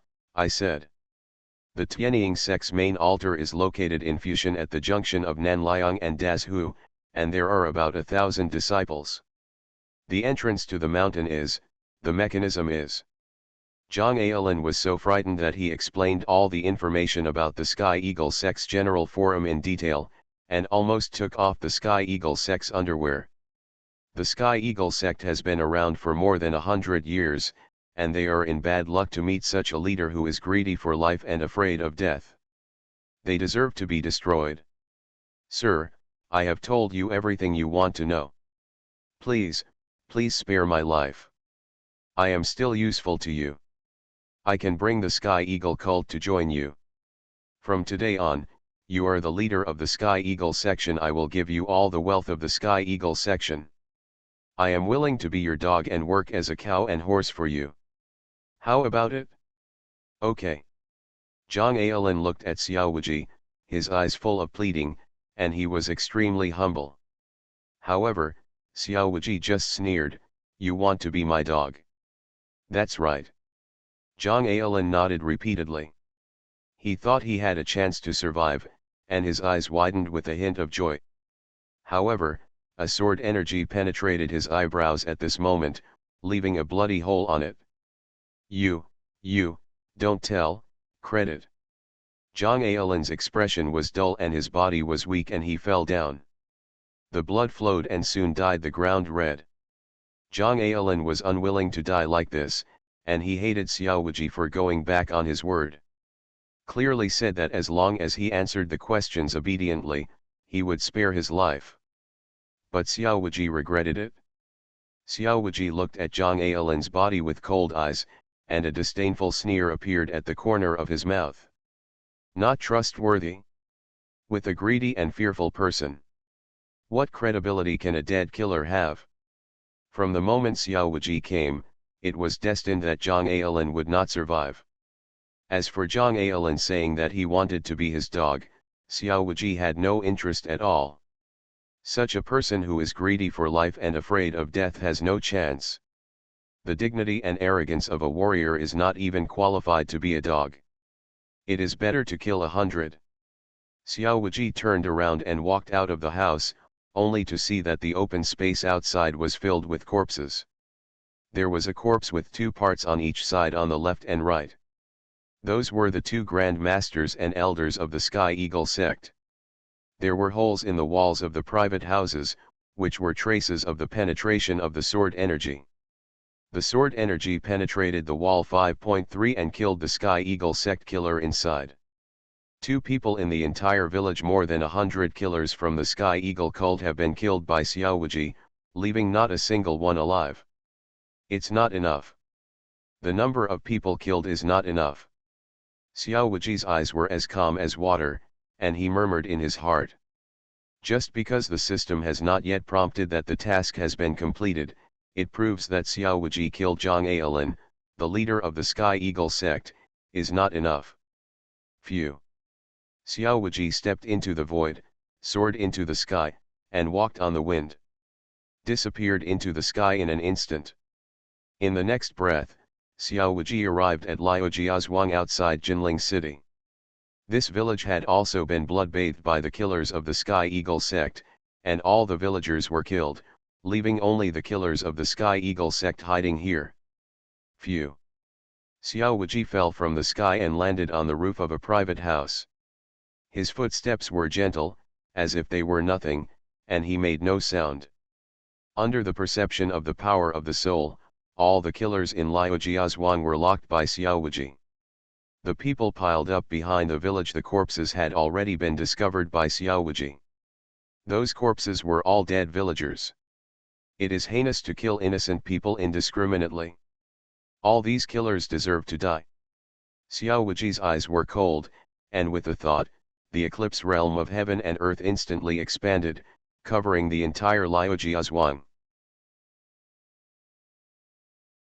The Tianying sect's main altar is located in Fushan at the junction of Nanliang and Dazhu, and there are about 1,000 disciples. The entrance to the mountain is, the mechanism is. Zhang Aolin was so frightened that he explained all the information about the Sky Eagle sect's general forum in detail, and almost took off the Sky Eagle sect's underwear. The Sky Eagle sect has been around for more than 100 years, and they are in bad luck to meet such a leader who is greedy for life and afraid of death. They deserve to be destroyed. Sir, I have told you everything you want to know. Please spare my life. I am still useful to you. I can bring the Sky Eagle cult to join you. From today on, you are the leader of the Sky Eagle section. I will give you all the wealth of the Sky Eagle section. I am willing to be your dog and work as a cow and horse for you. How about it? Okay. Zhang Aolin looked at Xiao Wuji, his eyes full of pleading, and he was extremely humble. However, Xiao Wuji just sneered, "You want to be my dog?" "That's right." Zhang Aolin nodded repeatedly. He thought he had a chance to survive, and his eyes widened with a hint of joy. However, a sword energy penetrated his eyebrows at this moment, leaving a bloody hole on it. You, don't tell, credit." Zhang Aolin's expression was dull and his body was weak and he fell down. The blood flowed and soon dyed the ground red. Zhang Aolin was unwilling to die like this, and he hated Xiao Wuji for going back on his word. Clearly said that as long as he answered the questions obediently, he would spare his life. But Xiao Wuji regretted it. Xiao Wuji looked at Zhang Aolin's body with cold eyes, and a disdainful sneer appeared at the corner of his mouth. Not trustworthy? With a greedy and fearful person. What credibility can a dead killer have? From the moment Xiao Wuji came, it was destined that Zhang Aolin would not survive. As for Zhang Aolin saying that he wanted to be his dog, Xiao Wuji had no interest at all. Such a person who is greedy for life and afraid of death has no chance. The dignity and arrogance of a warrior is not even qualified to be a dog. It is better to kill 100. Xiao Wuji turned around and walked out of the house, only to see that the open space outside was filled with corpses. There was a corpse with 2 parts on each side on the left and right. Those were the 2 Grand Masters and Elders of the Sky Eagle sect. There were holes in the walls of the private houses, which were traces of the penetration of the sword energy. The sword energy penetrated the wall 5.3 and killed the Sky Eagle sect killer inside. 2 people in the entire village. More than 100 killers from the Sky Eagle cult have been killed by Xiao Wuji, leaving not a single one alive. It's not enough. The number of people killed is not enough. Xiao Wuji's eyes were as calm as water, and he murmured in his heart. Just because the system has not yet prompted that the task has been completed, it proves that Xiao Wuji killed Zhang Aolin, the leader of the Sky Eagle sect, is not enough. Phew. Xiao Wuji stepped into the void, soared into the sky, and walked on the wind. Disappeared into the sky in an instant. In the next breath, Xiao Wuji arrived at Liujiazhuang outside Jinling City. This village had also been blood-bathed by the killers of the Sky Eagle sect, and all the villagers were killed, leaving only the killers of the Sky Eagle sect hiding here. Phew. Xiao Wuji fell from the sky and landed on the roof of a private house. His footsteps were gentle, as if they were nothing, and he made no sound. Under the perception of the power of the soul, all the killers in Liujiazhuang were locked by Xiao Wuji. The people piled up behind the village. The corpses had already been discovered by Xiao Wuji. Those corpses were all dead villagers. It is heinous to kill innocent people indiscriminately. All these killers deserve to die. Xiao Wuji's eyes were cold, and with the thought, the eclipse realm of heaven and earth instantly expanded, covering the entire Liujiazhuang.